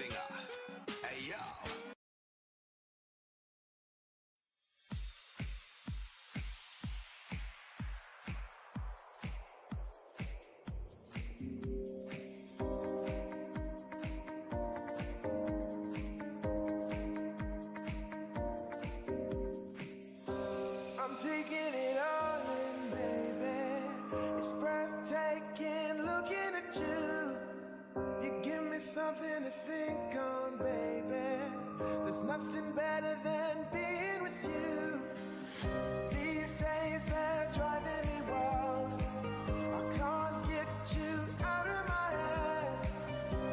slinger. Hey yo. I'm taking it all in, baby. It's breathtaking looking at you. You give me something to think on, baby. There's nothing better than being with you. These days they're driving me wild. I can't get you out of my head.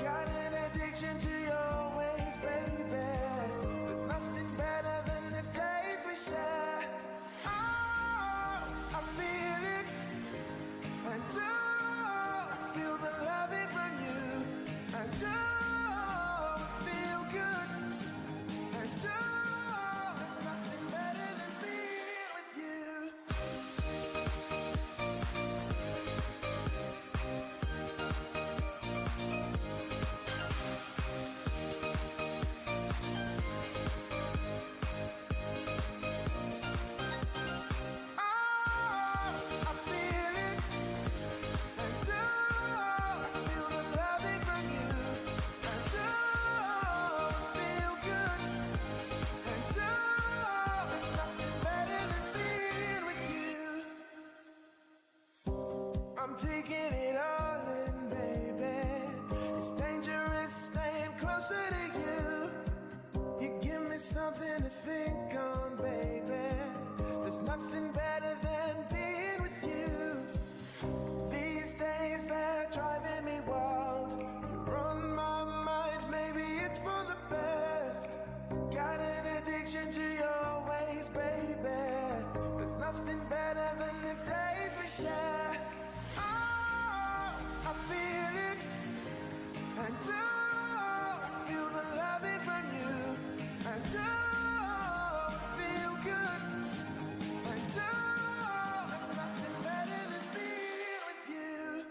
Got an addiction to your ways, baby. There's nothing better than the days we share. Oh, I feel it, and oh, I feel the loving from you, and oh, I feel good, and oh, there's nothing better than being with you. Oh, I feel it, and oh, I feel the loving from you, and oh, I feel good, and oh, there's nothing better than being with you. I'm taking it all in, baby. It's dangerous staying closer to you. You give me something to think on, baby. There's nothing better than being with you. These days they're driving me wild. You're on my mind, maybe it's for the best. Got an addiction to your ways, baby. There's nothing better than the days we share. Oh, I feel it, and oh, I feel the loving from you, and oh, I feel good, and oh, there's nothing better than being with you.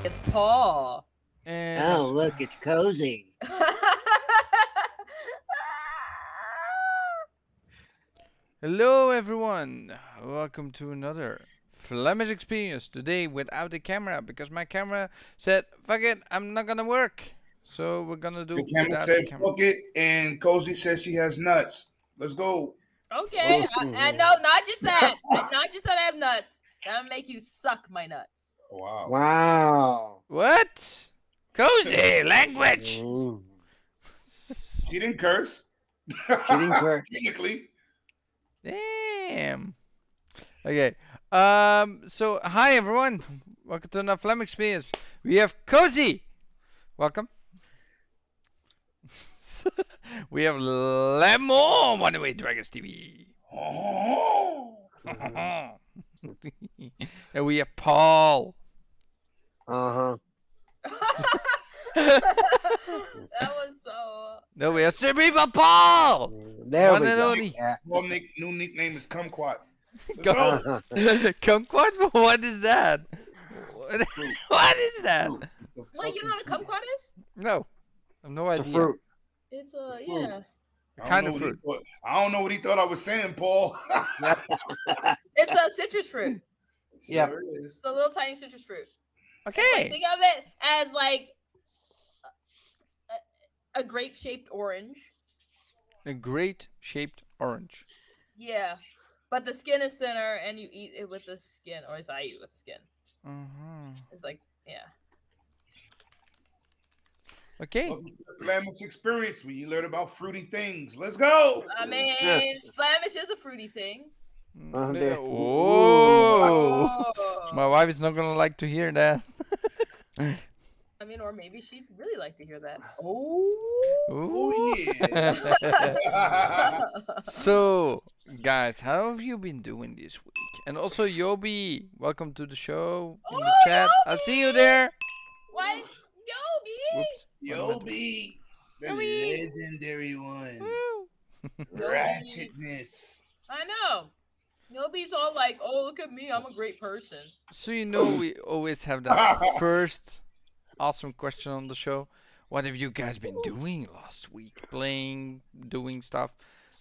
It's Paul. And Oh, look, it's cozy. hello, everyone. Welcome to another Flamish Experience. Today without a camera because my camera said, "Fuck it, I'm not gonna work." So we're gonna do The camera without said the camera. fuck it, and Cozy says she has nuts. Let's go. Okay, I know, not just that. Not just that I have nuts. That'll make you suck my nuts. Wow. Wow. What? Cozy language. Mm. She didn't curse. She didn't curse. Technically. Damn. Okay. So hi everyone. Welcome to another Flamish Experience. We have Cozy. Welcome. We have Lemon One Away Dragons TV. Oh. And we have Paul. Uh-huh. That was so. No, we have Cerebral Paul. There One we and go. only. Yeah. Well, new nickname is Kumquat. Let's Go. go. Kumquat? What is that? What is that? Wait, you know what a kumquat is? No, I have no It's a idea. fruit. It's fruit. yeah. Kind of fruit. I don't know what he thought I was saying, Paul. It's a citrus fruit. Yeah. Sure is. It's a little tiny citrus fruit. Okay. Like, think of it as like a grape-shaped orange. A great shaped orange. Yeah, but the skin is thinner, and you eat it with the skin, or at least I eat it with the skin. Uh-huh. It's like, yeah. Okay. Welcome to the Flamish Experience, where you learn about fruity things. Let's go. I mean, Yes. Flamish is a fruity thing. There. Oh. Oh. My wife is not gonna like to hear that. I mean, or maybe she'd really like to hear that. Oh. Oh, yeah. yeah. So, guys, how have you been doing this week? And also, Yobi, welcome to the show in the Oh, chat. I see you Yobi! there. Why, Yobi? Whoops. Yobi, the Yobi. legendary one. Woo. Ratchetness. I know. Yobi's all like, "Oh, look at me, I'm a great person." So you know we always have that first awesome question on the show. What have you guys been doing last week? Playing, doing stuff.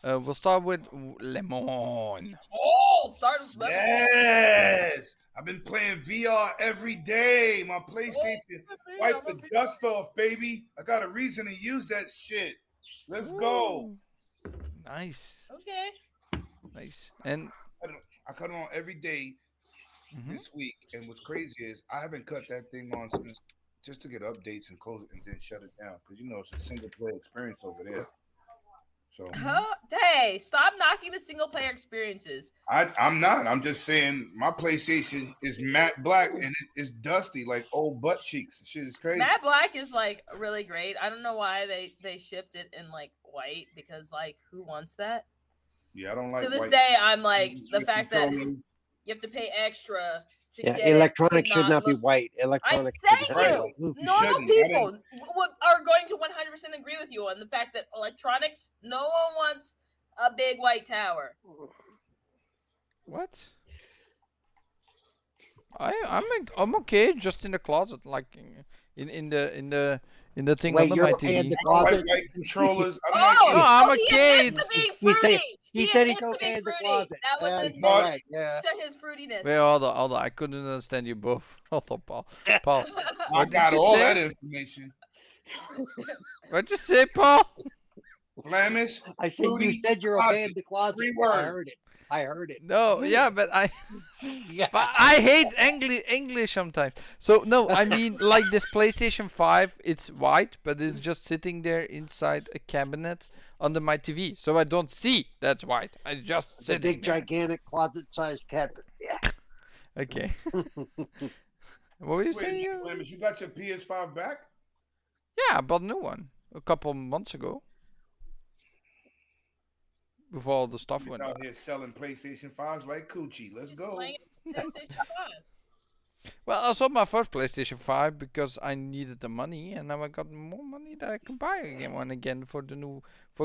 We'll start with Lemon. Oh, start with Lemon. Yes. I've been playing VR every day. My PlayStation wipe the dust off, baby. I got a reason to use that shit. Let's go. Ooh. Nice. Okay. Nice. And I cut it on every day this week, and what's crazy is I haven't cut that thing on since just to get updates and close it and then shut it down because it's a single player experience over there. So Hey, stop knocking the single player experiences. I'm not. I'm just saying my PlayStation is matte black and it is dusty like old butt cheeks. Shit is crazy. Matte black is like really great. I don't know why they shipped it in like white because like who wants that? Yeah, I don't like. To this white. day, I'm like the With fact that controllers. you have to pay extra to Yeah, get it electronics to should not be look- white. Electronics thank should you. not be white. Normal shouldn't. people are going to 100% agree with you on the fact that electronics, no one wants a big white tower. what? I'm okay, just in the closet, like in the thing Wait, under you're my okay in TV. the I don't closet? like white controllers. Oh, No, I'm he okay. admits to being He fruity. said- He said he's admits to okay being in the fruity. closet. That was Yeah, his he's not- right. Yeah. to his fruitiness. Wait, hold on. I couldn't understand you both. Hold on, Paul. Paul, I what did got you all say? that information. What'd you say, Paul? Flamish. I said you Fruity said you're okay in closet. the closet. 3 I words. heard it. I heard it. No, yeah, but Yeah. I hate English sometimes. So no, I mean like this PlayStation 5, it's white, but it's just sitting there inside a cabinet under my TV, so I don't see that's white. I just It's a sitting big, there. gigantic closet-sized cabinet. Yeah. Okay. What were you saying? Wait, You? Flamish, you got your PS5 back? Yeah, I bought a new one a couple months ago. Before all the stuff You're went out up. here selling PlayStation 5s like coochie. Let's He's go. slanging PlayStation 5s. Well, I sold my first PlayStation 5 because I needed the money, and now I got more money that I can buy one again for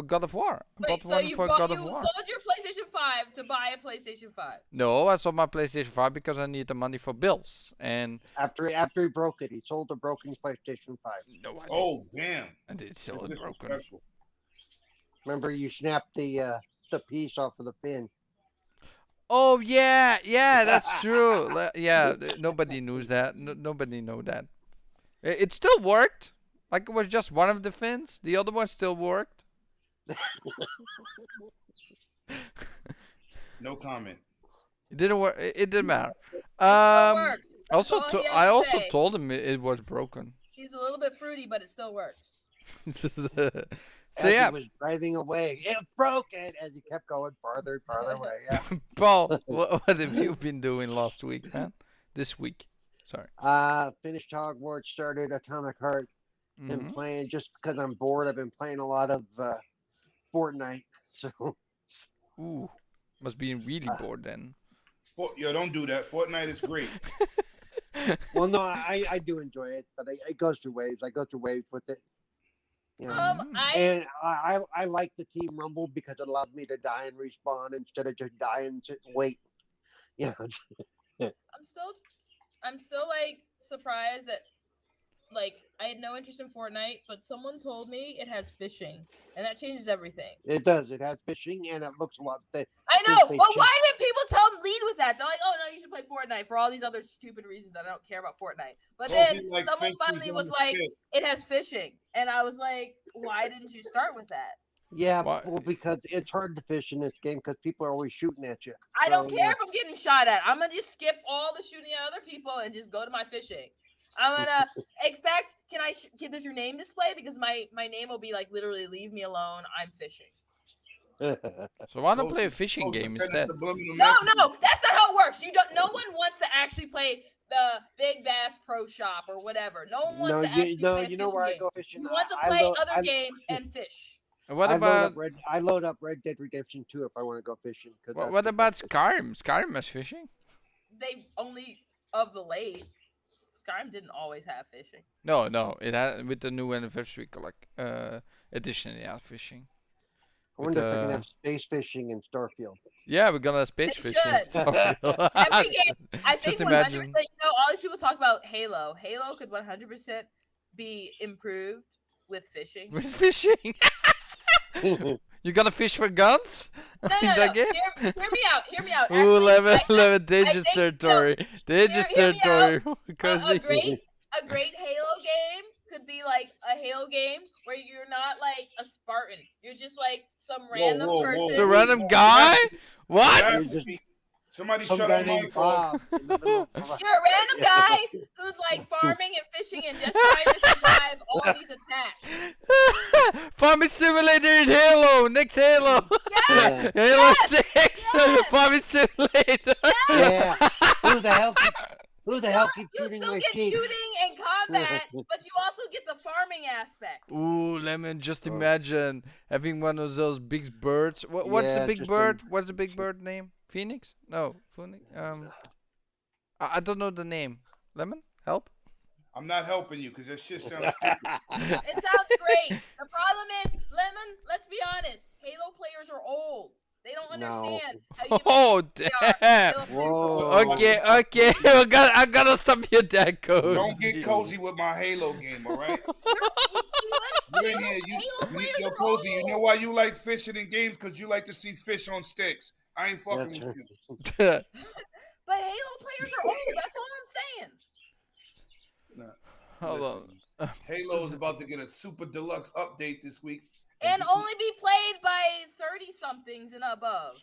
God of War. I Wait, bought so one you for bought, God you of War. sold your PlayStation 5 to buy a PlayStation 5? No, I sold my PlayStation 5 because I need the money for bills, and After he broke it, he sold a broken PlayStation 5. no, I did. Oh, damn. I did sell That's it broken. disrespectful. Remember, you snapped the piece off of the pin. Oh yeah, that's true. Yeah, nobody knows that. Nobody know that. It still worked. Like it was just one of the fins. The other one still worked. No comment. It didn't work. It didn't matter. It still works. That's Also, all he has I to also say. told him it was broken. He's a little bit fruity, but it still works. So As yeah, he was driving away, it broke it as he kept going farther and farther away. Yeah. Paul, what have you been doing last week, man? This week, sorry. Finished Hogwarts, started Atomic Heart, been Mhm. playing just because I'm bored. I've been playing a lot of Fortnite. So Ooh, must be really bored then. Yo, don't do that. Fortnite is great. well, no, I do enjoy it, but it goes through waves. I go through waves with it. You know? And I like the Team Rumble because it allows me to die and respawn instead of just die and sit and wait. You know. I'm still like surprised that like I had no interest in Fortnite, but someone told me it has fishing, and that changes everything. It does. It has fishing, and it looks a lot. I know. Well, why did people lead with that? They're like, "Oh no, you should play Fortnite for all these other stupid reasons that I don't care about Fortnite." But then like someone fishes finally on was the like, ship. "It has fishing," and I was like, "Why didn't you start with that?" Yeah, Why? well, because it's hard to fish in this game because people are always shooting at you. I don't So, care yeah. if I'm getting shot at. I'm gonna just skip all the shooting at other people and just go to my fishing. I'm gonna. In fact, does your name display? Because my name will be like literally, leave me alone. I'm fishing. So why not play a fishing game instead? No, that's not how it works. No one wants to actually play the Big Bass Pro Shop or whatever. No one wants to actually play a fishing game. I go fishing. You want to play other games and fish. What about I load up Red Dead Redemption 2 if I want to go fishing. What about Skyrim? Skyrim has fishing. They only of the late. Skyrim didn't always have fishing. No, it had with the new anniversary edition. It has fishing. I wonder if they're gonna have space fishing in Starfield. Yeah, we're gonna have space fishing in Starfield. Every game, I think 100%. Imagine. All these people talk about Halo. Halo could 100% be improved with fishing. With fishing. You gonna fish for guns? No. Game? Hear me out. Actually, Ooh, 11 dangerous territory. Dangerous territory. A great Halo game could be like a Halo game where you're not like a Spartan. You're just like some random person. It's a random guy? What? Somebody shut up my Bob. You're a random guy who's like farming and fishing and just trying to survive all these attacks. Farming Simulator in Halo. Next Halo. Yes! Halo 6. Farming Simulator. Yeah. Who the hell keeps shooting You still my get sheep? shooting and combat, but you also get the farming aspect. Ooh, Lemon, just imagine having one of those big birds. What's the big bird? What's the big bird name? Phoenix? No, Phoenix. I don't know the name. Lemon, help. I'm not helping you because that shit sounds stupid. It sounds great. The problem is, Lemon, let's be honest, Halo players are old. They don't understand. Oh, damn. Whoa. Okay. I gotta stop you that code. Don't get cozy with my Halo game, all right? Yo, Cozy, you know why you like fishing in games? Because you like to see fish on sticks. I ain't fucking with you. But Halo players are old. That's all I'm saying. Nah, Hold on. Halo is about to get a super deluxe update this week. And only be played by 30-somethings and above.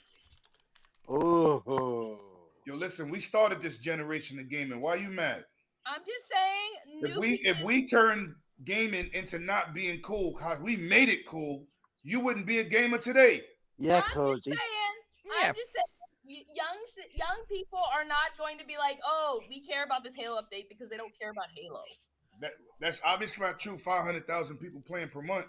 Ooh. Yo, listen, we started this generation of gaming. Why are you mad? I'm just saying. If we turn gaming into not being cool, how we made it cool, you wouldn't be a gamer today. Yeah, I'm Cozy. just saying, young people are not going to be like, oh, we care about this Halo update because they don't care about Halo. That's obviously not true. 500,000 people playing per month.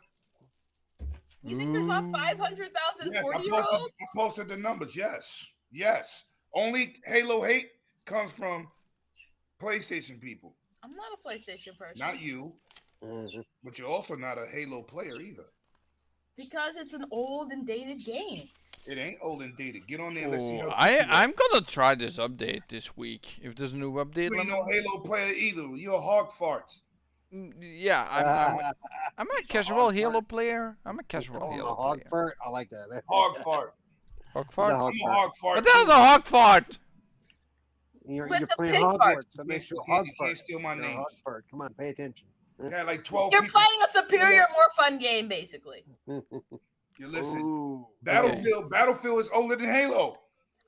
You think there's not 500,000 Yes, 40-year-olds? I posted the numbers. Yes. Only Halo hate comes from PlayStation people. I'm not a PlayStation person. Not you. But you're also not a Halo player either. Because it's an old and dated game. It ain't old and dated. Get on there. Let's see how. I'm gonna try this update this week. If there's a new update. You ain't no Halo player either. You're a hog farts. Yeah, I'm a casual Halo player. I'm a casual Halo hog player. fart. I like that. Hog fart. Hog fart? I'm a hog fart. But that was a hog fart! You're It's a playing pig hog fart. fart. So make sure You hog can't fart. steal my name. Hog fart. Come on, pay attention. Yeah, like 12 You're people. playing a superior, more fun game, basically. You listen. Ooh. Battlefield is older than Halo.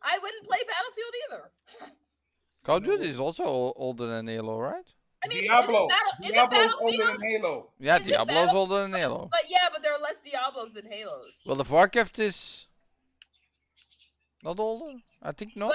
I wouldn't play Battlefield either. Call of Duty is also older than Halo, right? I mean, Diablo. is it Diablo's older Battlefield? than Halo. Yeah, Is it Diablo's older than Halo. But yeah, but there are less Diablos than Halos. Well, if Warcraft is not older, I think not.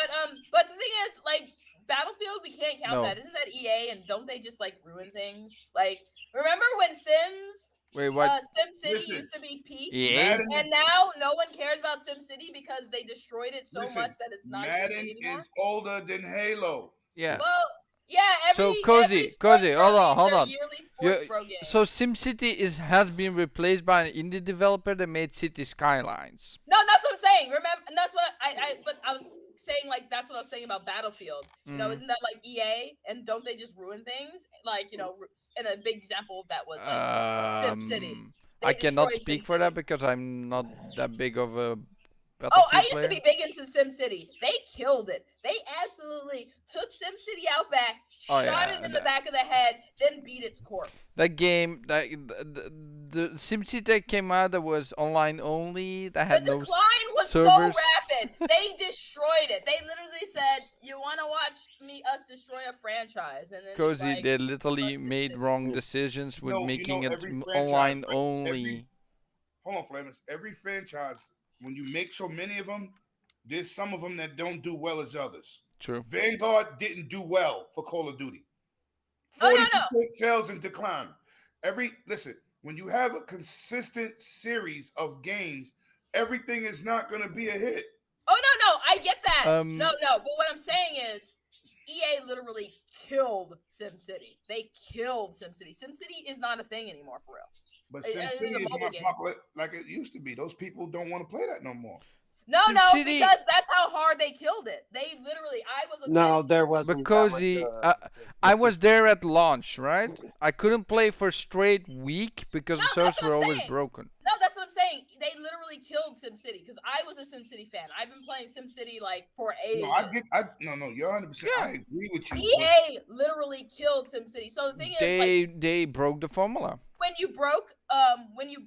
But the thing is, like, Battlefield, we can't count No. that. Isn't that EA? And don't they just like ruin things? Like, remember when Sims? Wait, what? SimCity Listen. used to be peak, Yeah. and now no one cares about SimCity because they destroyed it so Listen, much that it's not Madden even anymore. is older than Halo. Yeah. Well, yeah. So, Every Cozy, sports hold on, pro hold needs their on. yearly sports You- pro game. So SimCity has been replaced by an indie developer that made City Skylines. No, that's what I'm saying. Remember, and that's what I was saying. Like, that's what I was saying about Battlefield. You know, isn't that like EA? And don't they just ruin things? Like, you know, and a big example of that was like SimCity. They I cannot destroyed speak for SimCity. that because I'm not that big of a Oh, Battlefield I used player. to be big into SimCity. They killed it. They absolutely took SimCity out back, Oh, shot yeah, it in the back of the head, then beat its corpse. That game, the SimCity that came out that was online only, that The had no decline was so servers. rapid. did. They destroyed it. They literally said, "You want to watch us destroy a franchise?" And then Cozy, like, they literally made wrong decisions with making it every franchise, online like, only. Hold on, Flamish. Every franchise, when you make so many of them, there's some of them that don't do well as others. True. Vanguard didn't do well for Call of Duty. 40% sales in decline. Listen, when you have a consistent series of games, everything is not going to be a hit. Oh no, I get that. No, but what I'm saying is, EA literally killed SimCity. They killed SimCity. SimCity is not a thing anymore for real. But SimCity is not popular like it used to be. Those people don't want to play that no more. No, because that's how hard they killed it. They literally, I was a No, there wasn't. Because I was there at launch, right? I couldn't play for a straight week because the servers were always broken. No, that's what I'm saying. They literally killed SimCity because I was a SimCity fan. I've been playing SimCity like for ages. No, you're 100%. Yeah. I agree with you. EA literally killed SimCity. So the thing is, they broke the formula. When you broke, when you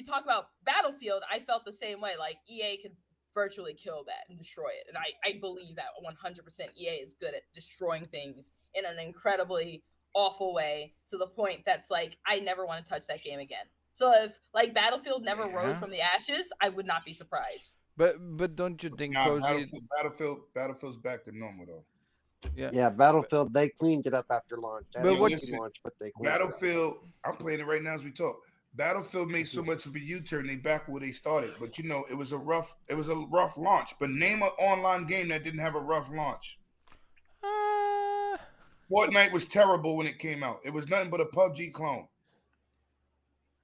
talk about Battlefield, I felt the same way. Like EA could virtually kill that and destroy it, and I believe that 100%. EA is good at destroying things in an incredibly awful way to the point that's like I never want to touch that game again. So if like Battlefield never rose from the ashes, I would not be surprised. But don't you think Battlefield's back to normal though? Yeah, Battlefield, they cleaned it up after launch. But they cleaned Battlefield, I'm playing it right now as we talk. Battlefield made so much of a U-turn, they back where they started. But it was a rough launch. But name an online game that didn't have a rough launch. Fortnite was terrible when it came out. It was nothing but a PUBG clone.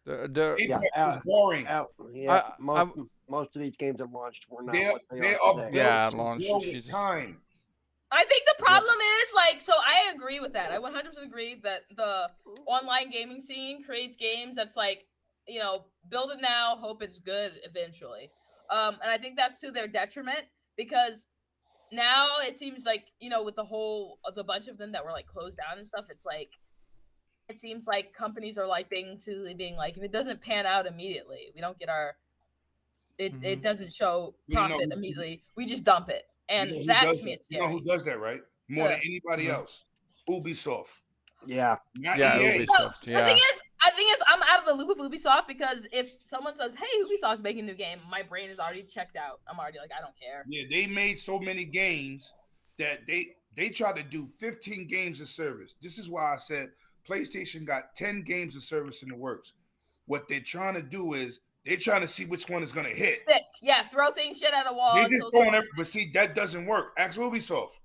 Apex was boring. Most of these games that launched were not. They are launched time. I think the problem is so I agree with that. I 100% agree that the online gaming scene creates games that's build it now, hope it's good eventually. And I think that's to their detriment because now it seems like, with the bunch of them that were closed down and stuff, it seems like companies are being like, if it doesn't pan out immediately, we don't get it doesn't show profit immediately. We just dump it. And that's me. You know who does that, right? More than anybody else. Ubisoft. Yeah. Not EA. Ubisoft. The thing is, I'm out of the loop with Ubisoft because if someone says, "Hey, Ubisoft's making a new game," my brain is already checked out. I'm already I don't care. Yeah, they made so many games that they tried to do 15 games of service. This is why I said PlayStation got 10 games of service in the works. What they're trying to do is they're trying to see which one is going to hit. Sick. Yeah, throw things shit at a wall. They just throwing everything, but see, that doesn't work. Ask Ubisoft.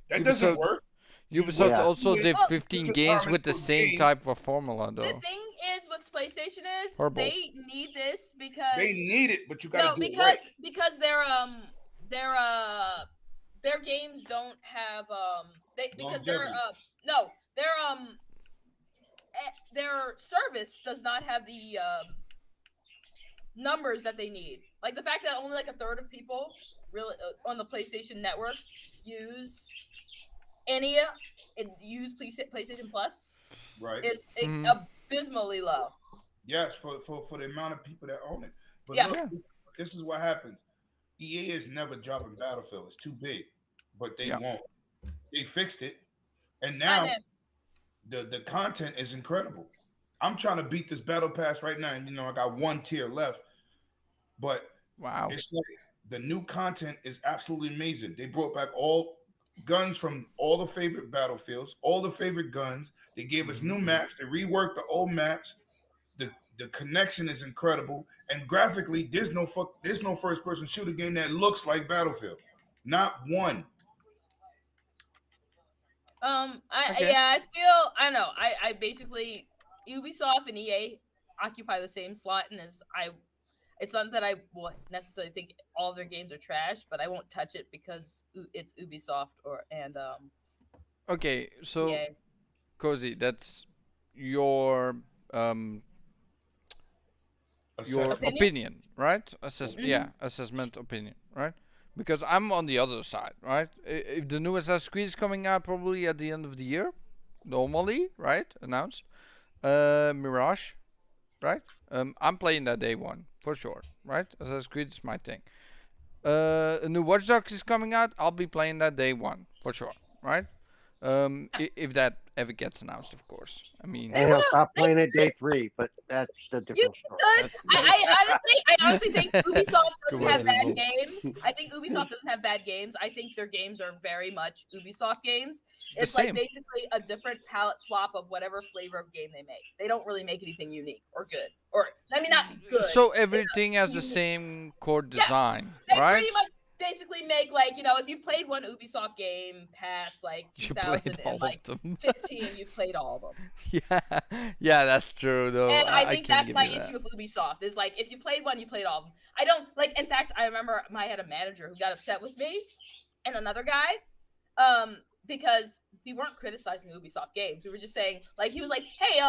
That doesn't work. Ubisoft also did 15 games with the same type of formula, though. The thing is, with PlayStation they need this because they need it, but you got to do it right. Because their games don't have their service does not have the numbers that they need. Like the fact that only a third of people really on the PlayStation Network use PlayStation Plus, right, is abysmally low. Yes, for the amount of people that own it. But look, this is what happens. EA is never dropping Battlefield. It's too big, but they won't. They fixed it, and now the content is incredible. I'm trying to beat this battle pass right now, and I got one tier left. But wow, it's the new content is absolutely amazing. They brought back all guns from all the favorite battlefields, all the favorite guns. They gave us new maps. They reworked the old maps. The connection is incredible, and graphically, there's no first person shooter game that looks like Battlefield. Not one. I basically Ubisoft and EA occupy the same slot, and it's not that I won't necessarily think all of their games are trash, but I won't touch it because it's Ubisoft Okay, so EA. Cozy, that's your opinion, right? Assessment opinion, right? Because I'm on the other side, right? If the new Assassin's Creed is coming out probably at the end of the year, normally, right? Announced. Mirage, right? I'm playing that day one for sure, right? Assassin's Creed is my thing. A new Watch Dogs is coming out. I'll be playing that day one for sure, right? If that ever gets announced, of course. I mean, And he'll stop playing at day 3, but that's the You different story. could. I honestly think Ubisoft Good doesn't have bad one. games. I think Ubisoft doesn't have bad games. I think their games are very much Ubisoft games. The It's like same. basically a different palette swap of whatever flavor of game they make. They don't really make anything unique or good. Or I mean, not good. So everything has the unique. same core Yeah, design, They right? pretty much basically make like, you know, if you've played one Ubisoft game past like You played all 2015, of them. you've played all of them. Yeah, that's true though. And I I think can that's give my you that. issue with Ubisoft is like if you played one, you played all of them. I don't like. In fact, I remember I had a manager who got upset with me and another guy, because we weren't criticizing Ubisoft games. We were just saying like he was like, hey,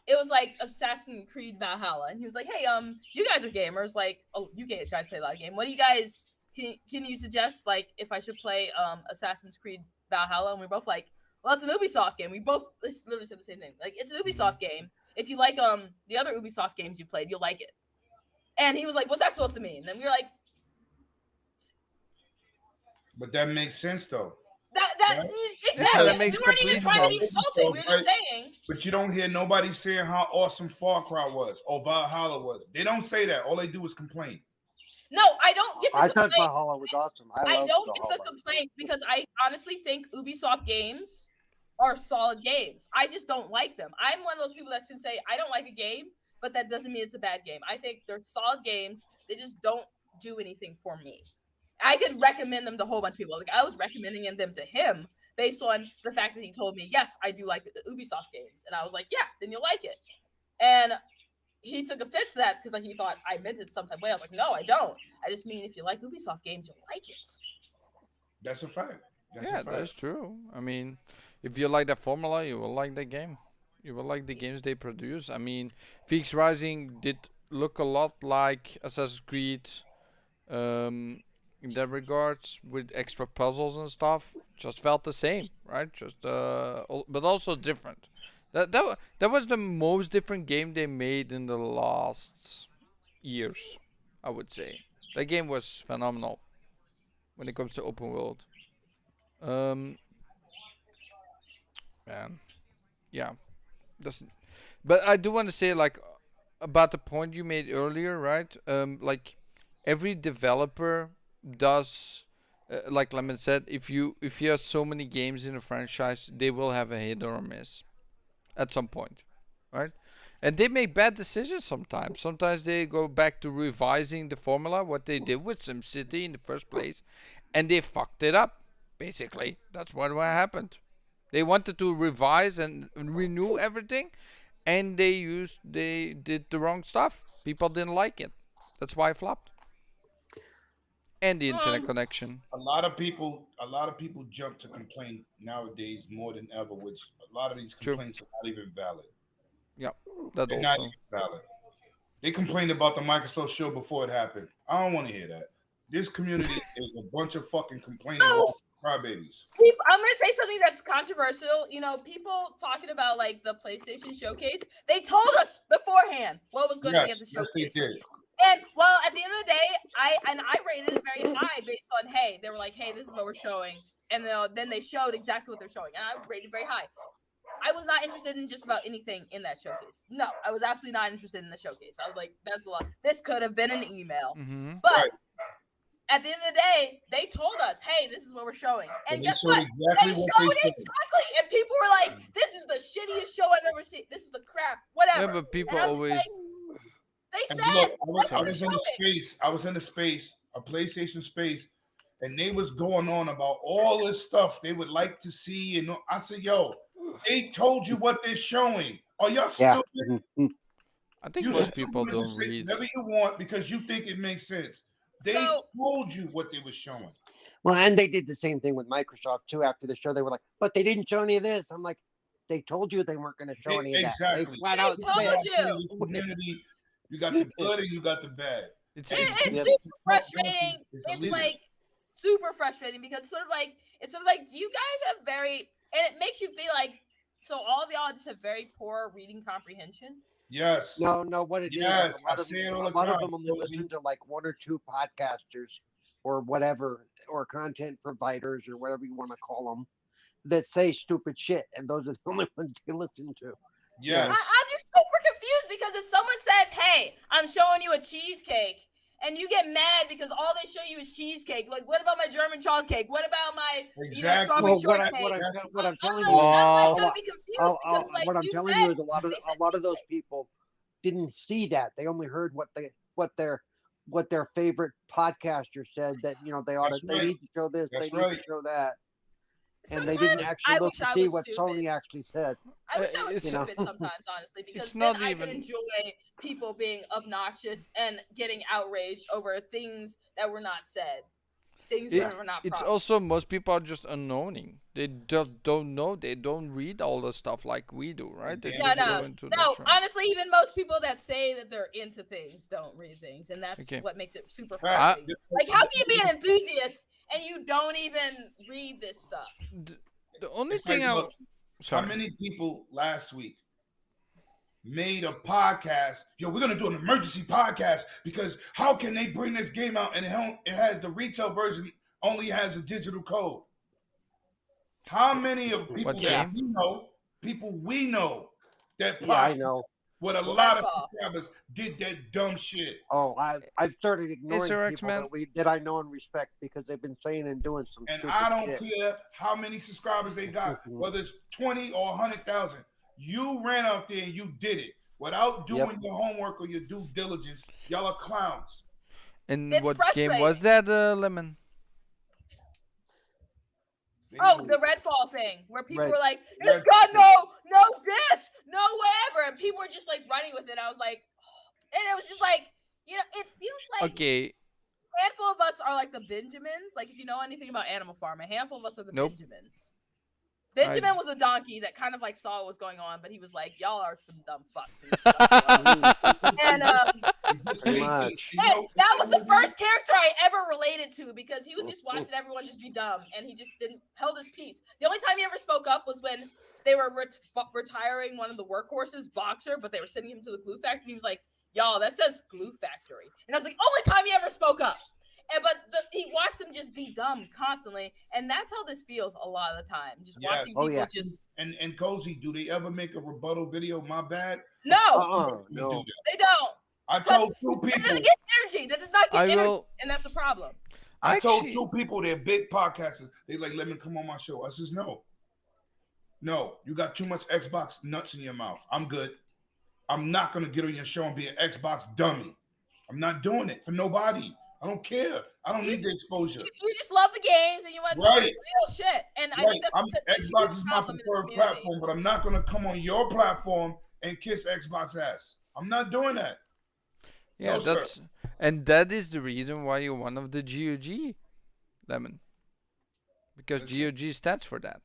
it was like Assassin's Creed Valhalla, and he was like, hey, you guys are gamers, like, oh, you guys play a lot of game. What do you guys? Can you suggest like if I should play Assassin's Creed Valhalla? And we're both like, well, it's an Ubisoft game. We both literally said the same thing. Like, it's an Ubisoft game. If you like the other Ubisoft games you've played, you'll like it. And he was like, what's that supposed to mean? And then we were like, But that makes sense though. exactly. Yeah, that makes We weren't even complete trying to be sense. insulting. We were just saying. But you don't hear nobody saying how awesome Far Cry was or Valhalla was. They don't say that. All they do is complain. No, I don't get the I thought complaints. Valhalla was awesome. I don't get Valhalla. the complaints because I honestly think Ubisoft games are solid games. I just don't like them. I'm one of those people that can say I don't like a game, but that doesn't mean it's a bad game. I think they're solid games. They just don't do anything for me. I could recommend them to a whole bunch of people. Like I was recommending them to him based on the fact that he told me, yes, I do like the Ubisoft games. And I was like, yeah, then you'll like it. And he took offense to that because like he thought I meant it some type of way. I was like, no, I don't. I just mean if you like Ubisoft games, you'll like it. That's a fact. That's true. I mean, if you like that formula, you will like the game. You will like the games they produce. I mean, Phoenix Rising did look a lot like Assassin's Creed, in that regards, with extra puzzles and stuff. Just felt the same, right? Just but also different. That was the most different game they made in the last years, I would say. That game was phenomenal when it comes to open world. Man, yeah. That's, but I do want to say like about the point you made earlier, right? Like every developer does, like Lemon said, if you have so many games in a franchise, they will have a hit or a miss at some point, right? And they make bad decisions sometimes. Sometimes they go back to revising the formula, what they did with SimCity in the first place, and they fucked it up. Basically, that's what happened. They wanted to revise and renew everything, and they did the wrong stuff. People didn't like it. That's why it flopped. And the internet connection. A lot of people jump to complain nowadays more than ever, which a lot of these complaints are not even valid. Yeah, that They're also. not even valid. They complained about the Microsoft show before it happened. I don't want to hear that. This community is a bunch of fucking complaining crybabies. I'm gonna say something that's controversial. You know, people talking about like the PlayStation Showcase. They told us beforehand what was going to be at the showcase. And well, at the end of the day, I rated it very high based on they were like, hey, this is what we're showing, and then they showed exactly what they're showing, and I rated very high. I was not interested in just about anything in that showcase. No, I was absolutely not interested in the showcase. I was like, that's a lot. This could have been an email, but at the end of the day, they told us, hey, this is what we're showing. And guess what? They showed exactly. And people were like, this is the shittiest show I've ever seen. This is the crap. Whatever. Yeah, but people always. Like, they said. I was in the space, a PlayStation space, and they was going on about all this stuff they would like to see. And I said, yo, they told you what they're showing. Are y'all stupid? I think most people don't read. Whatever you want because you think it makes sense. They told you what they were showing. Well, and they did the same thing with Microsoft too. After the show, they were like, "But they didn't show any of this." I'm like, "They told you they weren't going to show any of that." They flat out said. Community, you got the good and you got the bad. It's super frustrating. It's like super frustrating because it's sort of like do you guys have and it makes you feel like so all of y'all just have very poor reading comprehension. Yes. No, what it is Yes, a lot I of say it them, all a the lot of time, them only Rosie. listen to like one or two podcasters or whatever, or content providers or whatever you want to call them, that say stupid shit, and those are the only ones they listen to. Yes. I'm just super confused because if someone says, "Hey, I'm showing you a cheesecake," and you get mad because all they show you is cheesecake, like, what about my German chocolate cake? What about my, Exactly. Well, strawberry what shortcake? I'm telling you is, I'm Wow. gonna be confused because, like what I'm you telling said, you is a lot of those people didn't see that. They only heard what their favorite podcaster said, that they ought to, That's they right. need to show this, That's they need right. to show that, and they sometimes didn't actually I look wish to I see was what stupid. Sony actually said. I wish I was It's- stupid sometimes, honestly, because it's then not I can even- enjoy people being obnoxious and getting outraged over things that were not said, things that were not It's proper. also most people are just unknowing. They just don't know. They don't read all the stuff like we do, right? They Yeah, just go into the trend. Honestly, even most people that say that they're into things don't read things, and that's Okay. what makes it super Right. frustrating. Like, how can you be an enthusiast and you don't even read this stuff? The only It's like, thing look, how sorry. many people last week made a podcast? Yo, we're gonna do an emergency podcast because how can they bring this game out and it has the retail version only has a digital code? How many of people What that game? we know that Yeah, I podcast know. with a lot of Redfall. subscribers did that dumb shit? Oh, I've started ignoring there people X-Men? that I know and respect because they've been saying and doing some And stupid I don't shit. care how many subscribers they got, whether it's 20 or 100,000. You ran out there and you did it without doing your homework or your due diligence. Y'all are clowns. And It's what game was frustrating. that, Lemon? Oh, the Redfall thing, where people were like, "It's got no this, no whatever," and people were just like running with it. I was like, and it was just like, it feels like Okay. a handful of us are like the Benjamins. Like, if you know anything about Animal Farm, a handful of us are the Nope. Benjamins. Benjamin was a donkey that kind of like saw what was going on, but he was like, "Y'all are some dumb fucks." And, just left it alone. And Pretty much. that was the first character I ever related to because he was just watching everyone just be dumb, and he just didn't held his peace. The only time he ever spoke up was when they were retiring one of the workhorses, Boxer, but they were sending him to the glue factory. He was like, "Y'all, that says glue factory," and I was like, "Only time he ever spoke up." But he watched them just be dumb constantly, and that's how this feels a lot of the time. Just watching people just. And Cozy, do they ever make a rebuttal video? My bad. No, no, they don't. I told 2 people. That doesn't get energy. That does not get energy, and that's a problem. I told 2 people they're big podcasters. They like, "Let me come on my show." I says, "No, you got too much Xbox nuts in your mouth. I'm good. I'm not gonna get on your show and be an Xbox dummy. I'm not doing it for nobody. I don't care. I don't need the exposure. You just love the games and you want to talk real shit. And I think that's Xbox is my preferred platform, but I'm not gonna come on your platform and kiss Xbox ass. I'm not doing that. Yeah, that is the reason why you're one of the GOG, Lemon. Because GOG stands for that.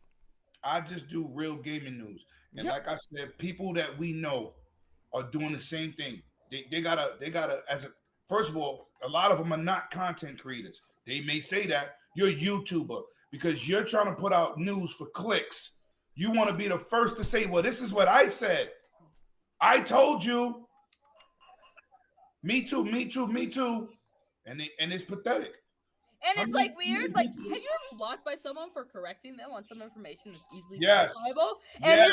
I just do real gaming news. And like I said, people that we know are doing the same thing. They gotta first of all, a lot of them are not content creators. They may say that you're a YouTuber because you're trying to put out news for clicks. You want to be the first to say, "Well, this is what I said. I told you." Me too. And it's pathetic. And it's like weird. Like, have you ever been blocked by someone for correcting them on some information that's easily Yes. verifiable? And you're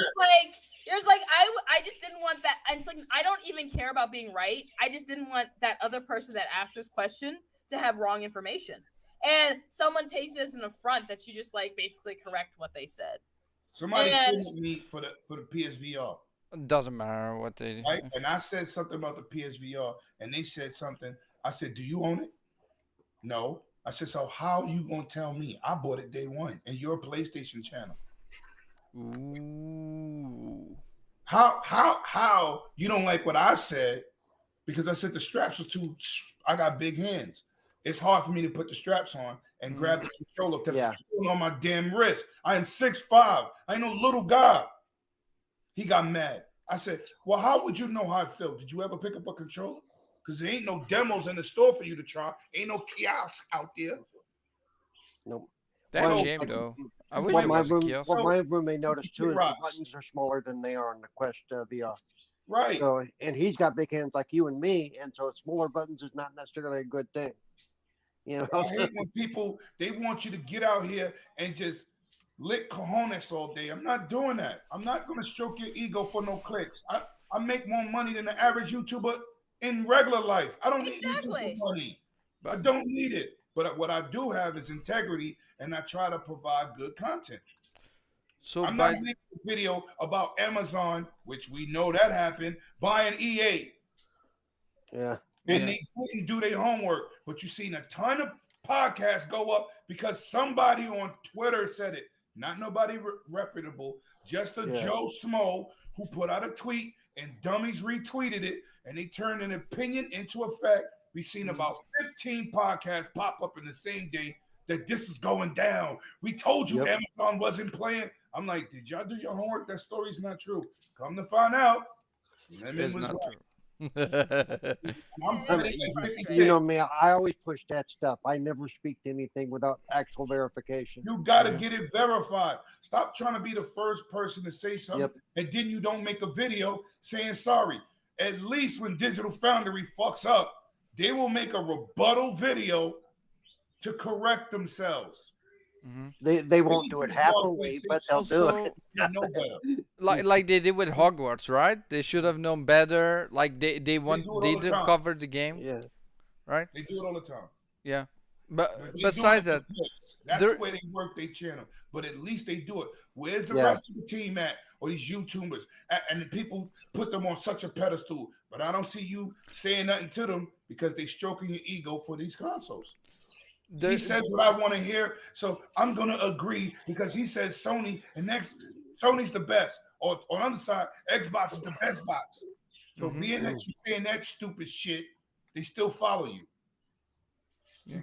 just like, I just didn't want that. And it's like, I don't even care about being right. I just didn't want that other person that asked this question to have wrong information. And someone takes it as an affront that you just like basically correct what they said. Somebody came at me for the PSVR. It doesn't matter what they. Right? And I said something about the PSVR, and they said something. I said, "Do you own it?" No. I said, "So how you gonna tell me? I bought it day one in your PlayStation channel." Ooh. How you don't like what I said? Because I said the straps are too. I got big hands. It's hard for me to put the straps on and grab the controller because it's on my damn wrist. I am 6'5". I ain't no little guy. He got mad. I said, "Well, how would you know how I feel? Did you ever pick up a controller? Because there ain't no demos in the store for you to try. Ain't no kiosks out there." Nope. That's a shame, though. I wish it was a kiosk. What my roommate noticed too is the buttons are smaller than they are on the Quest VR. Right. So, and he's got big hands like you and me, and so smaller buttons is not necessarily a good thing. You know, I hate when people they want you to get out here and just lick cojones all day. I'm not doing that. I'm not going to stroke your ego for no clicks. I make more money than the average YouTuber in regular life. I don't need YouTube money. I don't need it. But what I do have is integrity, and I try to provide good content. So I'm not making a video about Amazon, which we know that happened, buying EA. Yeah. And they didn't do their homework. But you've seen a ton of podcasts go up because somebody on Twitter said it. Not nobody reputable, just a Joe Smo who put out a tweet and dummies retweeted it, and they turned an opinion into effect. We've seen about 15 podcasts pop up in the same day that this is going down. We told you Amazon wasn't playing. I'm like, did y'all do your homework? That story's not true. Come to find out, Lemon was right. You know me, I always push that stuff. I never speak to anything without actual verification. You got to get it verified. Stop trying to be the first person to say something and then you don't make a video saying sorry. At least when Digital Foundry fucks up, they will make a rebuttal video to correct themselves. They won't do it happily, but they'll do it. Like they did with Hogwarts, right? They should have known better. Like they did cover the game. Yeah. Right? They do it all the time. Yeah. But besides that, that's the way they work their channel. But at least they do it. Where's the rest of the team at? Or these YouTubers? And the people put them on such a pedestal. But I don't see you saying nothing to them because they stroking your ego for these consoles. He says what I want to hear, so I'm going to agree because he says Sony and Sony's the best. Or on the other side, Xbox is the best box. So being that you're saying that stupid shit, they still follow you.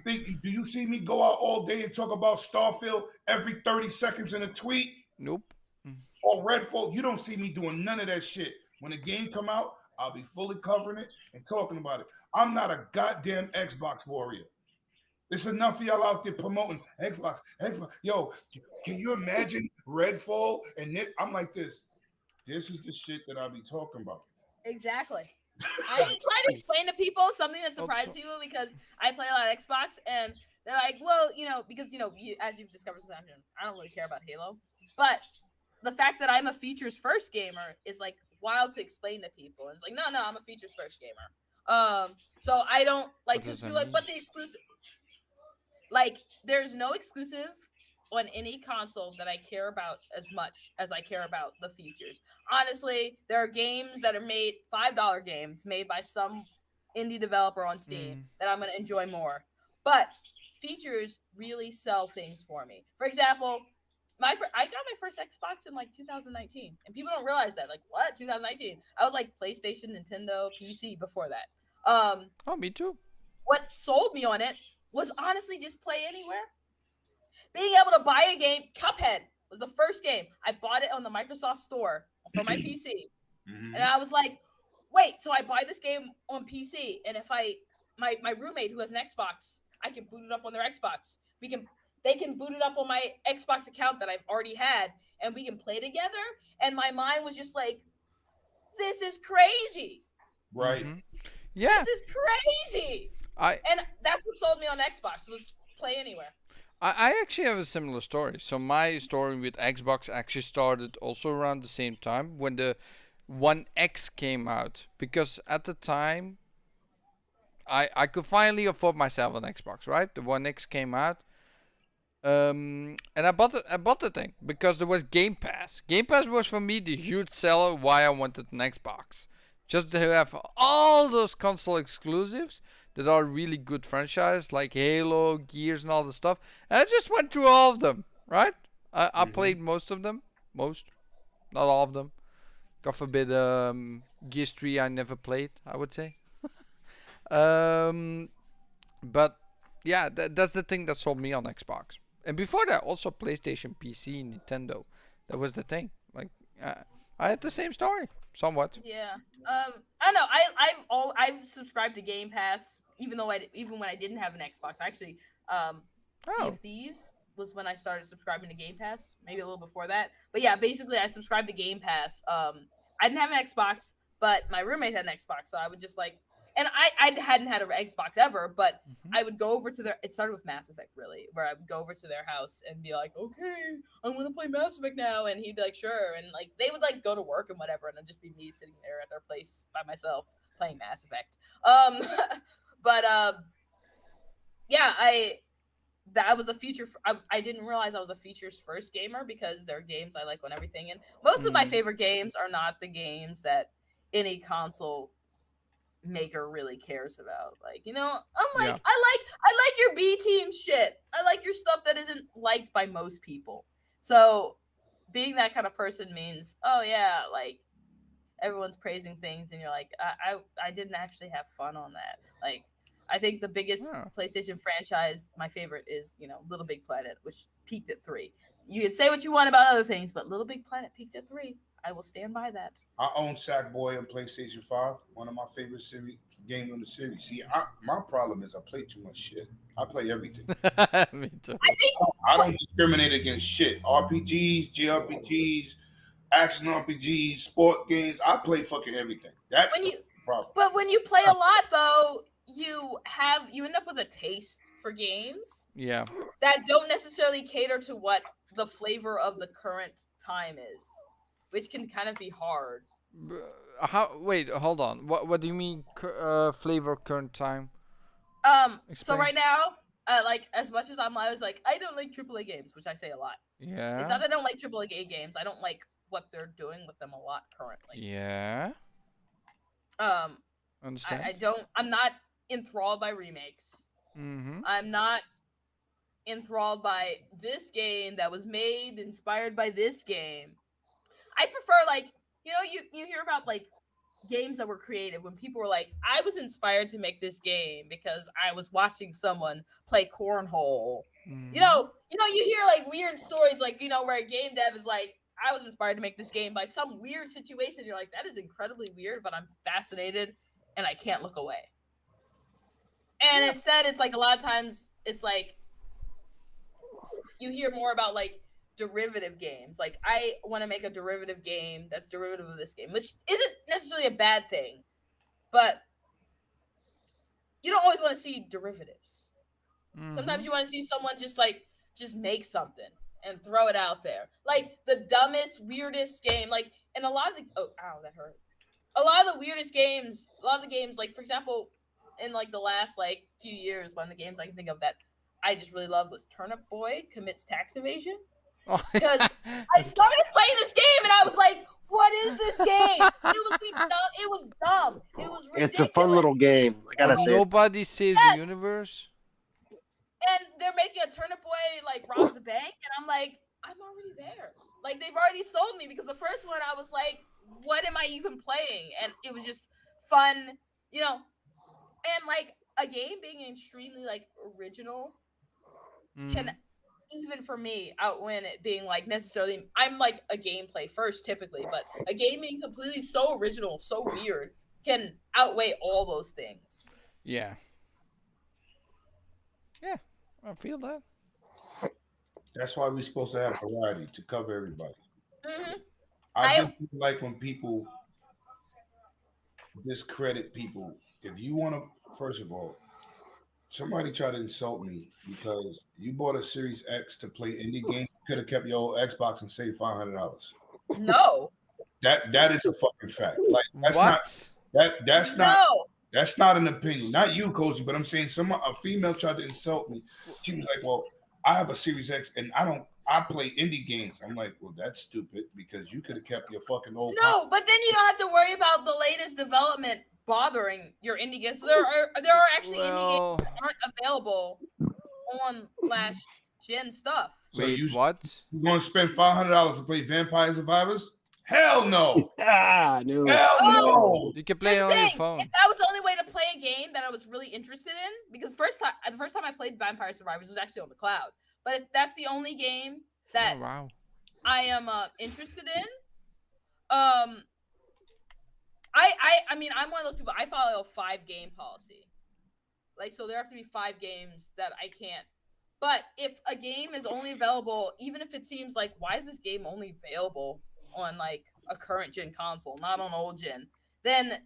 Do you see me go out all day and talk about Starfield every 30 seconds in a tweet? Nope. Or Redfall? You don't see me doing none of that shit. When the game come out, I'll be fully covering it and talking about it. I'm not a goddamn Xbox warrior. It's enough of y'all out there promoting Xbox. Yo, can you imagine Redfall and Nick? I'm like this. This is the shit that I'll be talking about. Exactly. I try to explain to people something that surprised people because I play a lot of Xbox and they're like, well, because, as you've discovered, I don't really care about Halo. But the fact that I'm a features first gamer is like wild to explain to people. It's like, no, I'm a features first gamer. So I don't like just be like, but the exclusive. Like, there's no exclusive on any console that I care about as much as I care about the features. Honestly, there are games that are made, $5 games made by some indie developer on Steam that I'm going to enjoy more. But features really sell things for me. For example, I got my first Xbox in like 2019. And people don't realize that. Like, what? 2019? I was like PlayStation, Nintendo, PC before that. Me too. What sold me on it was honestly just play anywhere. Being able to buy a game, Cuphead was the first game. I bought it on the Microsoft Store for my PC. And I was like, wait, so I buy this game on PC, and if my roommate who has an Xbox, I can boot it up on their Xbox. They can boot it up on my Xbox account that I've already had, and we can play together. And my mind was just like, this is crazy. Right. Yeah. This is crazy. And that's what sold me on Xbox was play anywhere. I actually have a similar story. So my story with Xbox actually started also around the same time when the One X came out. Because at the time, I could finally afford myself an Xbox, right? The One X came out. And I bought the thing because there was Game Pass. Game Pass was for me the huge seller why I wanted an Xbox. Just to have all those console exclusives that are really good franchise like Halo, Gears, and all the stuff. And I just went through all of them, right? I played most of them. Most. Not all of them. God forbid, Gears 3 I never played, I would say. But yeah, that's the thing that sold me on Xbox. And before that, also PlayStation, PC, Nintendo. That was the thing. Like, I had the same story, somewhat. Yeah. I know. I've subscribed to Game Pass, even when I didn't have an Xbox. Actually, Sea of Thieves was when I started subscribing to Game Pass. Maybe a little before that. But yeah, basically, I subscribed to Game Pass. I didn't have an Xbox, but my roommate had an Xbox, so I would just like, and I hadn't had an Xbox ever, but I would go over to their. It started with Mass Effect, really, where I would go over to their house and be like, okay, I'm gonna play Mass Effect now, and he'd be like, sure, and like they would like go to work and whatever, and it'd just be me sitting there at their place by myself playing Mass Effect. But yeah, that was a feature. I didn't realize I was a features first gamer because they're games I like on everything, and most of my favorite games are not the games that any console maker really cares about. Like, you know, I'm like, I like your B team shit. I like your stuff that isn't liked by most people. So being that kind of person means, oh yeah, like everyone's praising things and you're like, I didn't actually have fun on that. Like, I think the biggest PlayStation franchise, my favorite, is, you know, Little Big Planet, which peaked at 3. You can say what you want about other things, but Little Big Planet peaked at 3. I will stand by that. I own Sackboy on PlayStation 5, one of my favorite games on the series. See, my problem is I play too much shit. I play everything. Me too. I don't discriminate against shit. RPGs, JRPGs, action RPGs, sport games. I play fucking everything. That's the problem. But when you play a lot, though, you end up with a taste for games. Yeah. That don't necessarily cater to what the flavor of the current time is, which can kind of be hard. Wait, hold on. What do you mean flavor current time? So right now, like as much as I was like, I don't like AAA games, which I say a lot. Yeah. It's not that I don't like AAA games. I don't like what they're doing with them a lot currently. Yeah. Understand. I'm not enthralled by remakes. I'm not enthralled by this game that was made inspired by this game. I prefer, like, you know, you hear about like games that were created when people were like, I was inspired to make this game because I was watching someone play cornhole. You know, you hear like weird stories, like, you know, where a game dev is like, I was inspired to make this game by some weird situation. You're like, that is incredibly weird, but I'm fascinated and I can't look away. And instead, it's like a lot of times it's like you hear more about like derivative games. Like, I want to make a derivative game that's derivative of this game, which isn't necessarily a bad thing, but you don't always want to see derivatives. Sometimes you want to see someone just make something and throw it out there. Like the dumbest, weirdest game. Like, and a lot of the that hurt. A lot of the weirdest games, like, for example, in like the last like few years, one of the games I can think of that I just really loved was Turnip Boy Commits Tax Evasion. Because I started playing this game and I was like, what is this game? It was dumb. It was ridiculous. It's a fun little game. I gotta say. Nobody saves the universe. And they're making a Turnip Boy like robs a bank, and I'm like, I'm already there. Like, they've already sold me, because the first one I was like, what am I even playing? And it was just fun, you know. And like a game being extremely like original can, even for me, outwin it being like necessarily. I'm like a gameplay first typically, but a game being completely so original, so weird, can outweigh all those things. Yeah. Yeah, I feel that. That's why we're supposed to have variety to cover everybody. I just like when people discredit people. If you want to, first of all, somebody tried to insult me because you bought a Series X to play indie games. You could have kept your old Xbox and saved $500. No. That is a fucking fact. Like, that's what? That's not. That's not an opinion. Not you, Cozy, but I'm saying a female tried to insult me. She was like, well, I have a Series X and I play indie games. I'm like, well, that's stupid, because you could have kept your fucking old. No, but then you don't have to worry about the latest development bothering your indie games. There are actually indie games that aren't available on last gen stuff. So wait, what? You going to spend $500 to play Vampire Survivors? Hell no! No. Hell no! You can play it on your phone. If that was the only way to play a game that I was really interested in, because the first time I played Vampire Survivors was actually on the cloud. But if that's the only game that I am interested in, I mean, I'm one of those people. I follow a 5-game policy. Like, so there have to be 5 games that I can't. But if a game is only available, even if it seems like, why is this game only available on like a current gen console, not on old gen, then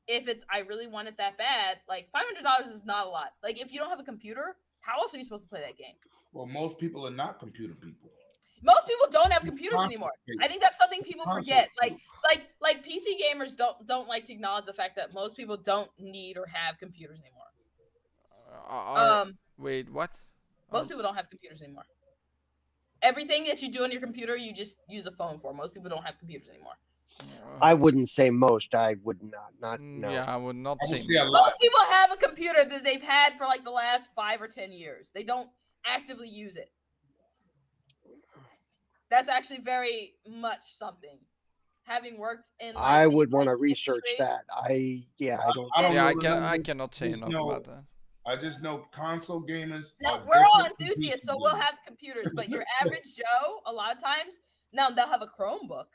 if it's I really want it that bad, like $500 is not a lot. Like if you don't have a computer, how else are you supposed to play that game? Well, most people are not computer people. Most people don't have computers anymore. I think that's something people forget. Like PC gamers don't like to acknowledge the fact that most people don't need or have computers anymore. Wait, what? Most people don't have computers anymore. Everything that you do on your computer, you just use a phone for. Most people don't have computers anymore. I wouldn't say most. I would not. No. Yeah, I would not say most people have a computer that they've had for like the last 5 or 10 years. They don't actively use it. That's actually very much something. Having worked in, like, I would want to research that. I don't. I cannot say enough about that. I just know console gamers. Now, we're all enthusiasts, so we'll have computers. But your average Joe, a lot of times, now they'll have a Chromebook,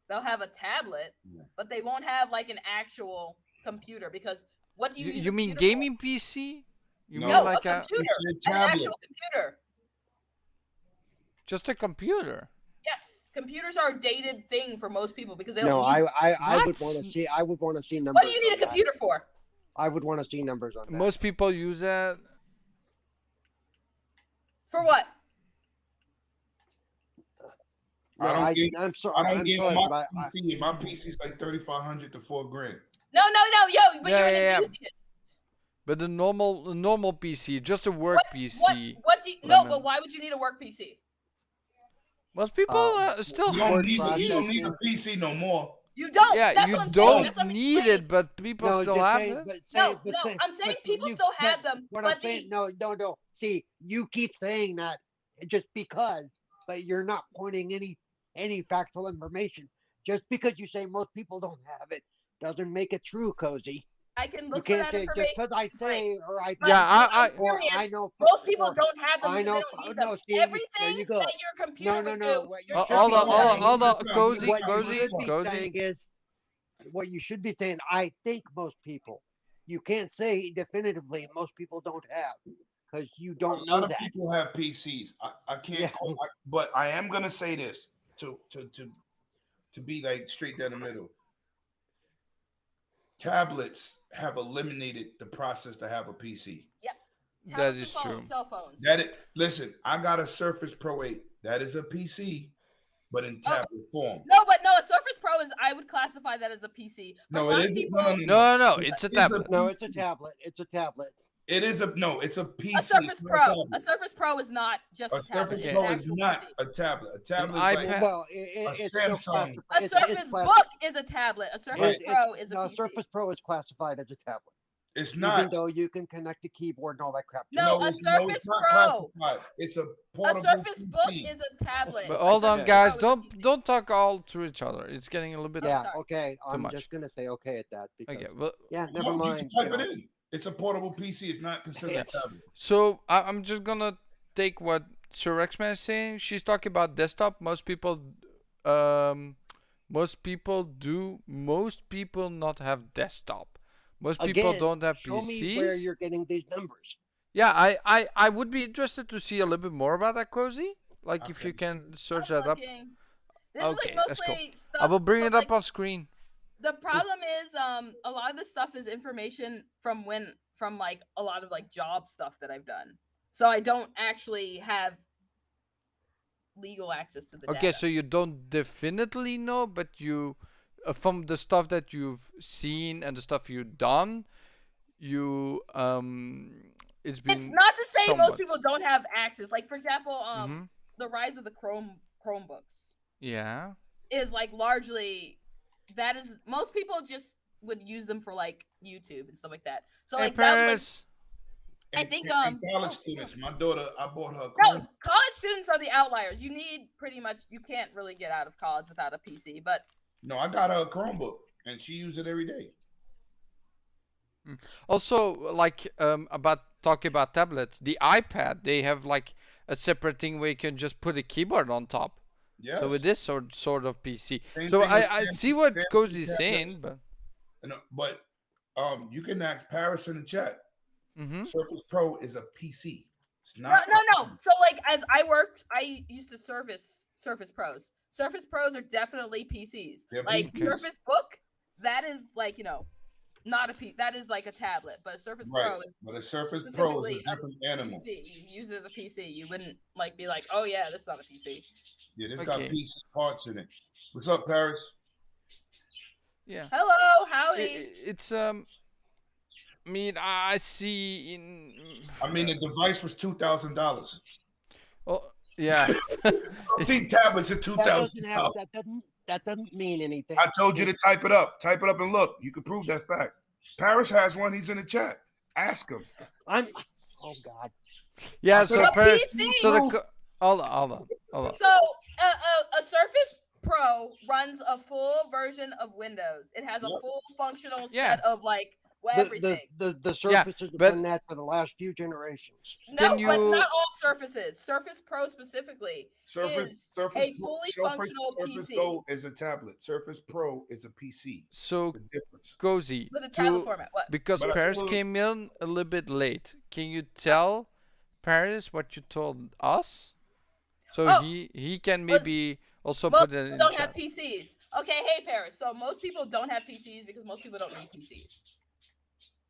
they'll have a tablet, but they won't have like an actual computer because what do you use? You mean gaming for? PC? You mean like a computer, an actual computer. Just a computer. Yes, computers are a dated thing for most people because they don't. No, need I would want to see. I would want to see numbers. What do you need a computer for? I would want to see numbers on that. Most people use that. For what? No, I'm sorry. I don't I'm game sorry, on but my PC. My PC's like $3,500 to $4,000. No, but you're an enthusiast. But the normal PC, just a work PC. What do you, no, but why would you need a work PC? Most people still have PC. You don't need a PC no more. You don't. Yeah, that's you what I'm don't saying. need it, but people still have it. I'm saying people still have them. What I'm saying, no. See, you keep saying that just because, but you're not pointing any factual information. Just because you say most people don't have it doesn't make it true, Cozy. I can look for that information. Just because I say or I I know. Most people don't have them. I know. They don't need them. Everything that your computer would do. Hold on, Cozy. What you should be saying, I think most people. You can't say definitively most people don't have because you don't know that. A lot of people have PCs. I can't, but I am gonna say this to be like straight down the middle. Tablets have eliminated the process to have a PC. Yep. That is true. Cell phones. Listen, I got a Surface Pro 8. That is a PC, but in tablet form. No, a Surface Pro I would classify that as a PC. No, it isn't. No, it's a tablet. It's a tablet. It's a tablet. It's a PC. A Surface Pro. A Surface Pro is not just a tablet. Surface Pro is not a tablet. A tablet is like it's Samsung. A Surface Book is a tablet. A Surface Pro is a PC. Surface Pro is classified as a tablet. It's not. Even though you can connect the keyboard and all that crap. No, a Surface Pro. It's a portable A Surface PC. Book is a tablet. But hold on, guys. Don't talk all to each other. It's getting a little bit. Okay. I'm just gonna say okay at that. Because, okay. Well. Yeah. Never mind. You can type it in. It's a portable PC. It's not considered a tablet. So I'm just gonna take what Sir X-Man is saying. She's talking about desktop. Most people do. Most people not have desktop. Most people don't have show PCs. Me where you're getting these numbers. Yeah, I would be interested to see a little bit more about that, Cozy. Like if you can search that up. This is like mostly stuff. I will bring it up on screen. The problem is, a lot of this stuff is information from like a lot of like job stuff that I've done. So I don't actually have legal access to the data. Okay, so you don't definitely know, but you, from the stuff that you've seen and the stuff you've done, it's been. It's not to say most people don't have access. Like for example, the rise of the Chromebooks. Yeah. Is like largely. That is, most people just would use them for like YouTube and stuff like that. So like that was like, I think college students. My daughter, I bought her. No, college students are the outliers. You need you can't really get out of college without a PC. But no, I got her a Chromebook and she uses it every day. Also, like talking about tablets, the iPad, they have like a separate thing where you can just put a keyboard on top. Yes. So it is sort of PC. So I see what Cozy's saying, but you can ask Paris in the chat. Surface Pro is a PC. It's not. No. So like as I worked, I used to service Surface Pros. Surface Pros are definitely PCs. Like Surface Book, that is like, not a P. That is like a tablet, but a Surface Pro is. But a Surface Pro is a different animal. PC. You use it as a PC. You wouldn't like be like, oh yeah, this is not a PC. Yeah, this got PC parts in it. What's up, Paris? Yeah. Hello, howdy. It's I mean, I see in. I mean, the device was $2,000. Oh yeah. I've seen tablets at $2,000. That doesn't mean anything. I told you to type it up. Type it up and look. You can prove that fact. Paris has one. He's in the chat. Ask him. Oh God. Yeah. So Paris. hold on. So a Surface Pro runs a full version of Windows. It has a full functional set of like everything. The Surface has done that for the last few generations. No, but not all Surfaces. Surface Pro specifically Surface a fully functional Surface PC. Go is a tablet. Surface Pro is a PC. So the difference. Gozy. With a tablet format. What? Because Paris came in a little bit late. Can you tell Paris what you told us? So he can maybe also put it in the chat. Don't have PCs. Okay, hey Paris. So most people don't have PCs because most people don't need PCs.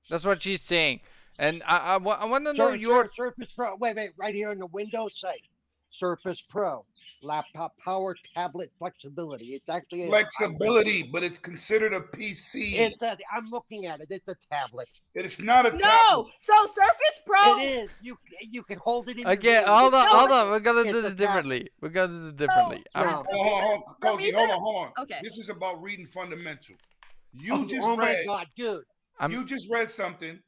That's what she's saying. And I want to know your Surface Pro. Wait, right here in the Windows site. Surface Pro. Laptop power, tablet flexibility. It's actually flexibility, but it's considered a PC. I'm looking at it. It's a tablet. It's not a tablet. No. So Surface Pro. It is. You can hold it in. Okay, hold on. We're gonna do this differently. Hold on. Okay. This is about reading fundamental. You just read. My God, dude. You just read something.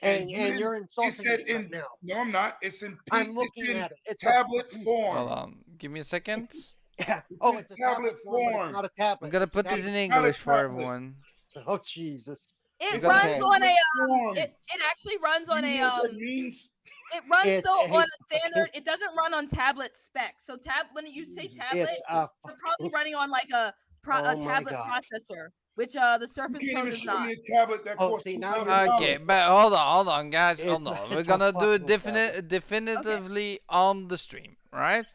And you're insulting me right now. No, I'm not. It's in I'm looking at it. It's tablet form. Hold on. Give me a second. Yeah. It's a tablet form. It's not a tablet. I'm gonna put this in English for everyone. Oh Jesus. It runs on a it actually runs on a It runs on a standard. It doesn't run on tablet specs. So when you say tablet, you're probably running on like a tablet processor, which the Surface Pro does not. Okay, but hold on, guys. Hold on. We're gonna do it definitively on the stream, right?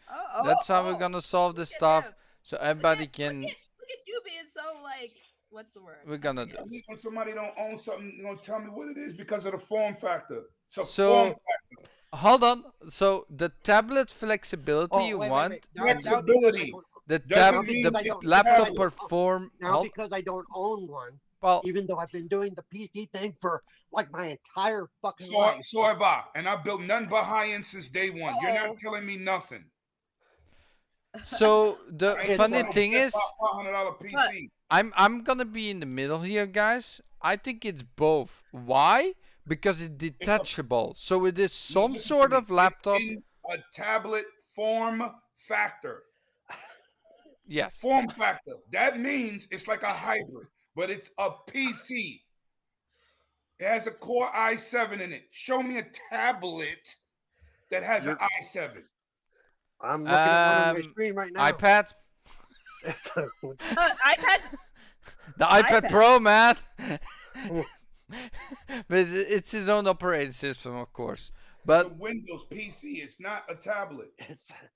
That's how we're gonna solve this stuff, so everybody can. Look at you being so like. What's the word? We're gonna do. When somebody don't own something, you're gonna tell me what it is because of the form factor. So form factor. Hold on. So the tablet flexibility you want. Flexibility. The laptop perform. Now because I don't own one. Well, even though I've been doing the PC thing for like my entire fucking life. So have I, and I built nothing but high-end since day one. You're not telling me nothing. So the funny thing is, $500 PC. I'm gonna be in the middle here, guys. I think it's both. Why? Because it's detachable. So it is some sort of laptop. It's in a tablet form factor. Yes. Form factor. That means it's like a hybrid, but it's a PC. It has a Core i7 in it. Show me a tablet that has an i7. I'm looking at my screen right now. iPad. iPad. The iPad Pro, man. But it's his own operating system, of course. But it's a Windows PC. It's not a tablet.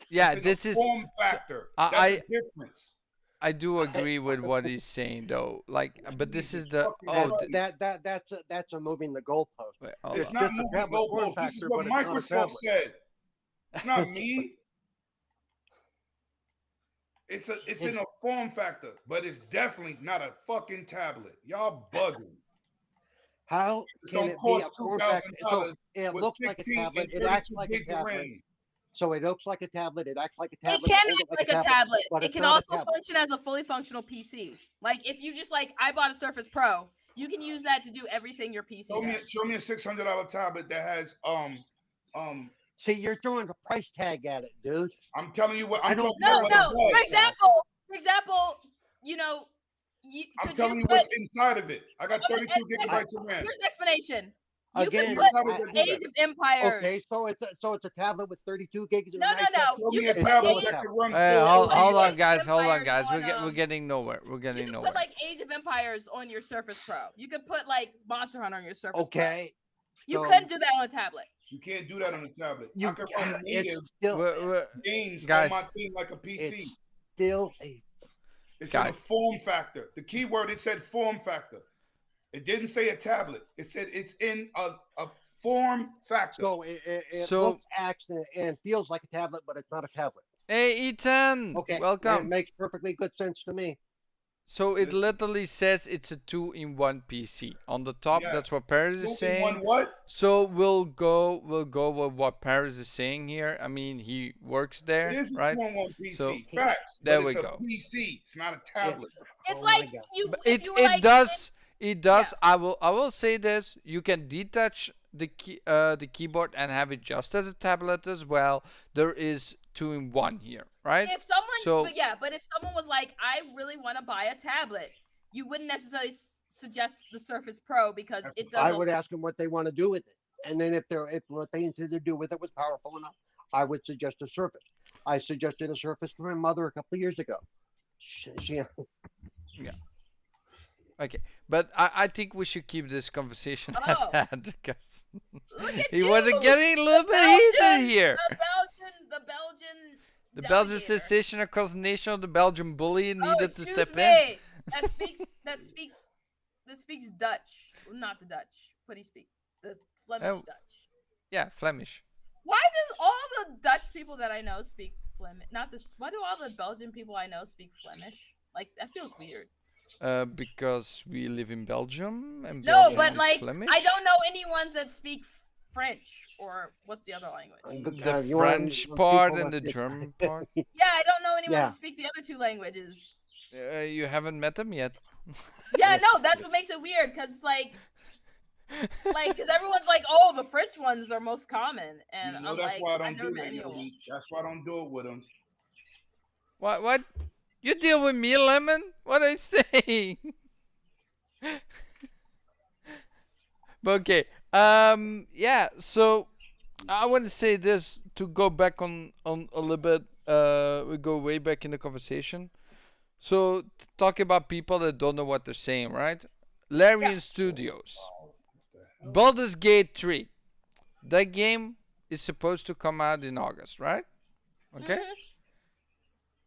Yeah, this is form factor. That's a difference. I do agree with what he's saying, though. Like, but this is the that's a moving the goalpost. Wait, it's not moving the goalpost. This is what Microsoft said. It's not me. It's in a form factor, but it's definitely not a fucking tablet. Y'all bugging. How can it be a form factor? So it looks like a tablet. It acts like a tablet. So it looks like a tablet. It acts like a tablet. It can act like a tablet. It can also function as a fully functional PC. Like if you just I bought a Surface Pro, you can use that to do everything your PC does. Show me a $600 tablet that has See, you're throwing a price tag at it, dude. I'm telling you what. No. For example, I'm telling you what's inside of it. I got 32 gigabytes of RAM. Here's an explanation. You Again, can put Age of Empires. Okay, so it's a tablet with 32 gigs. No. You can put hold on, guys. We're getting nowhere. You can put Age of Empires on your Surface Pro. You could put Monster Hunter on your Surface Pro. Okay. You couldn't do that on a tablet. You can't do that on a tablet. You can run native games on my thing like a PC. It's still a It said a Guys. form factor. The key word, it said form factor. It didn't say a tablet. It said it's in a form factor. So it looks, acts, and feels like a tablet, but it's not a tablet. Hey, Ethan. Okay. Welcome. It makes perfectly good sense to me. So it literally says it's a 2-in-1 PC. On the top, that's what Paris is saying. What? So we'll go with what Paris is saying here. I mean, he works there, It is a right? 2-in-1 PC. So facts. There but we it's go. a PC. It's not a tablet. It's like you. It, if you were it like, does. It does. I will say this. You can detach the keyboard and have it just as a tablet as well. There is 2-in-1 here, right? If someone, but if someone was like, I really want to buy a tablet, you wouldn't necessarily suggest the Surface Pro because it doesn't. I would ask them what they want to do with it, and then if what they intended to do with it was powerful enough, I would suggest a Surface. I suggested a Surface for my mother a couple of years ago. Yeah. Okay, but I think we should keep this conversation at that because he wasn't getting a little bit heated here. The Belgian sensation across the nation of the Belgian bully needed to step in. That speaks Dutch, not the Dutch. What do you speak? The Flemish Dutch. Yeah, Flemish. Why does all the Dutch people that I know speak Flemish? Not this. Why do all the Belgian people I know speak Flemish? Like that feels weird. Because we live in Belgium and no, but like Flemish? I don't know any ones that speak French or what's the other language? The French part and the German part. Yeah, I don't know anyone that speak the other two languages. You haven't met them yet. Yeah, no, that's what makes it weird because it's like because everyone's like, oh, the French ones are most common, and I'm that's like, why I don't I've never do met it. anyone. That's why I don't do it with them. What? You deal with me, Lemon? What are you saying? But okay. Yeah. So I want to say this to go back on a little bit. We go way back in the conversation. So talk about people that don't know what they're saying, right? Larian Studios, Baldur's Gate 3. That game is supposed to come out in August, right? Okay.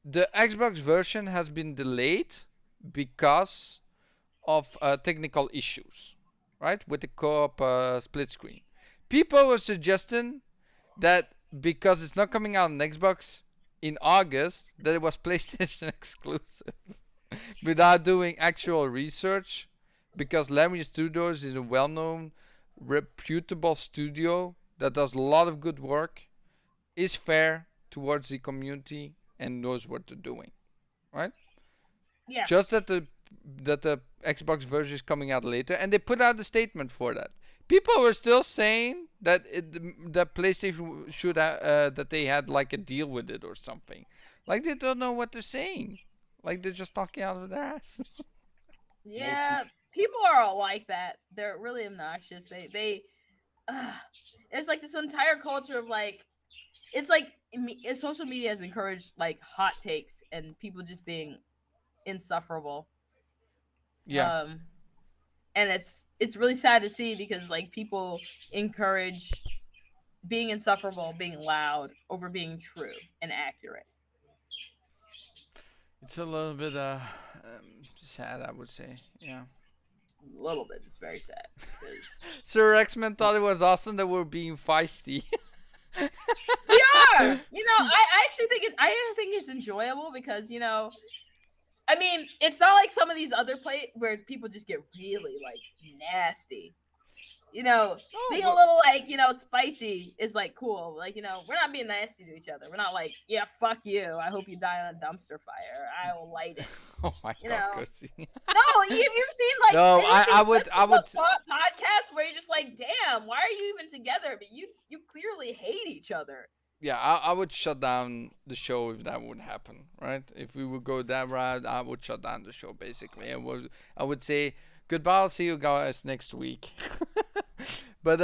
The Xbox version has been delayed because of technical issues, right? With the co-op split screen. People were suggesting that because it's not coming out on Xbox in August, that it was PlayStation exclusive without doing actual research, because Larian Studios is a well-known, reputable studio that does a lot of good work, is fair towards the community, and knows what they're doing, right? Yeah. Just that the Xbox version is coming out later, and they put out a statement for that. People were still saying that that PlayStation should that they had like a deal with it or something. Like they don't know what they're saying. Like they're just talking out of their ass. Yeah, people are all like that. They're really obnoxious. They there's like this entire culture of like, it's like social media has encouraged like hot takes and people just being insufferable. Yeah. And it's really sad to see because like people encourage being insufferable, being loud over being true and accurate. It's a little bit sad, I would say. Yeah. A little bit. It's very sad. Sir X-Men thought it was awesome that we're being feisty. We are. You know, I actually think it's enjoyable because, you know, I mean, it's not like some of these other where people just get really like nasty. You know, being a little like, you know, spicy is like cool. Like, you know, we're not being nasty to each other. We're not like, yeah, fuck you. I hope you die on a dumpster fire. I will light it. Oh my God, Chrissy. No, you've seen like I would podcasts where you're just like, damn, why are you even together? But you clearly hate each other. Yeah, I would shut down the show if that would happen, right? If we would go that route, I would shut down the show basically. I would say goodbye. I'll see you guys next week. But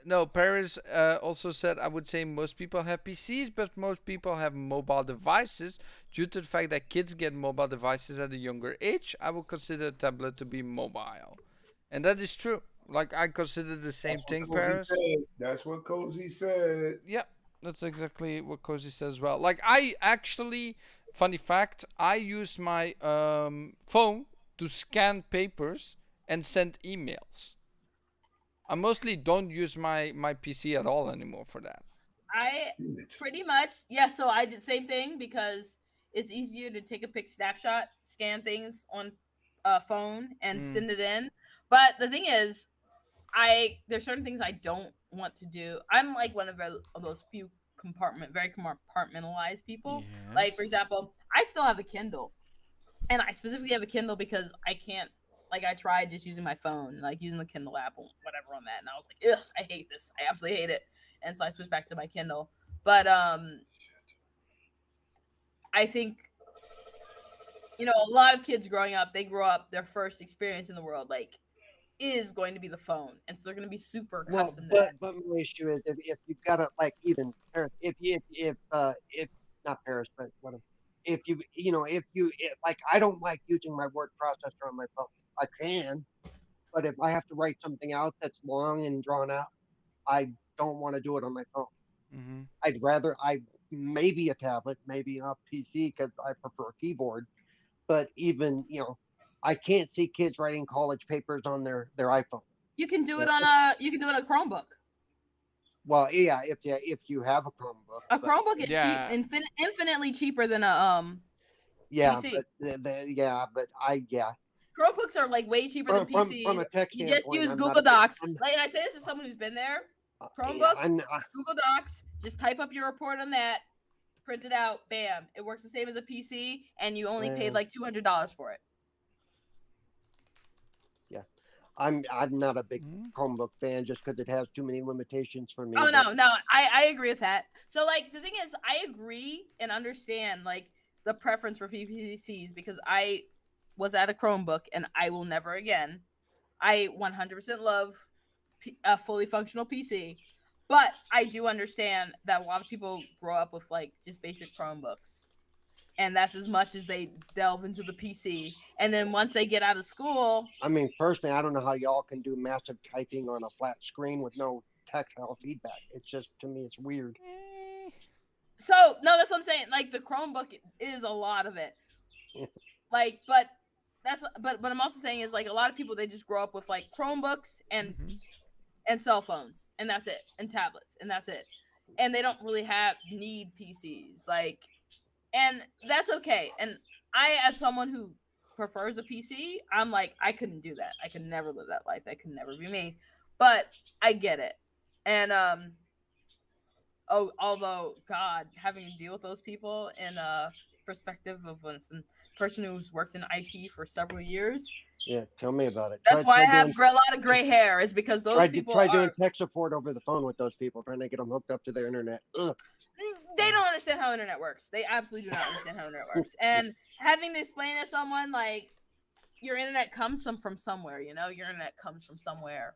no, Paris also said I would say most people have PCs, but most people have mobile devices. Due to the fact that kids get mobile devices at a younger age, I would consider a tablet to be mobile, and that is true. Like I consider the same thing, Paris. That's what Cozy said. Yeah. That's exactly what Cozy says as well. Like I actually funny fact, I use my phone to scan papers and send emails. I mostly don't use my PC at all anymore for that. I pretty much, yeah, so I did the same thing because it's easier to take a snapshot, scan things on a phone and send it in. But the thing is, there's certain things I don't want to do. I'm like one of those few very compartmentalized people. Yes. Like, for example, I still have a Kindle. And I specifically have a Kindle because I can't, like, I tried just using my phone, like using the Kindle app or whatever on that, and I was like, ugh, I hate this. I absolutely hate it. And so I switched back to my Kindle. But I think, a lot of kids growing up, they grow up, their first experience in the world, like, is going to be the phone, and so they're going to be super accustomed to that. But my issue is if you've got to, like, even parents, if not parents, but whatever, if like, I don't like using my word processor on my phone. I can, but if I have to write something out that's long and drawn out, I don't want to do it on my phone. Mm-hmm. I'd rather maybe a tablet, maybe a PC because I prefer a keyboard. But even I can't see kids writing college papers on their iPhone. You can do it on a Chromebook. Well, yeah, if you have a Chromebook. A Chromebook is cheap, infinitely cheaper than a PC. Chromebooks are like way cheaper than PCs. From a tech you just use Google Docs. And I say this as someone who's been there. Chromebook, Google Docs, just type up your report on that, print it out, bam. It works the same as a PC, and you only paid like $200 for it. Yeah. I'm not a big Chromebook fan just because it has too many limitations for me. Oh, no. I agree with that. So, like, the thing is, I agree and understand, like, the preference for PCs because I was at a Chromebook and I will never again. I 100% love a fully functional PC, but I do understand that a lot of people grow up with, like, just basic Chromebooks. And that's as much as they delve into the PC. And then once they get out of school... I mean, personally, I don't know how y'all can do massive typing on a flat screen with no tactile feedback. It's just, to me, it's weird. So, no, that's what I'm saying. Like, the Chromebook is a lot of it. Like, but what I'm also saying is, like, a lot of people, they just grow up with, like, Chromebooks and cell phones. And that's it. And tablets. And that's it. And they don't really need PCs. Like... And that's okay. And I, as someone who prefers a PC, I'm like, I couldn't do that. I could never live that life. That could never be me. But I get it. And although God, having to deal with those people in a perspective of a person who's worked in IT for several years. Yeah, tell me about it. That's why I have a lot of gray hair, is because those people try doing tech support over the phone with those people, trying to get them hooked up to their internet. Ugh. They don't understand how internet works. They absolutely do not understand how internet works. And having to explain to someone, like, your internet comes from somewhere, your internet comes from somewhere.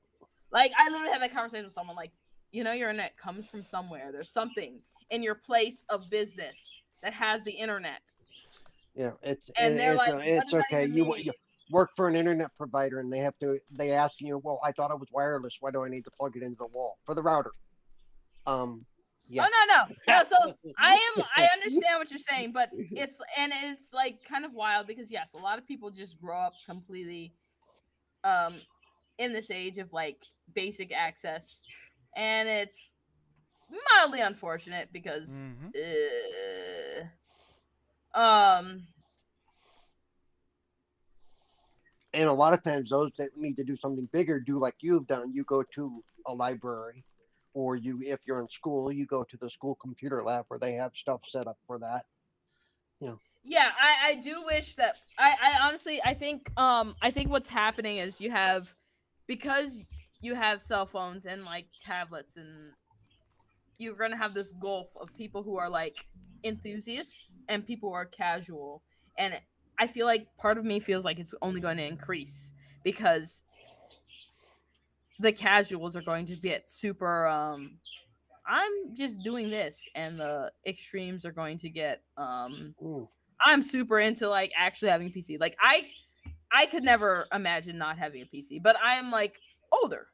Like, I literally had that conversation with someone, like, your internet comes from somewhere. There's something in your place of business that has the internet. Yeah, it's okay. You work for an internet provider and they ask you, well, I thought it was wireless. Why do I need to plug it into the wall for the router? Yeah. Oh, no. So I understand what you're saying, but it's like kind of wild because yes, a lot of people just grow up completely in this age of like basic access, and it's mildly unfortunate because and a lot of times those that need to do something bigger do like you've done. You go to a library, or if you're in school, you go to the school computer lab where they have stuff set up for that. Yeah, I do wish that I honestly I think what's happening is because you have cell phones and like tablets, and you're gonna have this gulf of people who are like enthusiasts and people who are casual, and I feel like part of me feels like it's only going to increase because the casuals are going to get super I'm just doing this, and the extremes are going to get I'm super into like actually having a PC. Like I could never imagine not having a PC, but I'm like older.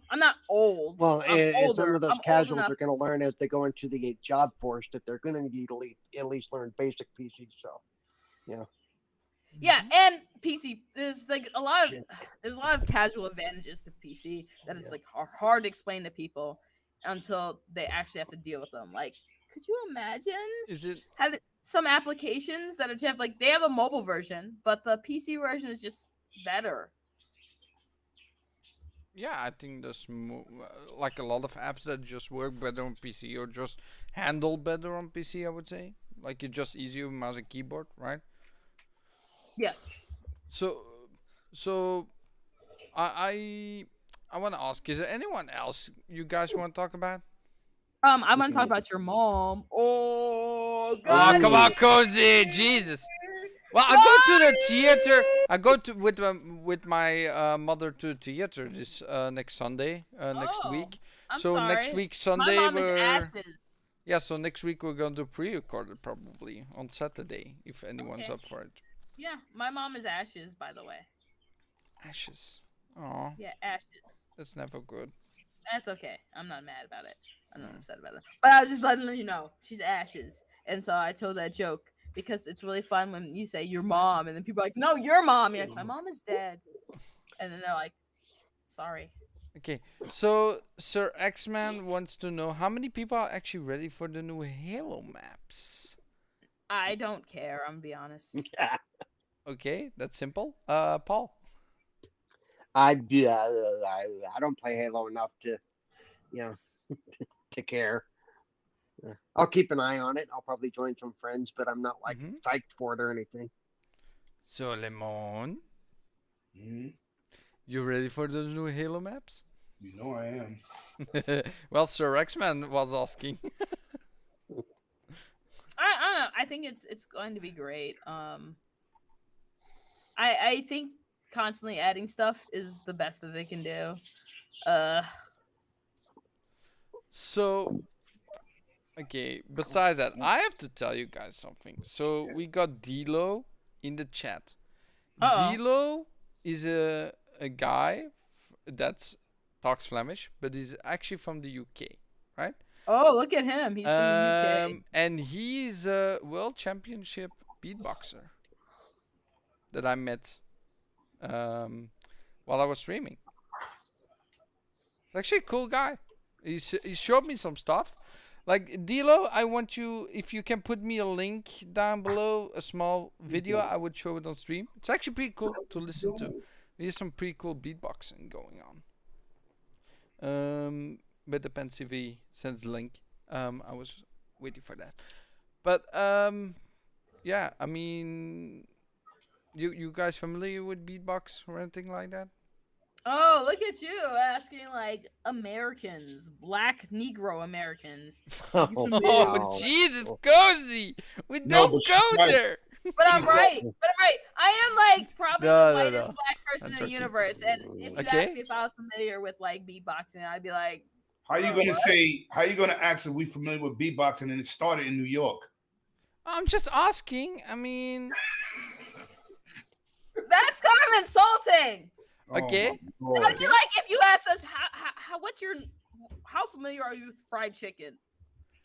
I'm not old. Well, I'm and older. some of those I'm old casuals enough. are going to learn as they go into the job force that they're going to need at least learn basic PC. So, yeah. Yeah, and PC. There's a lot of casual advantages to PC that it's are hard to explain to people until they actually have to deal with them. Like, could you imagine having some applications that are just they have a mobile version, but the PC version is just better. Yeah, I think there's like a lot of apps that just work better on PC or just handle better on PC, I would say. Like it's just easier with mouse and keyboard, right? Yes. So I want to ask, is there anyone else you guys want to talk about? I want to talk about your mom. Oh, God. Oh, come on, Cozy, Jesus. Well, I go to the theater. I go to with my mother to the theater this next Sunday, next week. I'm so sorry. Next week Sunday my mom is ashes. Yeah, so next week we're going to pre-record it probably on Saturday if anyone's up for it. Yeah, my mom is ashes, by the way. Ashes. Oh. Yeah, ashes. That's never good. That's okay. I'm not mad about it. I'm not upset about it. But I was just letting you know she's ashes, and so I told that joke because it's really fun when you say your mom, and then people are like, no, your mom. You're like, my mom is dead, and then they're like, sorry. Okay, so Sir X-Man wants to know how many people are actually ready for the new Halo maps. I don't care. I'm gonna be honest. Okay, that's simple. Paul. I don't play Halo enough to, to care. I'll keep an eye on it. I'll probably join some friends, but I'm not like psyched for it or anything. So Lemon, you ready for those new Halo maps? You know I am. Well, Sir X-Man was asking. I don't know. I think it's going to be great. I think constantly adding stuff is the best that they can do. So, okay, besides that, I have to tell you guys something. So, we got Dilo in the chat. Dilo is a guy that talks Flemish, but he's actually from the UK, right? Oh, look at him. He's from the UK. And he's a world championship beatboxer that I met while I was streaming. Actually a cool guy. He showed me some stuff. Like, Dilo, I want you, if you can put me a link down below, a small video, I would show it on stream. It's actually pretty cool to listen to. There's some pretty cool beatboxing going on. But depends if he sends the link. I was waiting for that. But, yeah, I mean, you guys familiar with beatbox or anything like that? Oh, look at you asking like Americans, Black Negro Americans. Oh, Jesus, Cozy! We don't go there. But I'm right. I am like probably the whitest black person in the universe. And if you ask me if I was familiar with like beatboxing, I'd be like, how are you gonna ask if we familiar with beatboxing and it started in New York? I'm just asking. I mean, that's kind of insulting. Okay. That'd be like if you asked us how familiar are you with fried chicken?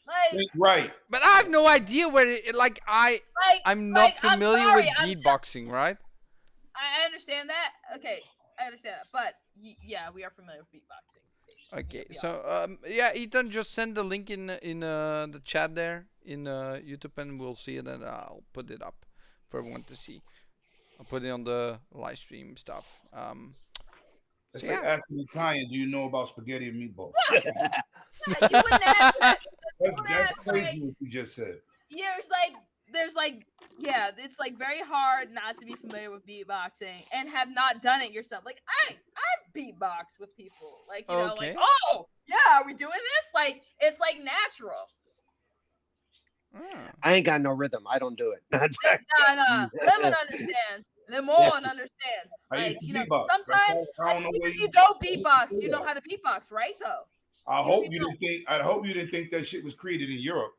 Like, right. But I have no idea what I'm not familiar with beatboxing, right? I understand that. Okay, I understand that. But yeah, we are familiar with beatboxing. Okay, so yeah, Ethan, just send the link in the chat there in YouTube, and we'll see it, and I'll put it up for everyone to see. I'll put it on the live stream stuff. It's like asking Italian, do you know about spaghetti and meatballs? No, you wouldn't ask that. That's crazy what you just said. Yeah, it's like very hard not to be familiar with beatboxing and have not done it yourself. Like I've beatboxed with people. Like, you know, like, oh yeah, are we doing this? Like it's like natural. I ain't got no rhythm. I don't do it. No. Lemon understands. Lemon understands. Like, you know, sometimes if you don't beatbox, you know how to beatbox, right? Though. I hope you didn't think that shit was created in Europe.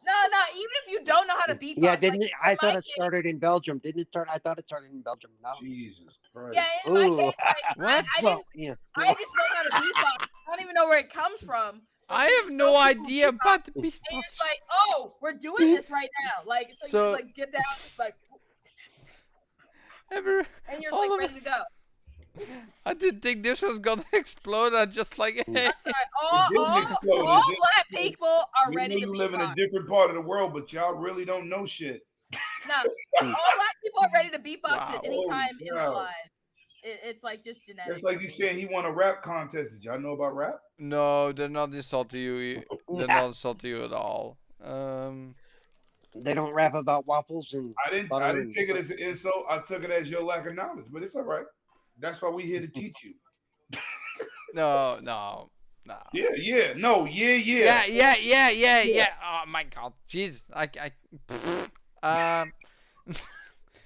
No, No. Even if you don't know how to beatbox, Yeah, didn't like, it? I thought my it started case- in Belgium. Didn't it start? I thought it started in Belgium. No. Jesus Christ. Yeah, in my Ooh. case, like, What? I Well, didn't. yeah. I just know how to beatbox. I don't even know where it comes from. But I you have just no know people idea beatbox, about the and you're beatbox. just like, oh, we're doing this right now. Like, so you So- just like get down, just like, and you're just all like of ready to go. I didn't think this was gonna explode. I just like, hey. I'm sorry. All black people are You ready know to you live in a beatbox. different part of the world, but y'all really don't know shit. No, all black people are ready to beatbox Wow. at any time Holy in their cow. lives. It's like just genetic. It's like you saying he won a rap contest. Did y'all know about rap? No, they're not insulting you. They're Yeah. not insulting you at all. They don't rap about waffles and I butter didn't and take it as an insult. I took it as your lack of knowledge, but it's all right. That's why we here to teach you. No. Yeah. Yeah. Oh my God, Jesus.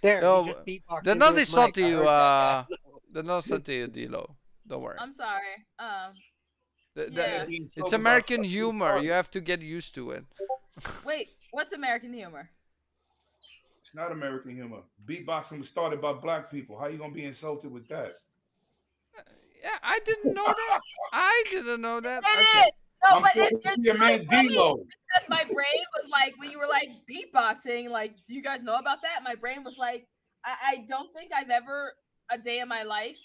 there. No, he just beatboxed they're into not his insulting mic. I you. heard that. They're not insulting you, Dilo. Don't worry. I'm sorry. Yeah. Yeah. It's American humor. You have to get used to it. Wait, what's American humor? It's not American humor. Beatboxing was started by black people. How you gonna be insulted with that? Yeah, I didn't know that. I didn't know that. It Okay. is. No, I'm but talking it's to your man D-Lo. because my brain was like, when you were like beatboxing, like, do you guys know about that? My brain was like, I don't think I've ever a day in my life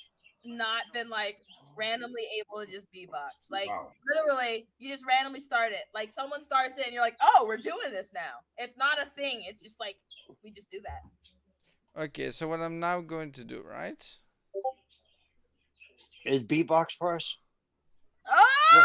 not been like randomly able to just beatbox. Like, Wow. literally, you just randomly start it. Like, someone starts it and you're like, oh, we're doing this now. It's not a thing. It's just like, we just do that. Okay, so what I'm now going to do, right? Is beatbox for us? Oh!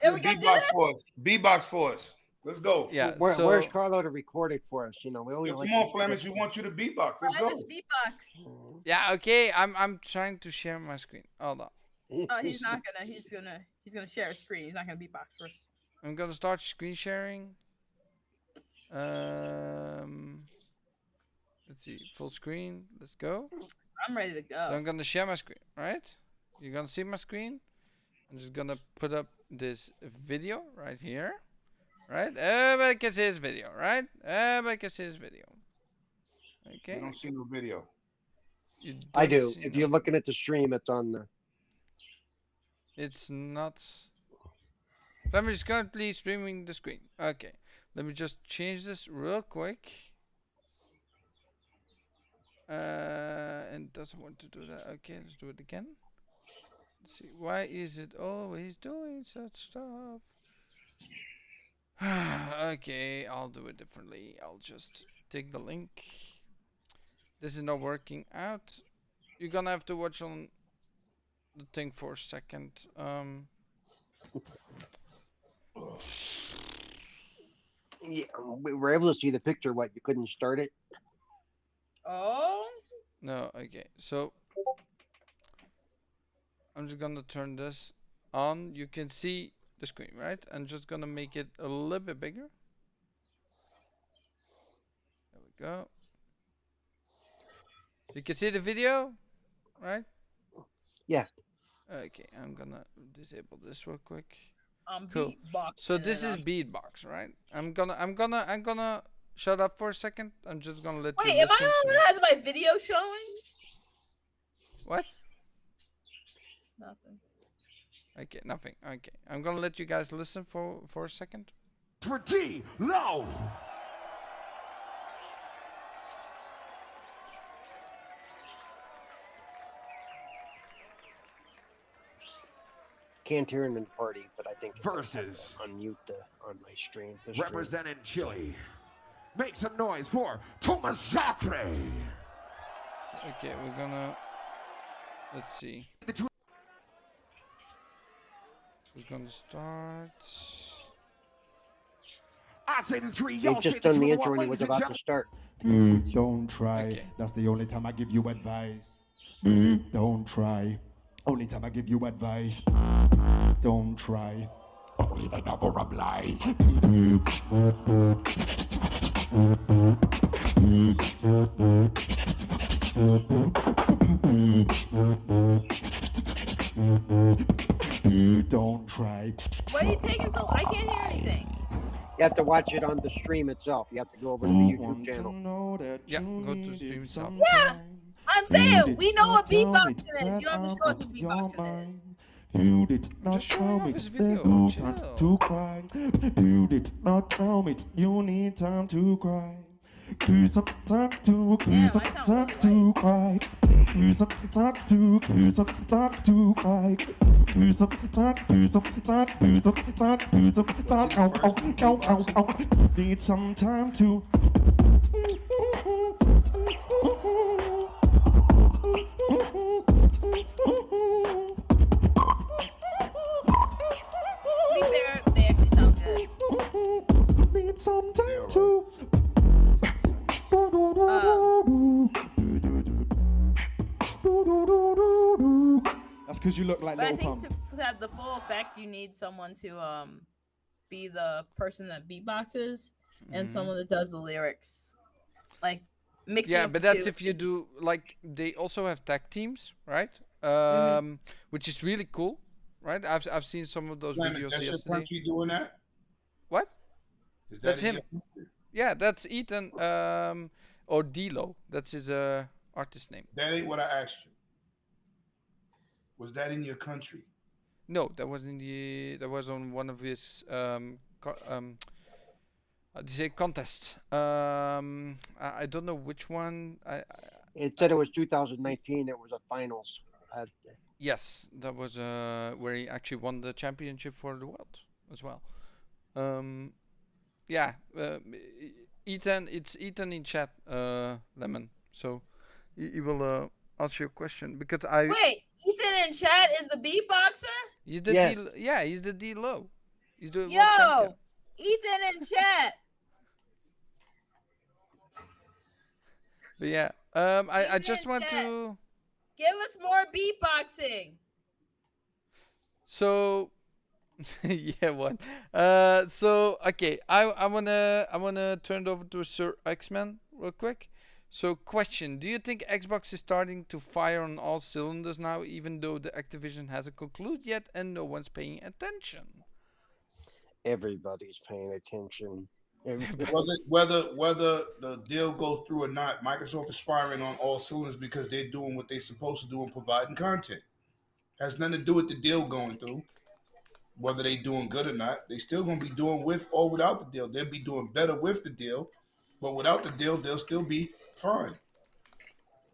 Are we gonna do Beatbox this? for us. Beatbox for us. Let's go. Yeah. Where's Carlo to record it for us? You know, we only Yo, like come on, Flamish. We want you to beatbox. Let's go. Flamish beatbox. Yeah. Okay. I'm trying to share my screen. Hold on. Oh, he's not gonna. He's gonna share a screen. He's not gonna beatbox first. I'm gonna start screen sharing. Let's see, full screen. Let's go. I'm ready to go. So I'm gonna share my screen, right? You're gonna see my screen. I'm just gonna put up this video right here, right? Everybody can see this video, right? Everybody can see this video. Okay. We don't see no video. You I don't do. see If no- you're looking at the stream, it's on the. It's not. Flamish is currently streaming the screen. Okay. Let me just change this real quick. And doesn't want to do that. Okay, let's do it again. Let's see. Why is it always doing such stuff? Okay, I'll do it differently. I'll just take the link. This is not working out. You're gonna have to watch on the thing for a second. Yeah, we were able to see the picture. What, you couldn't start it? Oh. No, okay. So I'm just gonna turn this on. You can see the screen, right? I'm just gonna make it a little bit bigger. There we go. You can see the video, right? Yeah. Okay, I'm gonna disable this real quick. Cool. So this is beatbox, right? I'm gonna shut up for a second. I'm just gonna let Wait, you am I listen the one to- that has my video showing? What? Nothing. Okay, nothing. Okay, I'm gonna let you guys listen for a second. Pretty low. Can't hear him in the party, but I think Versus. unmute on my stream. Representing Chile. Make some noise for Tomasacre. Okay, we're gonna. Let's see. We're gonna start. I say the three, They y'all say just the done the two, intro and he ladies was and about gentlemen. to start. Don't try. Okay. That's the only time I give you advice. Don't try. Only time I give you advice. Don't try. Only the never oblige. Don't try. What are you taking so? I can't hear anything. You have to watch it on the stream itself. You have to go over to the YouTube channel. Yeah, go to stream itself. Yeah, I'm saying we know what beatboxing is. You don't have to show us what beatboxing is. You did not Just show tell him me his there's video, no chill. time to cry. You did not tell me you need time to cry. There's a time to cry. There's a time to cry. There's a time to cry. There's a time to cry. There's a time. Need some time to. To be fair, they actually sound good. Need some time to. That's because you look like But I Little think Pump. to have the full effect, you need someone to be the person that beatboxes and someone that does the lyrics, like mixing. Yeah, up but the that's two if you is- do like they also have tag teams, right? Which is really cool, right? I've seen some of those Flamish, videos that's your yesterday. country doing that? What? Is that That's in him. your country? Yeah, that's Ethan or Dilo. That's his artist name. That ain't what I asked you. Was that in your country? No, that was on one of his how do you say contests. I don't know which one. It said it was 2019. It was a finals. Yes, that was where he actually won the championship for the world as well. Yeah, Ethan, it's Ethan in chat, Lemon. So he will answer your question because Wait, Ethan in chat is the beatboxer? he's the Yes. he's the D low. He's the world Yo, champion. Ethan in chat. But yeah, I Ethan just in want chat. to. Give us more beatboxing. So yeah, what? So okay, I wanna turn it over to Sir X-Men real quick. So question: do you think Xbox is starting to fire on all cylinders now, even though the Activision hasn't concluded yet and no one's paying attention? Everybody's paying attention. Whether the deal goes through or not, Microsoft is firing on all cylinders because they're doing what they're supposed to do and providing content. Has nothing to do with the deal going through. Whether they doing good or not, they still gonna be doing with or without the deal. They'll be doing better with the deal, but without the deal, they'll still be fine.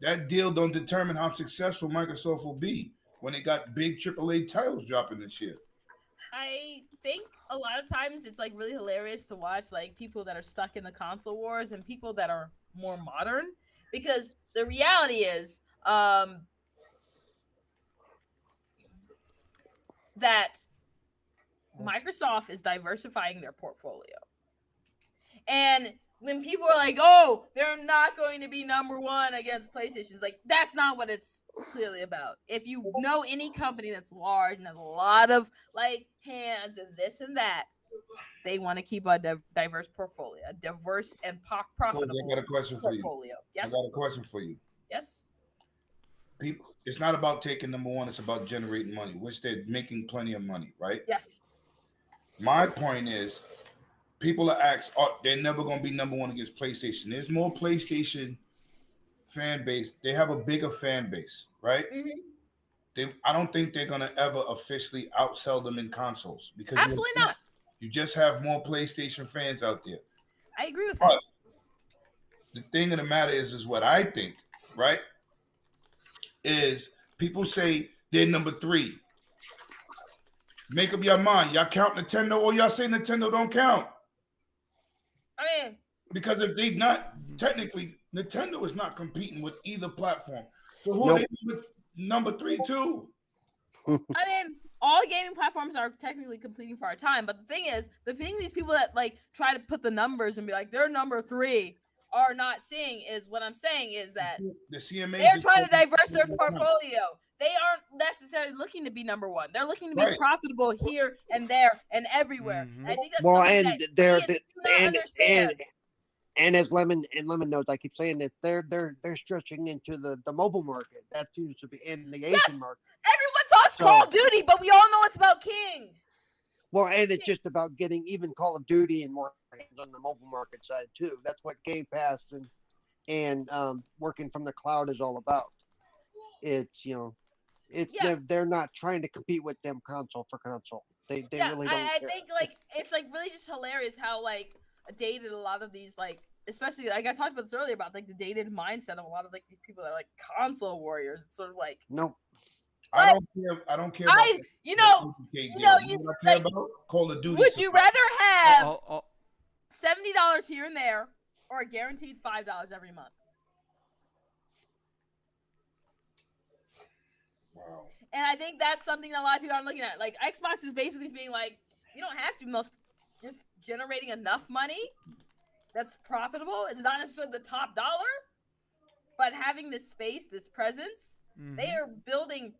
That deal don't determine how successful Microsoft will be when they got big AAA titles dropping this year. I think a lot of times it's like really hilarious to watch like people that are stuck in the console wars and people that are more modern, because the reality is that Microsoft is diversifying their portfolio. And when people are like, oh, they're not going to be number one against PlayStation, it's like, that's not what it's clearly about. If you know any company that's large and has a lot of like hands and this and that, they want to keep a diverse portfolio, a diverse and profitable I got a question for you. portfolio. Yes. I got a question for you. Yes. People, it's not about taking number one, it's about generating money, which they're making plenty of money, right? Yes. My point is, people are asked, oh, they're never going to be number one against PlayStation. There's more PlayStation fan base. They have a bigger fan base, right? Mm-hmm. I don't think they're going to ever officially outsell them in consoles because absolutely not. You just have more PlayStation fans out there. I agree with that. But the thing of the matter is what I think, right, is people say they're number three. Make up your mind. Y'all count Nintendo or y'all say Nintendo don't count? I mean, because if they not technically, Nintendo is not competing with either platform. So who are they with number three too? I mean, all gaming platforms are technically competing for our time, but the thing is, these people that like try to put the numbers and be like they're number three are not seeing is what I'm saying is that the CMA they're trying to diverse their portfolio. They aren't necessarily looking to be number one. They're looking to be profitable here and there and everywhere. And I think that's something and as Lemon knows, I keep saying that they're stretching into the mobile market. That seems to be in the Asian market. Everyone talks Call of Duty, but we all know it's about King. Well, and it's just about getting even Call of Duty and more hands on the mobile market side too. That's what Game Pass and working from the cloud is all about. It's it's Yeah, they're not trying to compete with them console for console. They yeah. really don't I care. think like it's like really just hilarious how like dated a lot of these like, especially like I talked about this earlier about like the dated mindset of a lot of like these people that are like console warriors. It's sort of like Nope. I don't care. I don't care about you the know, ABK you deal. know, You you know what I care like. about? Call of Duty. Would you survival. rather have Oh, $70 here and there, or a guaranteed $5 every month? Wow. And I think that's something that a lot of people aren't looking at. Like Xbox is basically being like, you don't have to just generating enough money that's profitable. It's not necessarily the top dollar, but having this space, this presence, they are building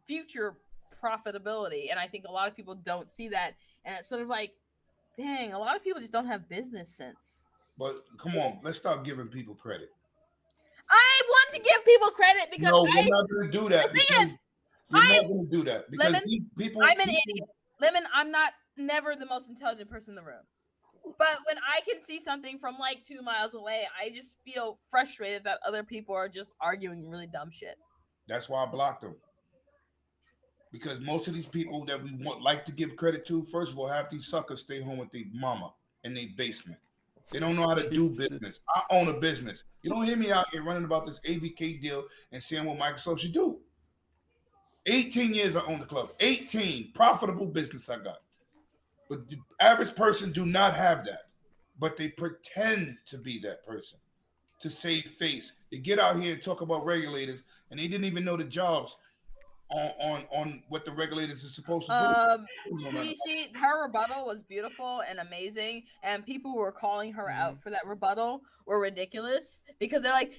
future profitability. And I think a lot of people don't see that. And it's sort of like, dang, a lot of people just don't have business sense. But come on, let's start giving people credit. I want to give people credit because no, we're not going to do that. The thing is, we're not going to do that because Lemon, people. I'm an idiot. Lemon, I'm not never the most intelligent person in the room. But when I can see something from like 2 miles away, I just feel frustrated that other people are just arguing really dumb shit. That's why I blocked them. Because most of these people that we like to give credit to, first of all, half these suckers stay home with their mama in their basement. They don't know how to do business. I own a business. You don't hear me out here running about this ABK deal and saying what Microsoft should do. 18 years I own the club. 18 profitable business I got. But the average person do not have that. But they pretend to be that person to save face. They get out here and talk about regulators, and they didn't even know the jobs on what the regulators are supposed to do. Her rebuttal was beautiful and amazing, and people who were calling her out for that rebuttal were ridiculous because they're like,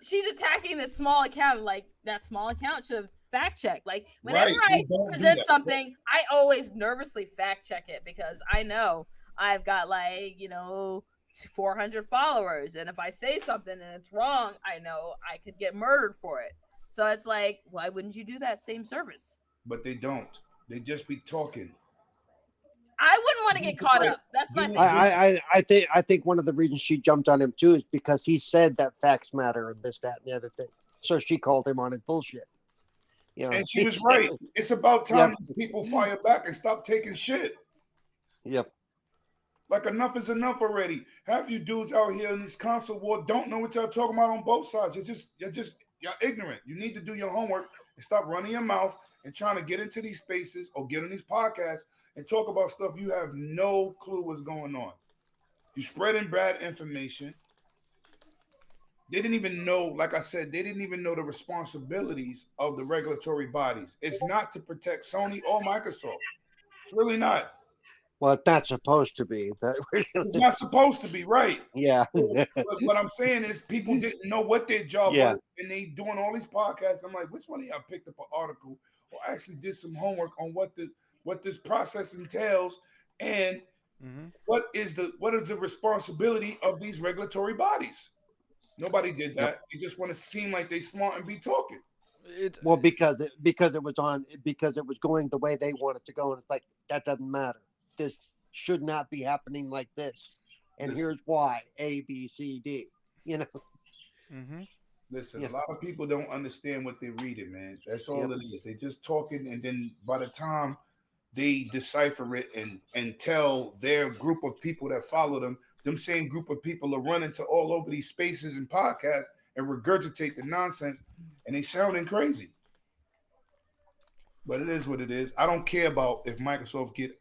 she's attacking this small account. Like, that small account should have fact checked. Like, whenever I present something, I always nervously fact check it because I know I've got 400 followers, and if I say something and it's wrong, I know I could get murdered for it. So it's like, why wouldn't you do that same service? But they don't. They just be talking. I wouldn't want to get caught up. That's my thing. I think one of the reasons she jumped on him too is because he said that facts matter and this, that, and the other thing. So she called him on his bullshit. And she was right. It's about time people fire back and stop taking shit. Yep. Like, enough is enough already. Half you dudes out here in this console war don't know what y'all talking about on both sides. You're ignorant. You need to do your homework and stop running your mouth and trying to get into these spaces or get on these podcasts and talk about stuff you have no clue what's going on. You're spreading bad information. They didn't even know, like I said, they didn't even know the responsibilities of the regulatory bodies. It's not to protect Sony or Microsoft. It's really not. Well, it's not supposed to be. But it's not supposed to be, right? Yeah. But what I'm saying is people didn't know what their job was, and they doing all these podcasts. I'm like, which one of y'all picked up an article or actually did some homework on what this process entails, and what is the responsibility of these regulatory bodies? Nobody did that. They just want to seem like they smart and be talking. Well, because it was going the way they want it to go, and it's like, that doesn't matter. This should not be happening like this, and here's why: A, B, C, D. Listen, a lot of people don't understand what they're reading, man. That's all it is. They just talking, and then by the time they decipher it and tell their group of people that follow them same group of people are running to all over these spaces and podcasts and regurgitate the nonsense, and they sounding crazy. But it is what it is. I don't care about if Microsoft get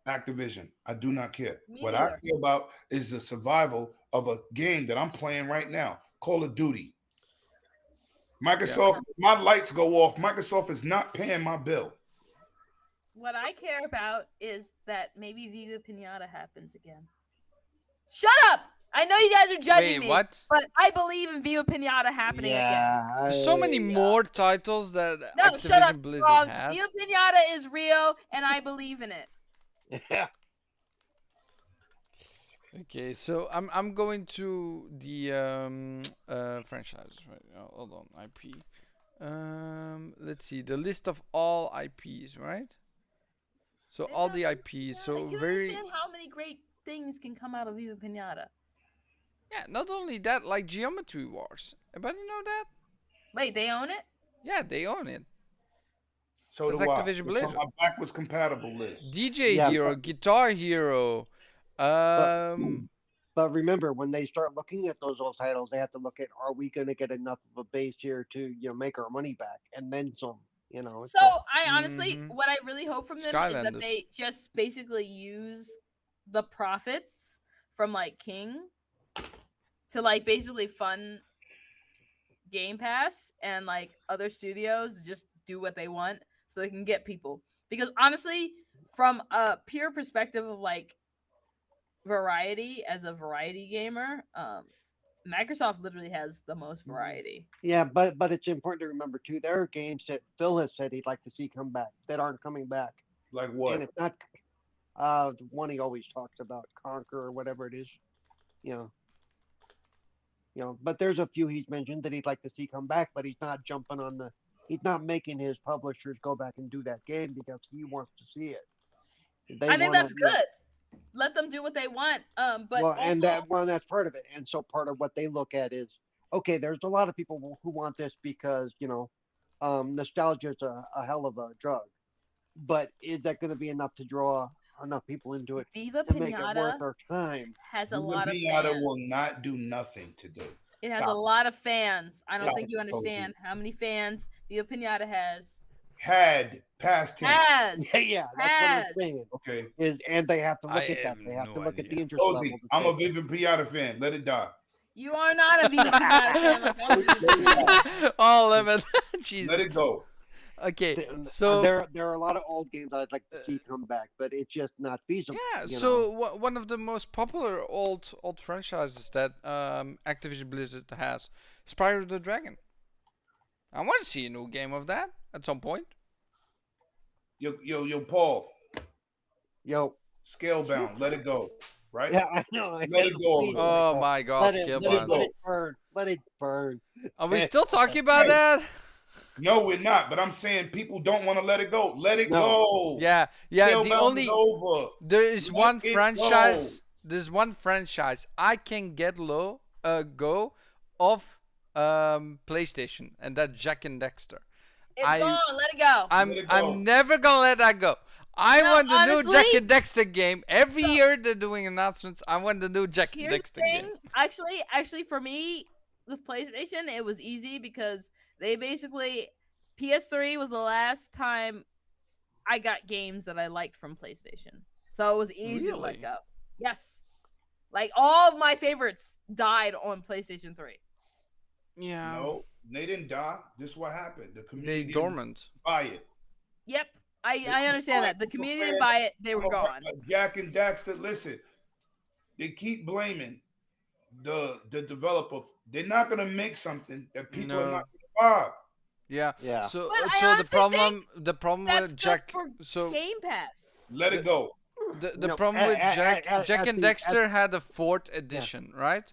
Activision. I do not care. What I care about is the survival of a game that I'm playing right now, Call of Duty. Microsoft, my lights go off. Microsoft is not paying my bill. What I care about is that maybe Viva Pinata happens again. Shut up! I know you guys are judging me, but I believe in Viva Pinata happening again. There's so many more titles that Activision shut up, Blizzard wrong. has. Viva Pinata is real, and I believe in it. Yeah. Okay, so I'm going to the franchise. Right now. Hold on, IP. Let's see the list of all IPs, right? So all the IPs, You so don't very understand how many great things can come out of Viva Pinata. yeah. Not only that, like Geometry Wars. Anybody know that? Wait, they own it? Yeah, they own it. So That's do I. Activision It's on Blizzard. my backwards compatible list. DJ Yeah, Hero, Guitar Hero. But remember, when they start looking at those old titles, they have to look at: are we going to get enough of a base here to make our money back, and then some? So I honestly, what I really hope from them is that Skylanders. they just basically use the profits from like King to like basically fund Game Pass, and like other studios just do what they want so they can get people. Because honestly, from a pure perspective of like variety as a variety gamer, Microsoft literally has the most variety. Yeah, but it's important to remember too. There are games that Phil has said he'd like to see come back that aren't coming back, Like what? and it's not the one he always talks about, Conquer or whatever it is. But there's a few he's mentioned that he'd like to see come back, but he's not jumping on the. He's not making his publishers go back and do that game because he wants to see it. I think that's good. Let them do what they want. But well, also, and that's part of it. And so part of what they look at is, okay, there's a lot of people who want this because nostalgia is a hell of a drug, but is that going to be enough to draw enough people into it Viva to make it Pinata worth our time? has a Viva lot of Pinata fans. will not do nothing today. It has a lot of fans. I don't Stop think you it, understand how many fans Viva Pinata has. Had past tense. Has. Yeah, that's what I'm saying. Okay. And they have to look I at that. have They have no to look at the idea. interest Cozy, level. I'm a Viva Pinata fan. Let it die. You are not a Viva Pinata fan. Like I'm a Viva Pinata. Oh, lemon. Jesus. Let it go. Okay, so there are a lot of old games I'd like to see come back, but it's just not feasible. yeah, so one of the most popular old franchises that Activision Blizzard has, Spyro the Dragon. I want to see a new game of that at some point. Yo, Paul. Yo. Scalebound. Let it go. Right? Yeah, I know. Let it go. Oh my God, Scalebound. Let it burn. Let it burn. Are we still talking about that? No, we're not. But I'm saying people don't want to let it go. Let it go. Yeah. The Scalebound only is over. there is Let one it franchise. go. There's one franchise I can get go of PlayStation, and that's Jack and Dexter. It's gone. Let it go. I'm never gonna let that go. I want the new Jack and Dexter game. Every year they're doing announcements. I want the new Jack and Dexter game. Actually, for me, with PlayStation, it was easy because they basically PS3 was the last time I got games that I liked from PlayStation, so it was easy to let go. Yes, like all of my favorites died on PlayStation 3. Yeah. No, they didn't die. This is what happened. The community They dormant. Buy it. Yep. I understand that. The community didn't buy it, they were gone. Jack and Daxter, listen, they keep blaming the developer. They're not gonna make something that people are not gonna buy. Yeah. Yeah. So But the problem with Jack Game Pass. Let it go. The problem with Jack and Dexter had a 4th edition, right?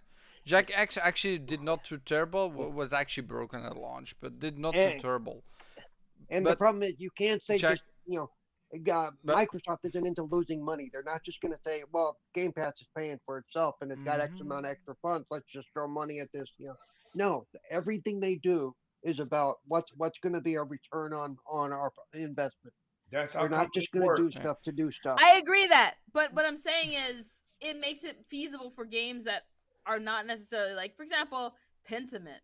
Jack X actually did not do terrible. Was actually broken at launch, but did not do terrible. And the problem is, you can't say Microsoft isn't into losing money. They're not just going to say, well, Game Pass is paying for itself and it's got X amount of extra funds. Let's just throw money at this. No, everything they do is about what's going to be a return on our investment. That's how they're not just going to do stuff to do stuff. I agree that, but what I'm saying is, it makes it feasible for games that are not necessarily like, for example, Pentiment.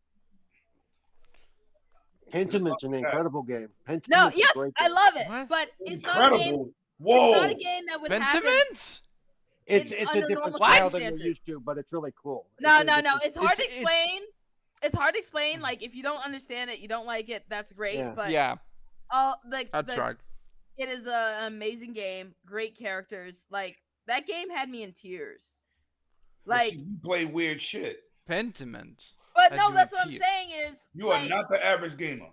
Pentiment's an incredible game. I love it, but it's not a game. Whoa! It's not a game that would happen. It's a different style than you're used to, but it's really cool. No. It's hard to explain. It's hard to explain. Like, if you don't understand it, you don't like it. That's great. Yeah. But that's right. It is an amazing game. Great characters. Like, that game had me in tears. Like, you play weird shit. Pentiment. But no, that's what I'm saying is, you are not the average gamer.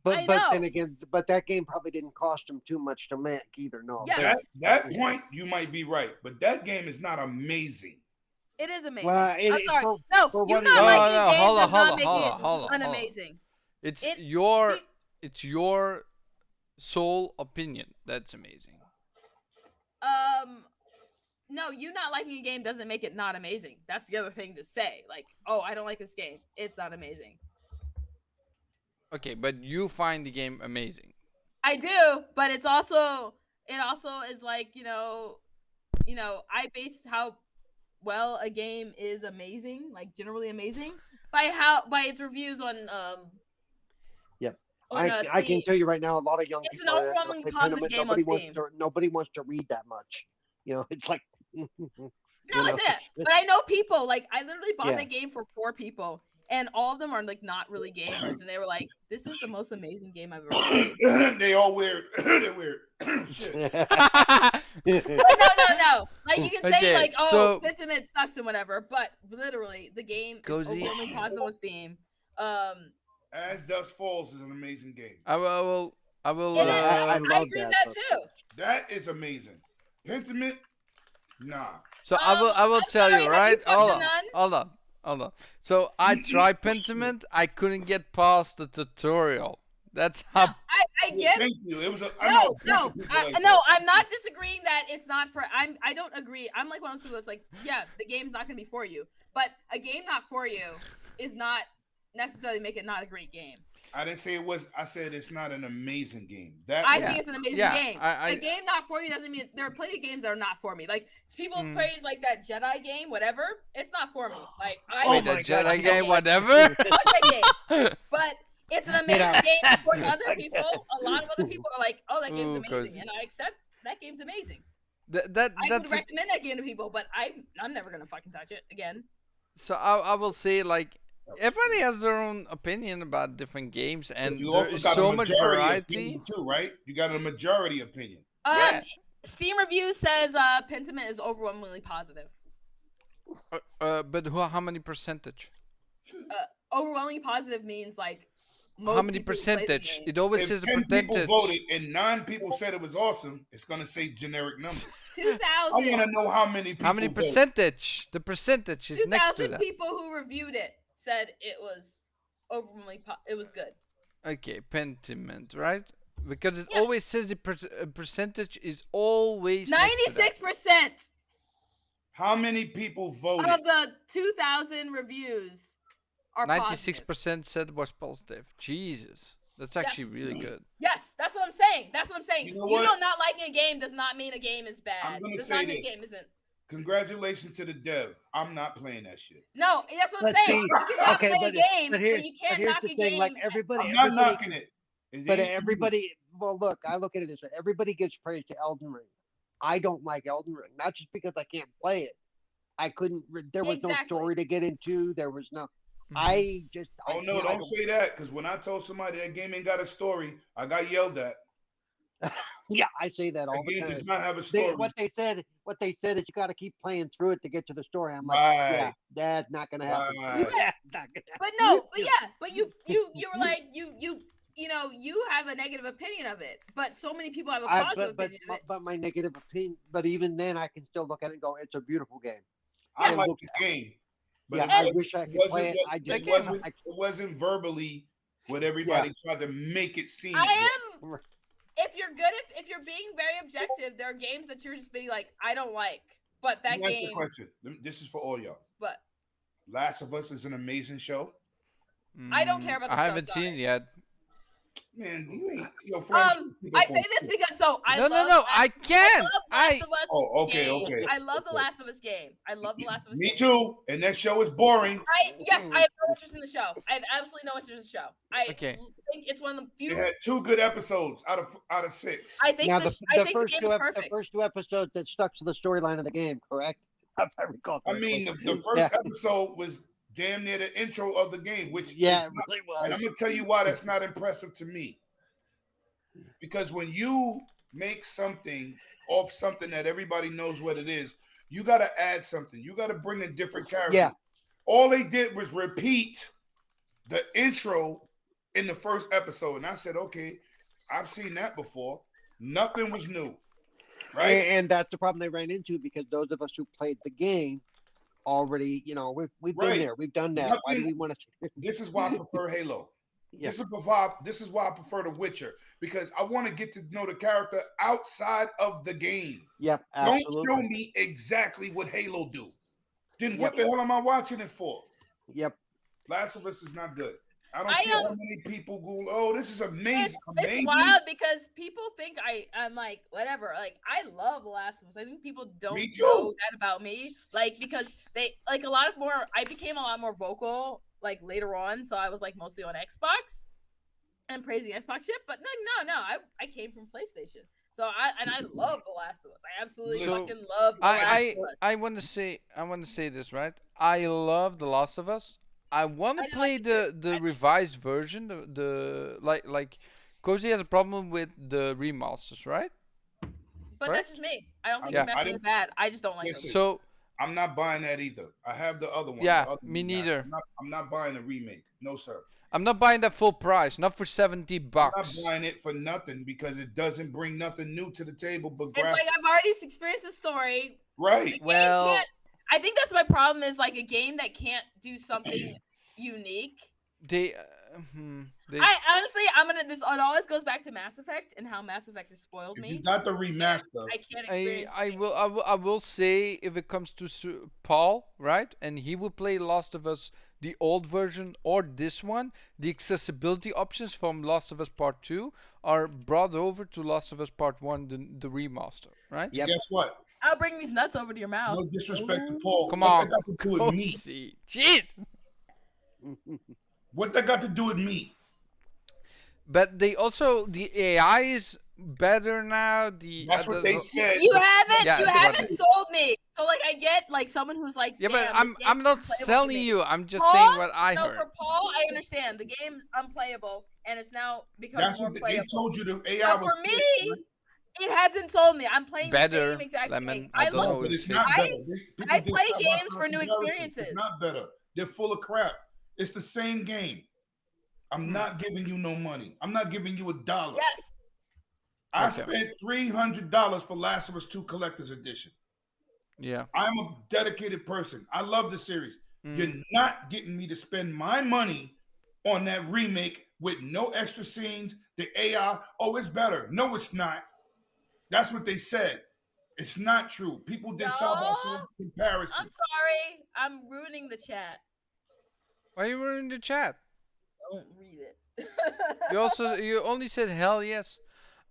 But then again, that game probably didn't cost them too much to make either. No. Yes. That point you might be right, but that game is not amazing. It is amazing. Well, I'm sorry. You not liking a game does not make it unamazing. It's your sole opinion. That's amazing. No, you not liking a game doesn't make it not amazing. That's the other thing to say. Like, oh, I don't like this game. It's not amazing. Okay, but you find the game amazing. I do, but it also is like, I base how well a game is amazing, like generally amazing, by its reviews on Yep. on, I can tell you right now, a lot of young It's an people. overwhelmingly positive game on Steam. Nobody wants to read that much. It's like. No, I say that, but I know people. Like, I literally bought that game for 4 people, and all of them are like not really gamers, and they were like, "This is the most amazing game I've ever played." They all weird. They're weird. No. Like, you can say like, "Oh, Pentiment sucks" and whatever, but literally, the game is overwhelmingly positive on Steam. As Dusk Falls is an amazing game. I will. I agree with that too. That is amazing. Pentiment, nah. So I will tell sorry, you, right? Hold on. So I tried Pentiment. I couldn't get past the tutorial. That's how. No, I get. Thank you. It was no. I'm not disagreeing that it's not for. I don't agree. I'm like one of those people that's like, yeah, the game's not gonna be for you, but a game not for you is not necessarily make it not a great game. I didn't say it was. I said it's not an amazing game. I think it's an amazing game. A game not for you doesn't mean there are plenty of games that are not for me. Like, people praise like that Jedi game, whatever. It's not for me. Like, the Jedi game, whatever. I like that game, but it's an amazing game for other people. A lot of other people are like, "Oh, that game's amazing," and I accept that game's amazing. I would recommend that game to people, but I'm never gonna fucking touch it again. So I will say, like, everybody has their own opinion about different games, and there's so much variety too, right? You got a majority opinion. Steam review says Pentiment is overwhelmingly positive. But how many percentage? Overwhelmingly positive means like most how many percentage? It always says a percentage. If 10 people voted and 9 people said it was awesome, it's gonna say generic numbers. 2,000. I want to know how many people. How many percentage? The percentage is next to that. 2,000 people who reviewed it said it was overwhelmingly. It was good. Okay, Pentiment, right? Because it always says the percentage is always 96%. How many people voted? Of the 2,000 reviews are 96% said was positive. Jesus, that's actually really good. Yes, that's what I'm saying. You know not liking a game does not mean a game is bad. I'm gonna does say not mean this. a game isn't. Congratulations to the dev. I'm not playing that shit. No, that's what I'm saying. You cannot play a game, but you can't knock a game. Like everybody, I'm not knocking it. But everybody, well, look, I look at it this way. Everybody gives praise to Elden Ring. I don't like Elden Ring, not just because I can't play it. I couldn't. There was no story to get into. There was no. I just. Oh no! Don't say that, because when I told somebody that game ain't got a story, I got yelled at. Yeah, I say that all the time. Does not have a story. What they said is you got to keep playing through it to get to the story. I'm like, yeah, that's not gonna happen. That's not gonna happen. But you were like you have a negative opinion of it, but so many people have a positive opinion of it. But my negative opinion, but even then, I can still look at it and go, it's a beautiful game. I like the game. But I wish I could play it. It wasn't verbally what everybody tried to make it seem. If you're if you're being very objective, there are games that you're just being like, I don't like. But that game. That's the question. This is for all y'all. What? Last of Us is an amazing show. I don't care about the show. I haven't seen it yet. Man, you ain't. I say this because I can't. I love The Last of Us. Oh, okay, game. okay. I love The Last of Us game. I love The Last of Us. Me too. And that show is boring. I have no interest in the show. I have absolutely no interest in the show. I think it's one of the few. It had 2 good episodes out of 6. I think now, the game is perfect. The first 2 episodes that stuck to the storyline of the game, correct? If I recall correctly. I mean, the first episode was damn near the intro of the game, which it really was. And I'm gonna tell you why that's not impressive to me. Because when you make something off something that everybody knows what it is, you got to add something. You got to bring a different character. Yeah. All they did was repeat the intro in the first episode. And I said, okay, I've seen that before. Nothing was new. Right. And that's the problem they ran into, because those of us who played the game already, we've been there. We've done that. Why do we want to? This is why I prefer Halo. Yeah. This is why I prefer The Witcher, because I want to get to know the character outside of the game. Yep. Don't Absolutely. show me exactly what Halo do. Then Yep. what the hell am I watching it for? Yep. Last of Us is not good. I don't I, care how many people go, oh, this is amazing. It's wild because people think I'm like whatever. Like I love The Last of Us. I think people don't know that about me. Like because they like a lot of more. I became a lot more vocal like later on. So I was like mostly on Xbox and praising Xbox shit. But no. I came from PlayStation. So I love The Last of Us. I absolutely fucking love The Last of Us. I want to say this, right? I love The Last of Us. I want to play the revised version, the like Cozy has a problem with the remasters, right? But that's just me. I don't think remasters are bad. I just don't like them. So I'm not buying that either. I have the other one. Yeah, me neither. I'm not buying a remake. No, sir. I'm not buying that full price, not for $70. I'm not buying it for nothing because it doesn't bring nothing new to the table. But it's like I've already experienced the story. Right. Well, I think that's my problem is like a game that can't do something unique. I honestly, this. It always goes back to Mass Effect and how Mass Effect has spoiled me. You got the remaster. I can't experience. I will say if it comes to Paul, right, and he will play Last of Us the old version or this one, the accessibility options from Last of Us Part 2 are brought over to Last of Us Part 1, the remaster, right? Yep. Guess what? I'll bring these nuts over to your mouth. No disrespect to Paul. Come on, Jeez. What that got to do with me? But they also the AI is better now. That's what they said. You haven't sold me. So like I get like someone who's like but I'm not selling you. I'm just saying what I heard. For Paul, I understand the game's unplayable and it's now becoming more playable. They told you the AI was for me. It hasn't sold me. I'm playing the same exact thing. I play games for new experiences. It's not better. They're full of crap. It's the same game. I'm not giving you no money. I'm not giving you $1. Yes. I spent $300 for Last of Us 2 Collector's Edition. Yeah. I'm a dedicated person. I love the series. You're not getting me to spend my money on that remake with no extra scenes. The AI, it's better. No, it's not. That's what they said. It's not true. People did side-by-side comparison. I'm sorry. I'm ruining the chat. Why are you ruining the chat? Don't read it. You only said hell yes.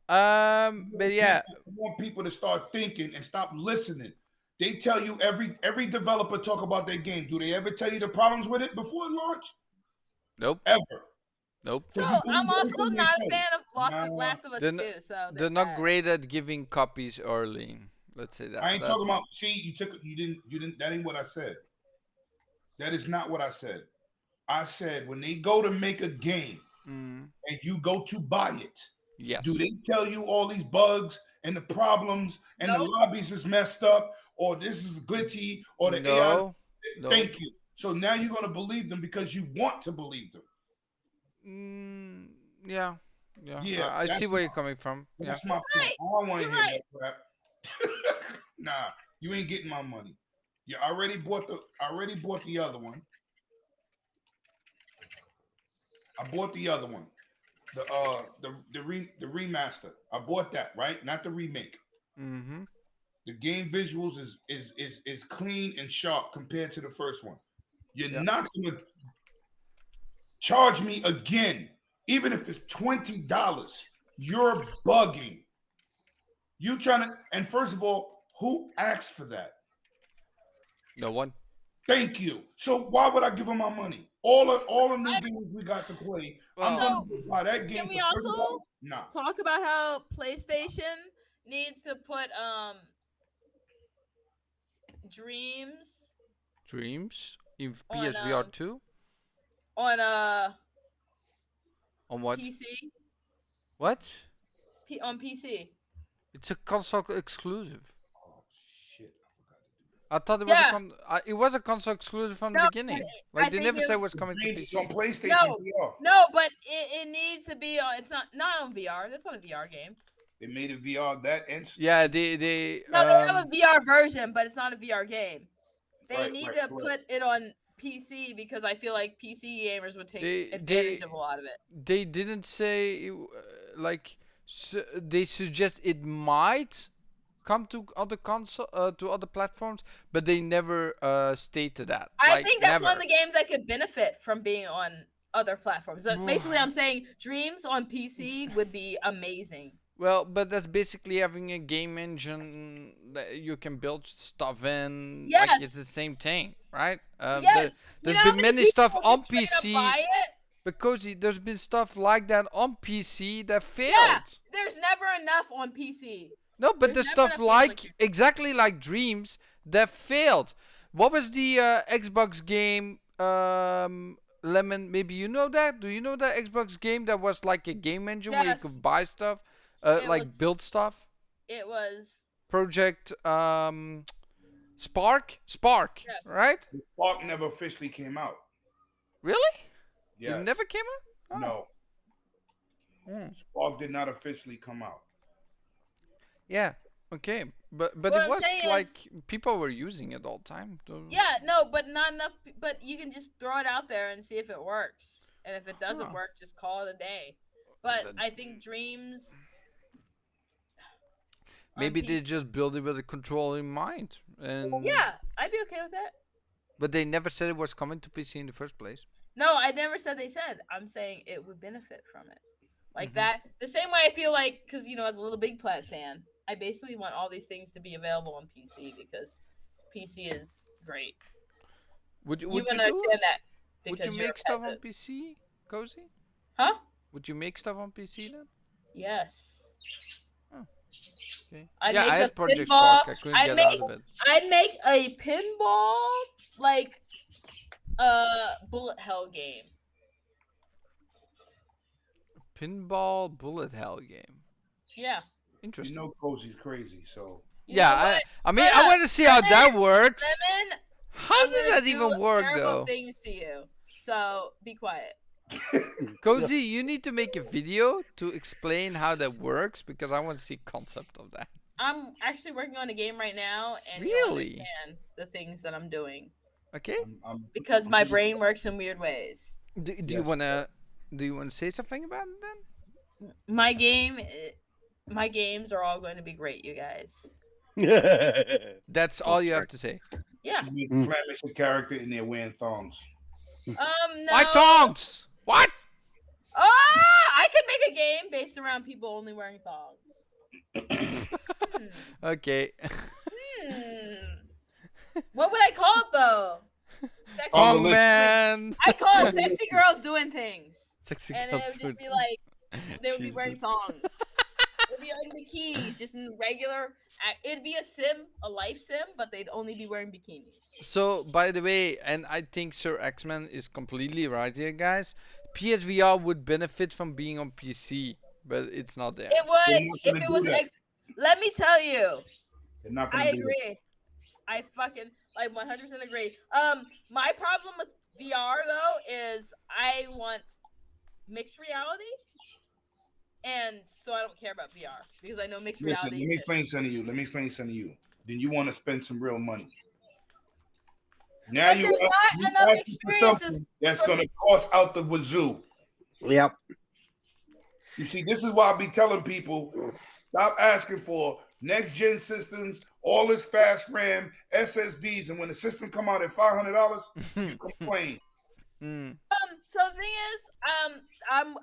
But yeah. I want people to start thinking and stop listening. They tell you every developer talk about their game. Do they ever tell you the problems with it before launch? Nope. Ever. Nope. So I'm also not a fan of Last of Us 2. So they're not great at giving copies early. Let's say that. I ain't talking about. See, you didn't. That ain't what I said. That is not what I said. I said when they go to make a game and you go to buy it, yes. Do they tell you all these bugs and the problems and the lobbies is messed up or this is glitchy or the AI? No. Thank you. So now you're gonna believe them because you want to believe them. Yeah. I see where you're coming from. That's my point. I don't want to hear that crap. Nah, you ain't getting my money. You already bought the other one. I bought the other one. The remaster. I bought that, right? Not the remake. Mm-hmm. The game visuals is clean and sharp compared to the first one. You're not gonna charge me again, even if it's $20. You're bugging. You trying to, and first of all, who asked for that? No one. Thank you. So why would I give them my money? All the new games we got to play. I'm gonna buy that game. Can we also talk about how PlayStation needs to put Dreams in PSVR 2 on what? PC? What? On PC. It's a console exclusive. Oh shit! I thought it was it was a console exclusive from the beginning. Like they never said it was coming to PC. On PlayStation. No, but it needs to be on. It's not on VR. That's not a VR game. They made a VR that instant. Yeah, they have a VR version, but it's not a VR game. They need to put it on PC because I feel like PC gamers would take advantage of a lot of it. They didn't say they suggest it might come to other to other platforms, but they never stated that. I think that's one of the games that could benefit from being on other platforms. So basically, I'm saying Dreams on PC would be amazing. Well, but that's basically having a game engine that you can build stuff in. Yes. Like it's the same thing, right? Yes. There's been many stuff on PC. Because there's been stuff like that on PC that failed. Yeah, there's never enough on PC. No, but there's stuff like exactly like Dreams that failed. What was the Xbox game? Lemon, maybe you know that? Do you know that Xbox game that was like a game engine where you could buy stuff? Build stuff? It was Project Spark? Spark, yes. Right? Spark never officially came out. Really? Yes. It never came out? Oh. No. Spark did not officially come out. Yeah. Okay. But it was like people were using it all the time. Yeah, no, but not enough. But you can just throw it out there and see if it works. And if it doesn't work, just call it a day. But I think Dreams. Maybe they just build it with a control in mind. And yeah, I'd be okay with that. But they never said it was coming to PC in the first place. No, I never said they said. I'm saying it would benefit from it. Like that. The same way I feel like, because, as a Little Big Planet fan, I basically want all these things to be available on PC because PC is great. Would you understand that? Would you make stuff on PC, Cozy? Huh? Would you make stuff on PC then? Yes. Oh. Okay. I had Project Spark. I couldn't get out of it. I'd make a pinball bullet hell game. Pinball bullet hell game. Yeah. Interesting. You know Cozy's crazy, so. I want to see how that works. Lemon, how does that even work, though? Things to you, so be quiet. Cozy, you need to make a video to explain how that works because I want to see concept of that. I'm actually working on a game right now, and really you'll understand the things that I'm doing. Okay. Because my brain works in weird ways. Do you wanna say something about it then? My games are all going to be great, you guys. That's all you have to say. Yeah. You need Flamish a character and they're wearing thongs. No. Why thongs? What? I could make a game based around people only wearing thongs. Okay. What would I call it though? Sexy Thong man. I call it sexy girls doing things. Sexy and girls it would just be doing like they would be wearing thongs. It would be in bikinis, just in regular. It'd be a life sim, but they'd only be wearing bikinis. So, by the way, and I think Sir X-Men is completely right here, guys. PSVR would benefit from being on PC, but it's not there. It would if it was. Let me tell you. I agree. I fucking 100% agree. My problem with VR though is I want mixed reality. And so I don't care about VR because I know mixed reality. Let me explain something to you. Then you want to spend some real money. Now but there's not enough experiences. That's going to cost out the wazoo. Yep. You see, this is why I be telling people, stop asking for next gen systems, all this fast RAM, SSDs, and when the system come out at $500, you complain. So the thing is,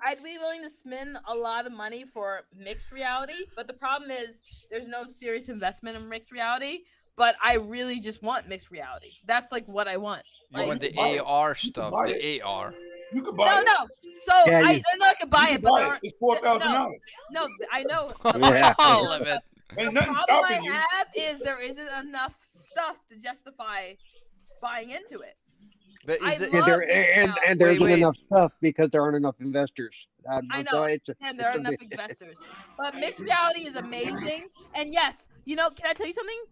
I'd be willing to spend a lot of money for mixed reality, but the problem is there's no serious investment in mixed reality. But I really just want mixed reality. That's like what I want. You want the AR stuff, the AR. You could buy it. No. So yeah, I know I could buy it, but it's $4,000. No, I know. All of it. Ain't The nothing problem stopping I you. have is there isn't enough stuff to justify buying into it. But I is it, love and there isn't enough stuff because there aren't enough investors. I know, and there are enough investors. But mixed reality is amazing. And yes, can I tell you something?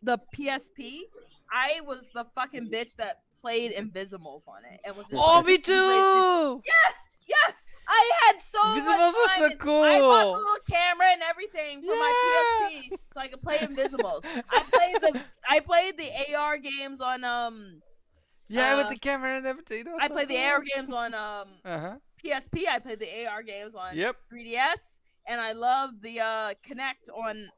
The PSP, I was the fucking bitch that played Invisimals on it. And was just me too! Yes! I had so Invisimals much was fun. so and cool. I bought the little camera and everything for my PSP so I could play Invisimals. I played the AR games on Yeah, with the camera and everything. I play the AR games on PSP. I play the AR games on 3DS, and I love the Kinect on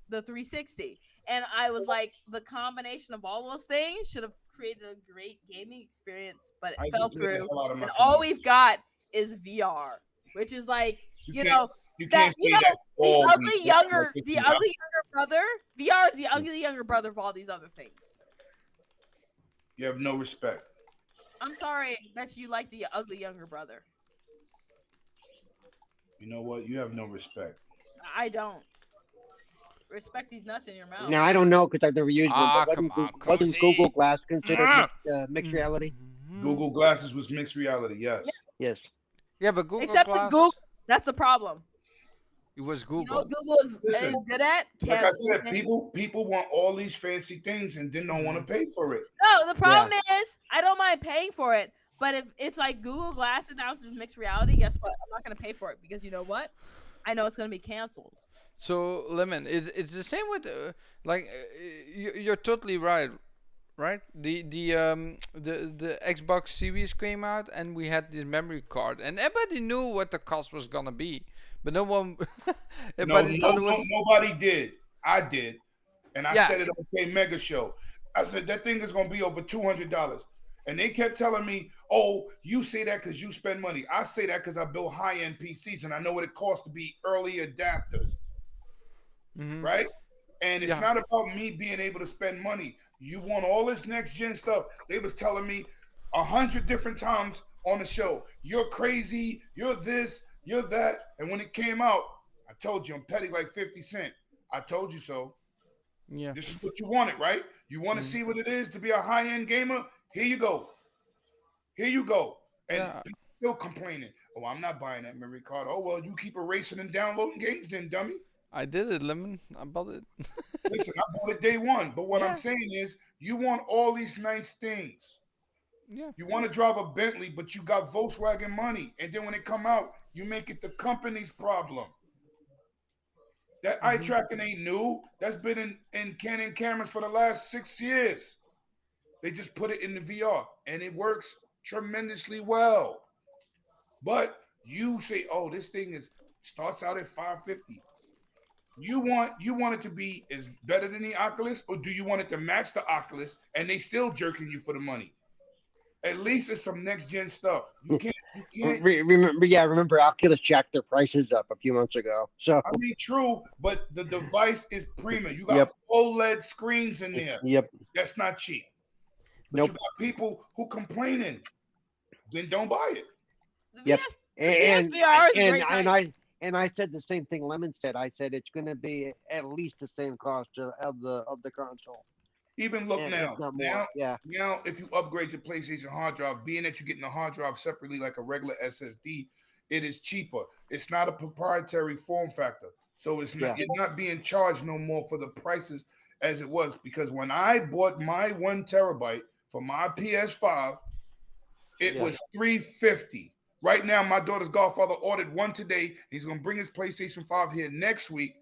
the 360. And I was like, the combination of all those things should have created a great gaming experience, but it fell through. And all we've got is VR, which is like, you know, the ugly younger brother. VR is the ugly younger brother of all these other things. You have no respect. I'm sorry that you like the ugly younger brother. You know what? You have no respect. I don't. Respect these nuts in your mouth. Now I don't know because I've never used one. But wasn't Google Glass considered mixed reality? Google Glasses was mixed reality. Yes. Yeah. Yes. Yeah, but Google Except Glass... it's Google. That's the problem. It was Google. You know what Google is good at? Like I said, people want all these fancy things and then don't want to pay for it. No, the problem is I don't mind paying for it. But if it's like Google Glass announces mixed reality, guess what? I'm not going to pay for it because you know what? I know it's going to be canceled. So, Lemon, it's the same with you're totally right, right? The Xbox Series came out and we had this memory card and everybody knew what the cost was gonna be, but no one. Nobody did. I did, and I said it on the Mega Show. I said that thing is gonna be over $200, and they kept telling me, "Oh, you say that because you spend money." I say that because I build high-end PCs and I know what it costs to be early adapters. Right? And it's not about me being able to spend money. You want all this next gen stuff. They was telling me 100 different times on the show, you're crazy, you're this, you're that. And when it came out, I told you I'm petty like 50 Cent. I told you so. Yeah. This is what you wanted, right? You want to see what it is to be a high-end gamer? Here you go. Here you go. And people still complaining. Oh, I'm not buying that memory card. Oh, well, you keep erasing and downloading games then, dummy. I did it, Lemon. I bought it. Listen, I bought it day one. But what I'm saying is, you want all these nice things. Yeah. You want to drive a Bentley, but you got Volkswagen money. And then when it come out, you make it the company's problem. That eye tracking ain't new. That's been in Canon cameras for the last 6 years. They just put it in the VR, and it works tremendously well. But you say, oh, this thing starts out at $550. You want it to be as better than the Oculus, or do you want it to match the Oculus and they still jerking you for the money? At least it's some next gen stuff. You can't. Remember Oculus jacked their prices up a few months ago. So I mean, true, but the device is premium. You got OLED screens in there. Yep. That's not cheap. But you got people who complaining. Then don't buy it. Yep. VR And I said the same thing Lemon said. I said it's going to be at least the same cost of the console. Even look now, if you upgrade your PlayStation hard drive, being that you're getting the hard drive separately like a regular SSD, it is cheaper. It's not a proprietary form factor, so it's not you're not being charged no more for the prices as it was. Because when I bought my 1 terabyte for my PS5, it was $350. Right now, my daughter's godfather ordered one today. He's going to bring his PlayStation 5 here next week.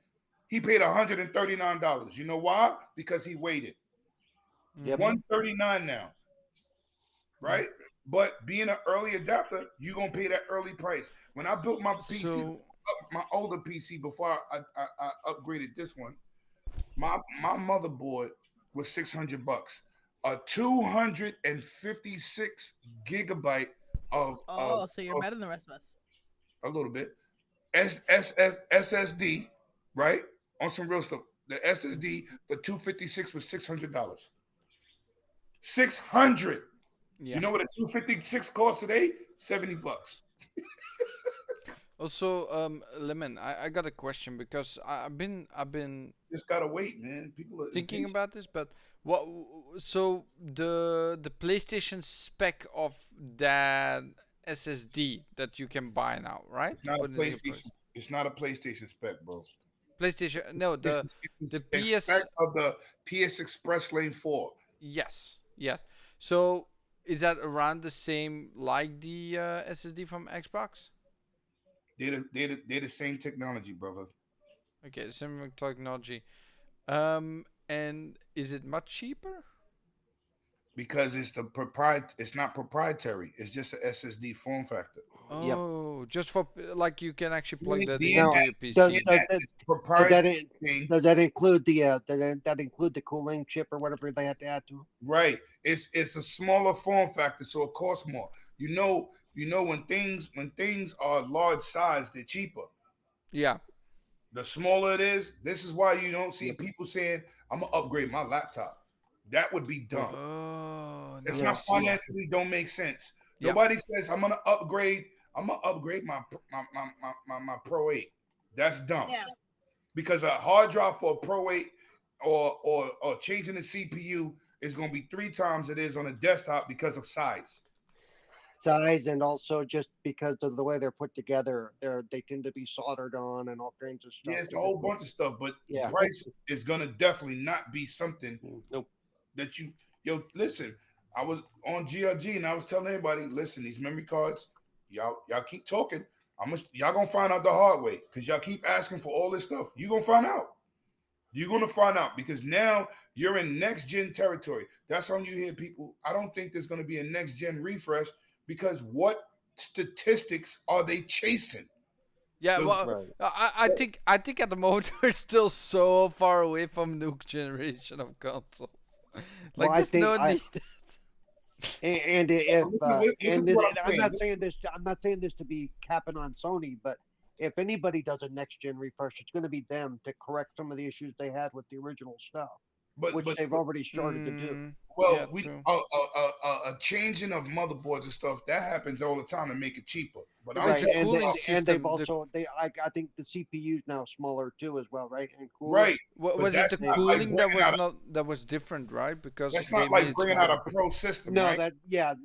He paid $139. You know why? Because he waited. $139 now. Right? But being an early adapter, you're going to pay that early price. When I built my PC, my older PC, before I upgraded this one, my motherboard was $600. A 256 gigabyte so you're better than the rest of us. A little bit. SSD, right? On some real stuff. The SSD for 256 was $600. $600. You know what a 256 costs today? $70. Also, Lemon, I got a question because I've been just gotta wait, man. People are thinking about this, but what? So the PlayStation spec of that SSD that you can buy now, right? It's not a PlayStation. It's not a PlayStation spec, bro. PlayStation, no, the PS spec of the PS Express Lane 4. Yes. So is that around the same like the SSD from Xbox? They're the same technology, brother. Okay, same technology. And is it much cheaper? because it's not proprietary. It's just an SSD form factor. Oh, just for like you can actually plug that The into Now, your PC. does it's that proprietary thing. does that include that include the cooling chip or whatever they have to add to? Right. It's a smaller form factor, so it costs more. You know when things are large size, they're cheaper. Yeah. The smaller it is, this is why you don't see people saying, I'm gonna upgrade my laptop. That would be dumb. Oh, It's now I not see. financially don't make sense. Yep. Nobody says I'm gonna upgrade my Pro 8. That's dumb. Yeah. Because a hard drive for a Pro 8 or changing the CPU is gonna be 3 times it is on a desktop because of size. Size, and also just because of the way they're put together, they tend to be soldered on and all kinds of stuff. Yeah, it's a whole bunch of stuff, but Yeah. the price is gonna definitely not be something Nope. that listen. I was on GRG and I was telling everybody, listen, these memory cards, y'all keep talking. Y'all gonna find out the hard way because y'all keep asking for all this stuff. You're gonna find out. You're gonna find out because now you're in next gen territory. That's when you hear people. I don't think there's gonna be a next gen refresh because what statistics are they chasing? Yeah, The- well, I think at the moment we're still so far away from new generation of consoles. Like Well, I there's no think need. and if listen to what I'm I'm saying. not saying this to be capping on Sony, but if anybody does a next gen refresh, it's going to be them to correct some of the issues they had with the original stuff, which they've already started to do. Well, Yeah, we true. a changing of motherboards and stuff that happens all the time to make it cheaper. But Yeah, I'm but Right, the telling and cooling and they've system, also I think the CPU is now smaller too as well, right? And cooler. right. But was it that's the not like cooling that bringing was out not that was different, right? Because that's they not made like it bringing out smaller. a pro system, No, right?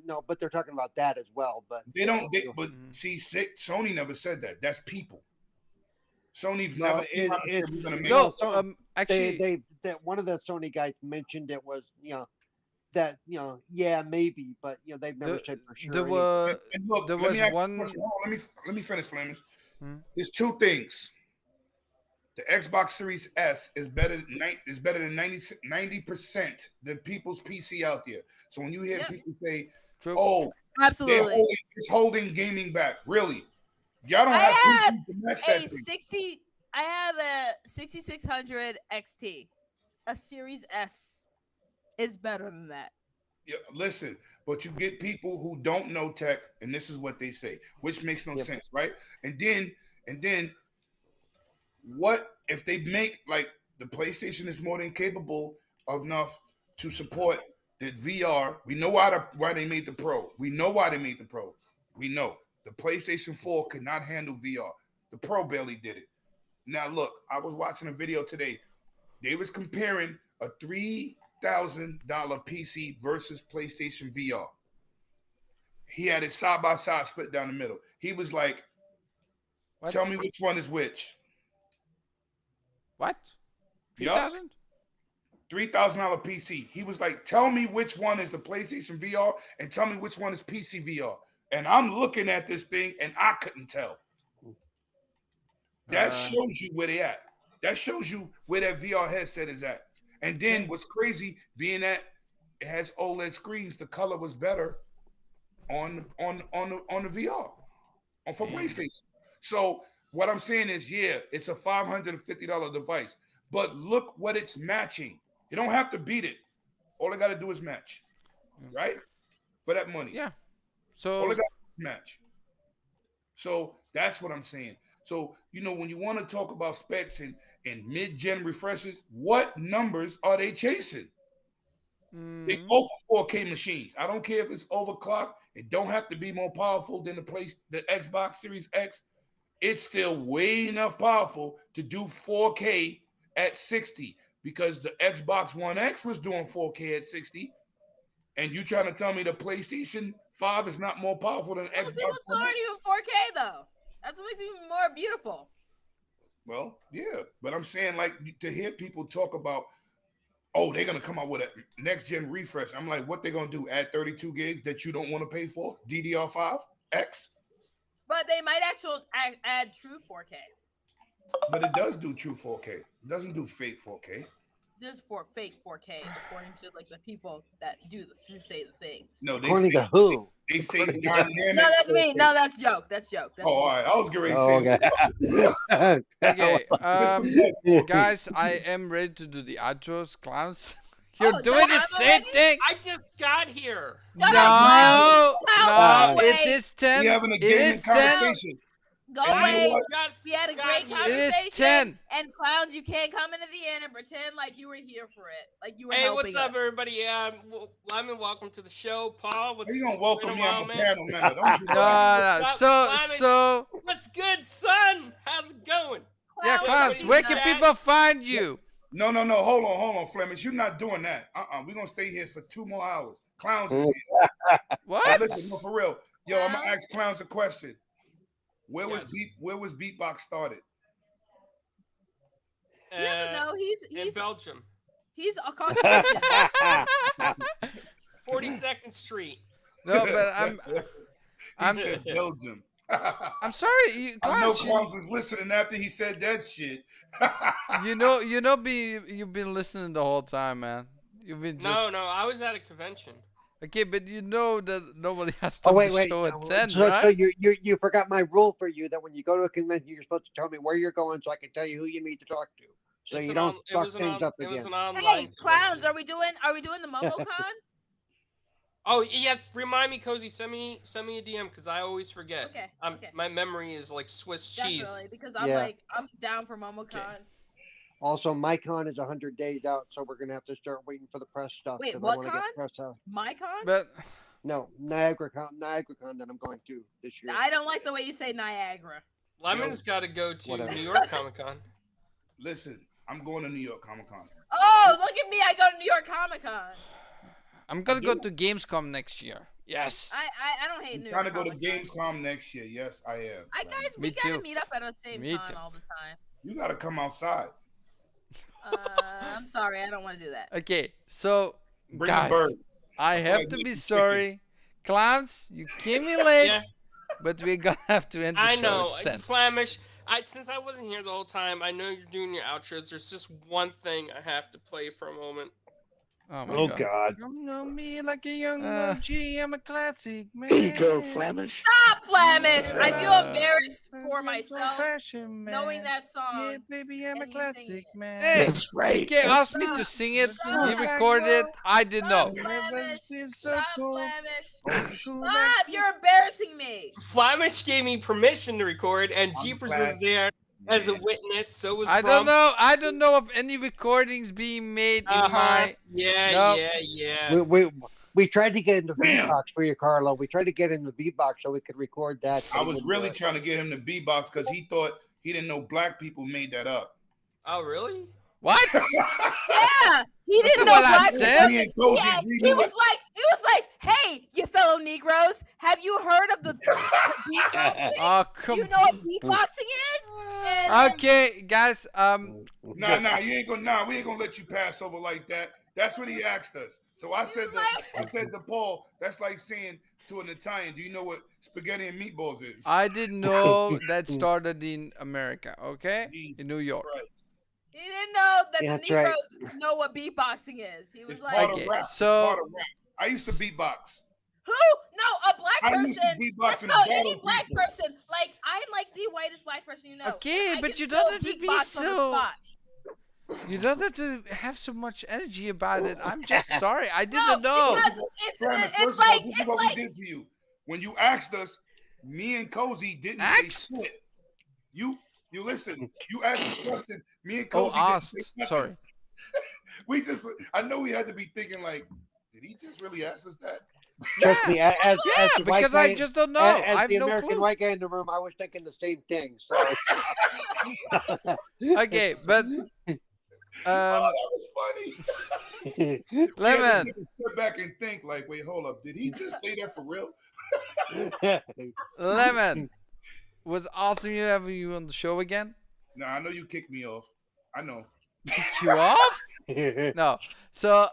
no, but they're talking about that as well. But They don't. But Mhm. see, Sony never said that. That's people. Sony's no, never came out and said we're gonna make. No, so actually, that one of the Sony guys mentioned it was that yeah, maybe, but they've never said for sure there anything. were And look, there let me was ask you a one. question. Hold on, let me finish, Flamish. Hmm? There's two things. The Xbox Series S is better than 90% than people's PC out there. So when you hear Yeah. people say, True. "Oh, Absolutely. it's holding gaming back," really, y'all don't I have have PCs to match that a thing. 60. I have a 6600 XT. A Series S is better than that. Yeah, listen, but you get people who don't know tech, and this is what they say, which makes no sense, right? And then what if they make like the PlayStation is more than capable enough to support the VR? We know why they made the Pro. We know why they made the Pro. We know the PlayStation 4 could not handle VR. The Pro barely did it. Now look, I was watching a video today. They was comparing a $3,000 PC versus PlayStation VR. He had it side by side, split down the middle. He was like, What? "Tell me which one is which." What? Yup. 3,000? $3,000 PC. He was like, "Tell me which one is the PlayStation VR and tell me which one is PC VR." And I'm looking at this thing and I couldn't tell. That shows you where they at. That shows you where that VR headset is at. And then what's crazy, being that it has OLED screens, the color was better on the VR for PlayStation. So what I'm saying is, yeah, it's a $550 device, but look what it's matching. You don't have to beat it. All I got to do is match, right? For that money. Yeah. All So I got to do is match. So that's what I'm saying. So, when you want to talk about specs and mid-gen refreshes, what numbers are they chasing? They go for 4K machines. I don't care if it's overclocked. It don't have to be more powerful than the Xbox Series X. It's still way enough powerful to do 4K at 60 because the Xbox One X was doing 4K at 60. And you trying to tell me the PlayStation 5 is not more powerful than Xbox People still One aren't X? even 4K though. That's what makes it even more beautiful. Well, yeah, but I'm saying like to hear people talk about, oh, they're gonna come out with a next gen refresh. I'm like, what they gonna do? Add 32 gigs that you don't want to pay for? DDR5 X? But they might actually add true 4K. But it does do true 4K. It doesn't do fake 4K. this is for fake 4K, according to like the people that who say the things. No, they According say, to who? They say dynamic. No, that's me. No, that's joke. That's joke. That's all right. I was getting ready to say. Okay. Guys, I am ready to do the outros, clowns. You're doing the same already? thing. I just got here. Shut No, up, no, Clown. it is 10. We having a It gaming is 10. conversation. Go And you know away. what? Just We had a got great here. conversation. It is 10. And clowns, you can't come into the end and pretend like you were here for it, like you were Hey, helping what's up, us. everybody? Lyman, welcome to the show. Paul, what's How you gonna been welcome a me? while, I'm a man? panel member. Don't do No, that. no. What's So, up, Flamish? so, What's good, son? How's it going? yeah, Clowns, clowns, what where you can got? people find you? No. Hold on, Flemish. You're not doing that. We're gonna stay here for 2 more hours. Clowns is here. Hey, What? listen, no, for real. Yo, I'm gonna Clowns? ask Clowns a question. Where Yes. was beatbox started? He doesn't know. In Belgium, He's a Caucasian. 42nd Street. No, but I'm He said Belgium. I'm sorry, you, I know clowns. Clowns was listening after he said that shit. You've been listening the whole time, man. You've been just No, I was at a convention. okay, but you know that nobody has to Oh wait. show at No, 10, so right? you forgot my rule for you that when you go to a convention, you're supposed to tell me where you're going so I can tell you who you need to talk to. So It's you an don't on- it fuck was an things on- up It was again. an online. Hey, clowns, convention. are we doing the MomoCon? Oh yes, remind me, Cozy. Send me a DM because I always forget. Okay. My memory is like Swiss cheese. Definitely, because I'm Yeah. I'm down for MomoCon. Also, MyCon is 100 days out, so we're gonna have to start waiting for the press stuff. Wait, 'cause what I want to con? get press out. My con? But No, NiagaraCon that I'm going to this year. I don't like the way you say Niagara. Lemon's got to go to Whatever. New York Comic Con. Listen, I'm going to New York Comic Con. Oh, look at me! I go to New York Comic Con. I'm gonna go to Gamescom next year. Yes. I don't hate I'm New trying York to go to Comic Con. Gamescom next year. Yes, I am. Guys, Me we gotta too. meet up at the same Me con too. all the time. You gotta come outside. I'm sorry, I don't want to do that. Okay, so Bring guys, the bird. I feel have like to be making sorry. Clowns, you came in late, Yeah, but we're gonna have to end the I show. know. It's 10. Flamish, since I wasn't here the whole time, I know you're doing your outros. There's just one thing I have to play for a moment. Oh my Oh god. God. Come on me like a young Uh, OG, I'm a classic man. There you go, Flamish. Stop, Flamish! I feel embarrassed for I'm myself fashion man. knowing that Yeah, song. baby, I'm a and you sing classic it. man. Hey, That's right. you can't That's ask me to sing it. Stop. He recorded it. I didn't know. Stop, Flamish! Feels so Stop, cool. Flamish! Cool Stop! You're embarrassing me. Flamish gave me permission to record, and I'm Jeepers glad. was there as a Yeah. witness. So was I Brum. don't know of any recordings being made in my. Yeah, Nope. yeah. We tried to get in the Damn. beatbox for you, Carlo. We tried to get in the beatbox so we could record that. I but he was wouldn't really do it. trying to get him to beatbox because he thought he didn't know black people made that up. Oh, really? What? Yeah, he didn't That's know what I black said. Me and Cozy Yeah, reading he was like, "Hey, you fellow Negroes, have you heard of the beatboxing? Oh Do come. you know what beatboxing is?" And Okay, guys. Nah, you ain't gonna. We ain't gonna let you pass over like that. That's what he asked us. So I said to Paul, that's like saying to an Italian, "Do you know what spaghetti and meatballs is?" I didn't know that started in America. Okay, Jesus in New York. Christ. he didn't know that Yeah, the that's right. Negroes know what beatboxing is. He was It's like, part Okay, of rap. so- It's part of rap. I used to beatbox. "Who? No, a black I used to person. beatbox Just and about any battle black people. person. Like I'm like the whitest black person you know. Okay, I but can you still don't have to be beatbox on the so. spot. You don't have to have so much energy about it. I'm just sorry. I No, didn't know. because Flamish, it's first of all, like this is it's what like we did for you. When you asked us, me and Cozy didn't Asked? say shit. You listen. You asked the question. Me and Oh, Cozy asked. didn't say nothing. Sorry. We just. I know we had to be thinking like, did he just really ask us that? Trust me, as Yeah, the white because guy, I just don't know. as I have the no American clue. white guy in the room, I was thinking the same thing. So Okay, but Oh, that was funny. We had to Lemon. take a step back and think like, wait, hold up. Did he just say that for real? Lemon. Was awesome you having you on the show again. No, I know you kicked me off. I know. Kicked you off? No. So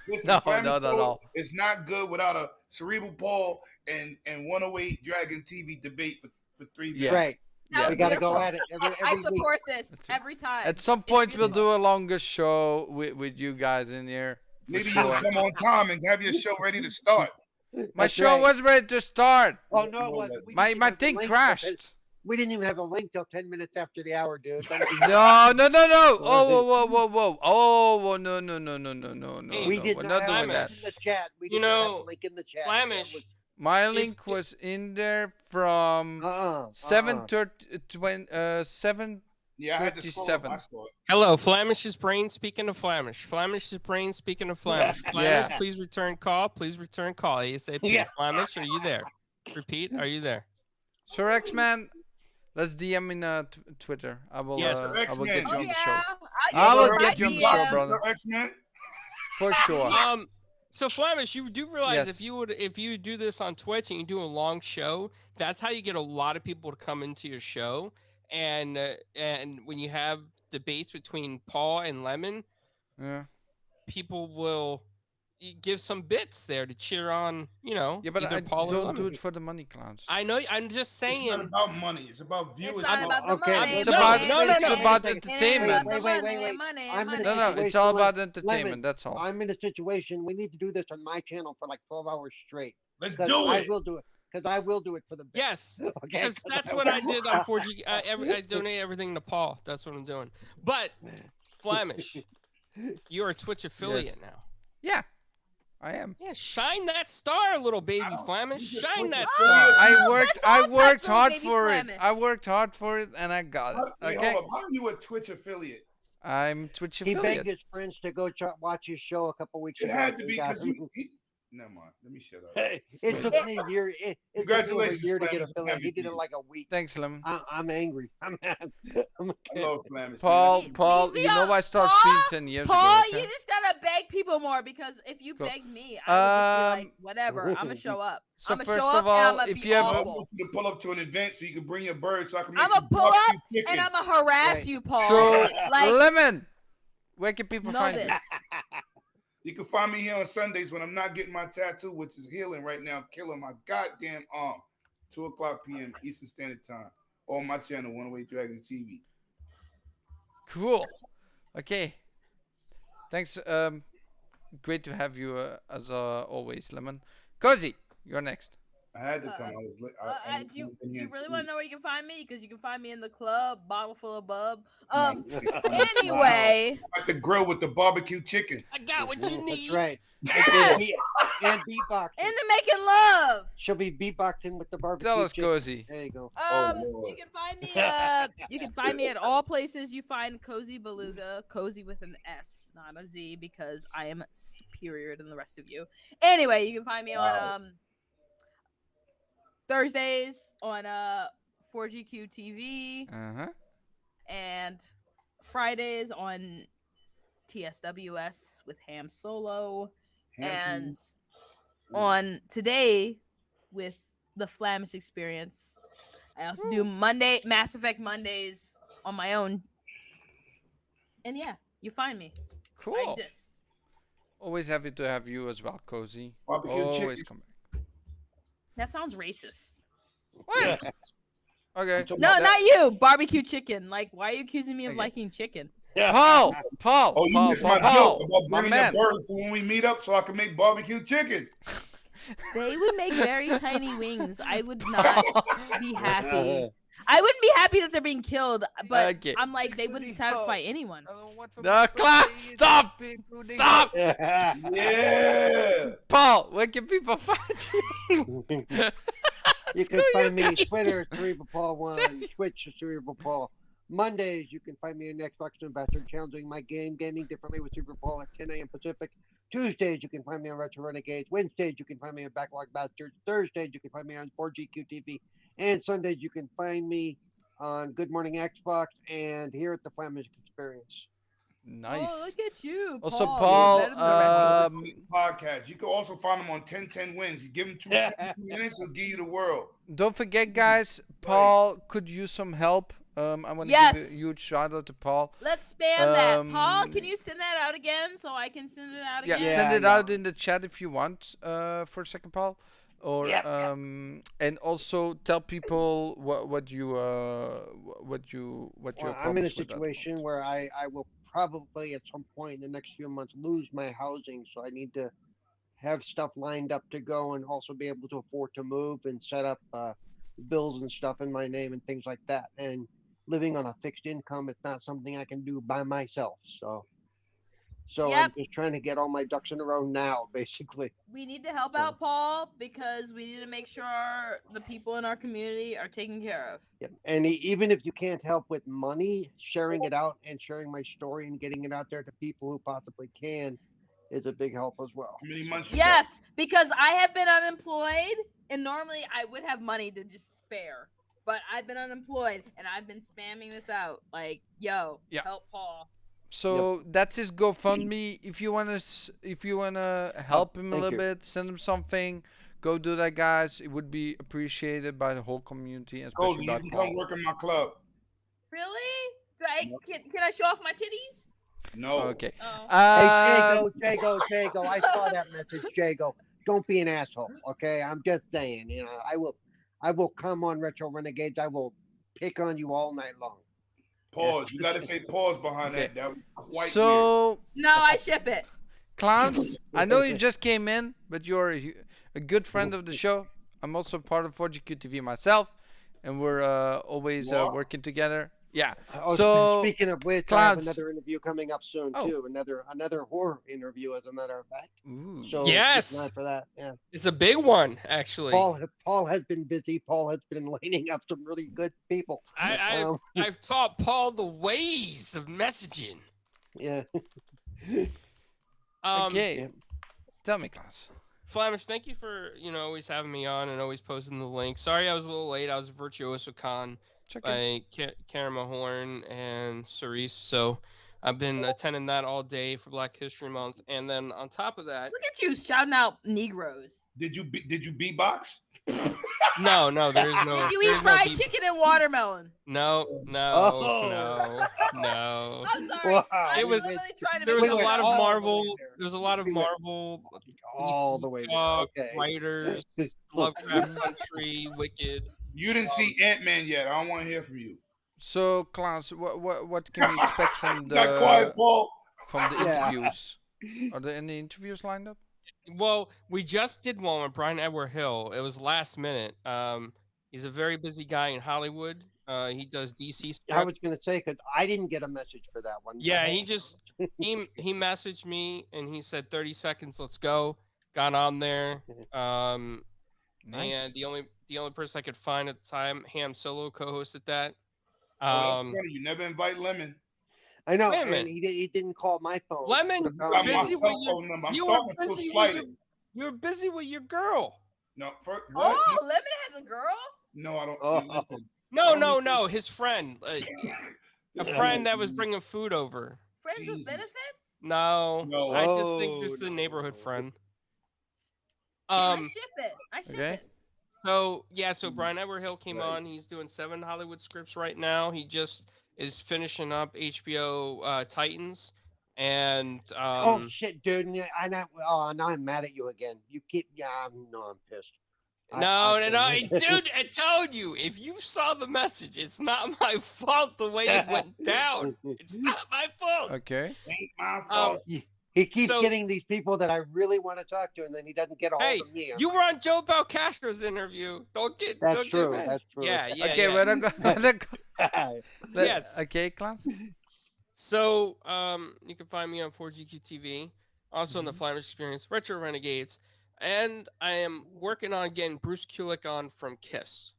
Listen, No, Flamish no. Show is not good without a Cerebral Paul and 108 Dragon TV debate for 3 minutes. Yeah. Right. That We was gotta go beautiful. at it every I week. support this every time. At some It's point, we'll beautiful. do a longer show with you guys in here. For Maybe sure. you'll come on time and have your show ready to start. My That's show right. was ready to start. Oh no, it wasn't. We My didn't even my have the thing link till crashed. We didn't even have a link till 10 minutes after the hour, dude. Don't be- No, no, no, no. Oh, whoa, whoa, whoa, whoa. Oh, no, no, no, no, no, no, no. Hey, we no. did We're not not have a doing link that. in the chat. We You didn't have know, a link in the chat. Flamish. That was- My If- link was in there from 7:30, Yeah, I had to scroll up. I 37. saw it. Hello, Flamish's brain speaking of Flamish. Flamish's brain speaking of Flamish. Flamish, Yeah. please return call. Please return call. ASAP. Yeah. Flamish, are you there? Repeat, are you there? Sir X-Man, let's DM in Twitter. I will. Yes. I will get you Oh on the yeah. show. I will will get you on the show, brother. Sir X-Men. For sure. So Flamish, you do realize Yes. if you do this on Twitch and you do a long show, that's how you get a lot of people to come into your show. And when you have debates between Paul and Lemon, Yeah. people will give some bits there to cheer on, Yeah, but either I Paul or don't Lemon. do it for the money, clowns. I know. I'm just It's not saying. about money. It's about It's viewers. not about the Okay, money. It's No, about no, no, it's no. about It ain't entertainment. about the Wait, money, wait. money, I'm in money. a No, no, it's situation all where- about entertainment. Lemon, That's all. I'm in a situation. We need to do this on my channel for like 12 hours straight. Let's 'Cause do I it. will do it. Because I will do it for the bit. Yes, Okay. because that's what I did on 4G. I donate everything to Paul. That's what I'm doing. But Flamish, you're a Twitch affiliate now. Yeah, I am. Yeah, shine that star, little baby Flamish. Shine that Oh, star. I worked. let's all I touch worked little hard baby for it. Flemish. I worked hard for it, and I got it. Wait, Okay. hold up. How are you a Twitch affiliate? I'm Twitch He affiliate. begged his friends to go watch his show a couple weeks It ago. had to so be he got because him. Never mind. Let me shut up. It took me a year. It took me over a Congratulations, year to get Flemish. affiliate. He Happy did for it you. like a week. Thanks, Lemon. I'm angry. I'm mad. I'm I love Flamish. Paul, man. Paul, we you know are- I started Paul, streaming 10 years Paul, ago. Okay? you just gotta beg people more because if you Cool. beg me, I would just be like, Um, whatever. I'm gonna show up. so I'm gonna first show up of all, and I'm gonna if be you have- I awful. want you to pull up to an event so you can bring your bird so I can make I'm some gonna pull barbecue up chicken. and I'm gonna harass Right. you, Paul. So, like, Lemon, where can people know find this. you? You can find me here on Sundays when I'm not getting my tattoo, which is healing right now, killing my goddamn arm. 2:00 p.m. Eastern Standard Time. On my channel, One Way Dragons TV. Cool. Okay. Thanks. Great to have you as always, Lemon. Cozy, you're next. I had to come. I was li- I do you been here really too. want to know where you can find me? Because you can find me in the club, bottle full of bub. Wow. Anyway, At the grill with the barbecue chicken. I got what you That's need. right. yes, And beatboxing. into making love. She'll be beatboxing with the barbecue Tell us, chicken. Cozy. There you go. Lord. You can find me. You can find me at all places you find Cozy Beluga. Cozy with an S, not a Z, because I am superior than the rest of you. Anyway, you can find me on Thursdays on 4GQ TV Uh-huh. and Fridays on TSWS with Ham Solo and on today with the Flamish Experience. I also do Mass Effect Mondays on my own. And yeah, you find me. I Cool. exist. Always happy to have you as well, Cozy. Barbecue Always chicken. come back. That sounds racist. What? Okay. No, not you. Barbecue chicken. Like, why are you accusing me of Okay. liking chicken? Paul, Paul, Oh, you Paul, missed Paul, my joke Paul, about my bringing man. your bird for when we meet up so I can make barbecue chicken. They would make very tiny wings. I would not be happy. I wouldn't be happy that they're being killed, but Okay. I'm like, they wouldn't satisfy anyone. The class, stop! Stop! Yeah. Paul, where can people find you? You can find me Twitter, Cerebral Paul 1, Twitch, Cerebral Paul. Mondays, you can find me in Xbox Ambassador channel doing my gaming differently with Cerebral Paul at 10 a.m. Pacific. Tuesdays, you can find me on Retro Renegades. Wednesdays, you can find me on Backlog Bastards. Thursdays, you can find me on 4GQ TV. And Sundays, you can find me on Good Morning Xbox and here at the Flamish Experience. Nice. Oh, look at you, Paul. Also, You're Paul, better than the rest of us. Podcast. You can also find them on 1010 Wins. You give them 2 minutes, they'll give you the world. Don't forget, guys, Paul could use some help. I want to give Yes. a huge shout out to Paul. Let's spam that. Um, Paul, can you send that out again so I can send it out Yeah, again? send it Yeah. out in the chat if you want for a second, Paul. Or Yep. and also tell people what you Well, I'm in a accomplished with that situation month. where I will probably at some point in the next few months lose my housing, so I need to have stuff lined up to go and also be able to afford to move and set up bills and stuff in my name and things like that. And living on a fixed income, it's not something I can do by myself. So Yep. I'm just trying to get all my ducks in a row now, basically. We need to help out Paul because we need to make sure the people in our community are taken care of. Yep. And even if you can't help with money, sharing it out and sharing my story and getting it out there to people who possibly can is a big help as well. How many months? Yes, because I have been unemployed, and normally I would have money to just spare, but I've been unemployed and I've been spamming this out like, yo, help Paul. So that's his GoFundMe. If you wanna help him a little bit, send him something. Go do that, guys. It would be appreciated by the whole community, especially you by can Paul. come work in my club. Really? Can I show off my titties? No. Okay. Oh. Hey, Jago, I saw that message, Jago. Don't be an asshole, okay? I'm just saying, I will come on Retro Renegades. I will pick on you all night long. Pause. You gotta say pause behind that. That was quite weird. No, I ship it. Clowns, I know you just came in, but you're a good friend of the show. I'm also part of 4GQ myself, and we're always working together. Yeah. Oh, so speaking of which, Clowns. I have another interview coming up soon too. Another horror interview, as a matter of fact. Ooh. So yes, keep an eye for that. Yeah. It's a big one, actually. Paul has been busy. Paul has been lining up some really good people. I've taught Paul the ways of messaging. Yeah. Okay. Tell me, Klaus. Flamish, thank you for always having me on and always posting the link. Sorry I was a little late. I was at VirtuosoCon by Karama Horn and Cerise, so I've been attending that all day for Black History Month. And then on top of that, look at you shouting out Negroes. Did you beatbox? No, there is no. Did you eat fried chicken and watermelon? No. I'm sorry. Wow. I was There there was a lot of Marvel. There was a lot of Marvel. All the way there. Okay. Writers, Lovecraft Country, Wicked. You didn't see Ant-Man yet. I don't want to hear from you. So, Klaus, what can we expect from the Got quiet, Paul. From the interviews? Are there any interviews lined up? Well, we just did one with Brian Edward Hill. It was last minute. He's a very busy guy in Hollywood. He does DC stuff. I was gonna say, because I didn't get a message for that one. Yeah, he messaged me and he said 30 seconds, let's go. Got on there. Nice. And the only person I could find at the time, Ham Solo co-hosted that. That's funny. You never invite Lemon. I know, and he didn't call my phone. Lemon, got my cell phone number. You were busy with your girl. No, oh, Lemon has a girl? No, I don't. Listen. No, his friend. A friend that was bringing food over. Friends with benefits? No. I just think just a neighborhood friend. I ship it. So Brian Edward Hill came on. He's doing 7 Hollywood scripts right now. He just is finishing up HBO Titans, and oh shit, dude! Now I'm mad at you again. You keep I'm pissed. No, dude, I told you, if you saw the message, it's not my fault the way it went down. It's not my fault. Okay. Ain't my fault. He keeps getting these people that I really want to talk to, and then he doesn't get a hold of me. You were on Joe Belcastro's interview. That's true. Yeah. Okay, we're go. Yes. Okay, class. So, you can find me on 4GQ TV, also on the Flamish Experience, Retro Renegades, and I am working on getting Bruce Kulick on from Kiss.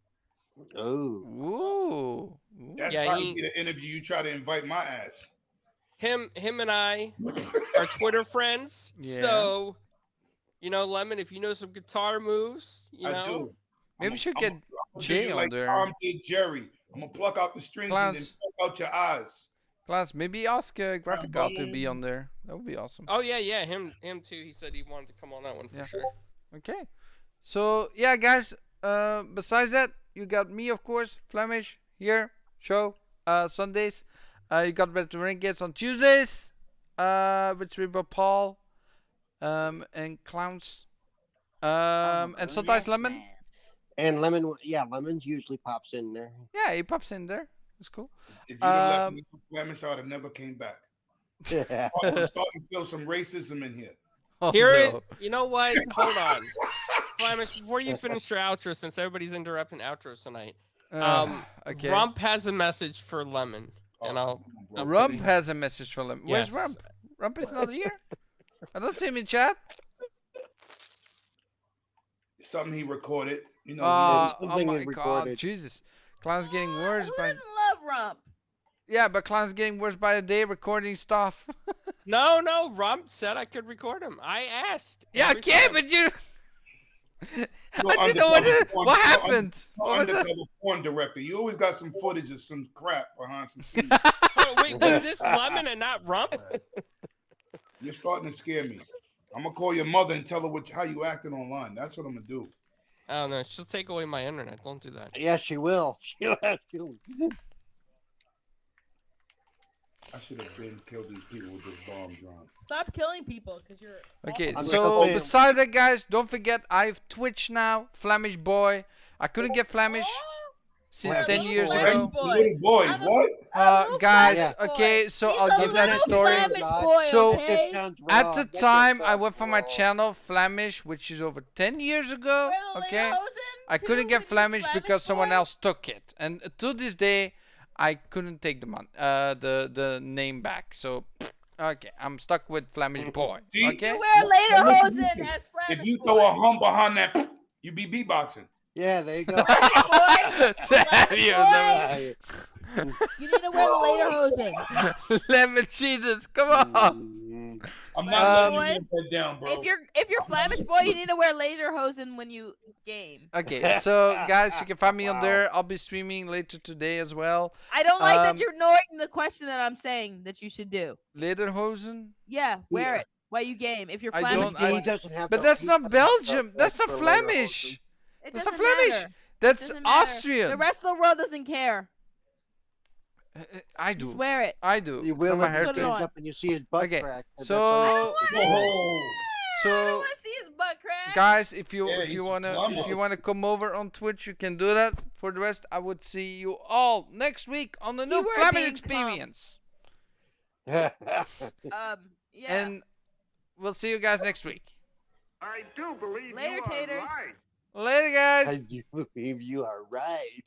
Oh. That's probably the interview you try to invite my ass. Him and I are Twitter friends. Yeah. So, Lemon, if you know some guitar moves, I do. Maybe we should get Jay on there. Tom did Jerry. I'm gonna pluck out the strings and then pluck out your eyes. Class, maybe ask Graphic Out to be on there. That would be awesome. Oh yeah, him too. He said he wanted to come on that one for sure. Okay. So yeah, guys. Besides that, you got me, of course, Flamish here show Sundays. You got Retro Renegades on Tuesdays with Cerebral Paul and Clowns And sometimes lemon. And lemon, yeah, lemons usually pops in there. Yeah, he pops in there. It's cool. If you'd have left me with Flamish, I would have never came back. Yeah. I'm starting to feel some racism in here. Oh, Here no. it. You know what? Hold on, Flamish. Before you finish your outro, since everybody's interrupting outros tonight, Okay. Rump has a message for Lemon, and I'll Rump has a message for Lemon. Yes. Where's Rump? Rump is not here. I don't see him in chat. Something he recorded. You know. Oh something my he god, recorded. Jesus. Clown's getting worse Who by. doesn't love Rump? Yeah, but Clown's getting worse by the day recording stuff. No, Rump said I could record him. I asked. Yeah, every okay, time. but you. You're I didn't know what happened. You're What was that? undercover porn director. You always got some footage of some crap behind some scenes. Oh, wait, was this Lemon and not Rump? You're starting to scare me. I'm gonna call your mother and tell her how you acting online. That's what I'm gonna do. I don't know. She'll take away my internet. Don't do that. Yeah, she will. She'll have to. I should have been killed these people with this bomb drone. Stop killing people, because you're. Okay, I'm so like, besides that, guys, don't forget I have Twitch now, Flamish Boy. I couldn't get Flamish since Well, 10 little years Flamish ago. boy. Little boys, I'm a- what? Guys, Flamish boy. okay, so He's I'll a give that little story. Flamish boy, So, okay? At the time, I went for my channel, Flamish, which is over 10 years ago, Wear the okay? Lederhosen, I too, couldn't get when you're Flamish Flamish because someone boy? else took it. And to this day, I couldn't take the name back. So, okay, I'm stuck with Flamish Boy, See? okay? You wear Lederhosen as Flamish If you boy. throw a hum behind that, you be beatboxing. Yeah, there you go. Flamish boy. Damn you, Flamish Lemon. You need to wear the Lederhosen. Lemon Jesus, come on. I'm not letting boy. you get that down, bro. If you're Flamish boy, you need to wear Lederhosen when you game. Okay, so guys, you can find me on there. I'll be streaming later today as well. I don't like that you're ignoring the question that I'm saying that you should do. Lederhosen? Yeah, wear Yeah. it while you game. If you're I Flamish don't- boy, He doesn't have But to- that's he not doesn't have to Belgium. That's not extra Flemish. it That's doesn't not Flemish. matter. That's Doesn't matter. Austrian. The rest of the world doesn't care. I Just do. wear it. I do. You It's will not my if he Put it haircut. stands on. up and you see his butt Okay, crack. and so- that's when Whoa. I So don't want to see his butt crack. guys, if you Yeah, if you he's wanna plumber. come over on Twitch, you can do that. For the rest, I would see you all next week on the new Keyword Flamish being Experience. Yeah. And we'll see you guys next week. I do believe Later, you are taters. right. Later, guys. I do believe you are right.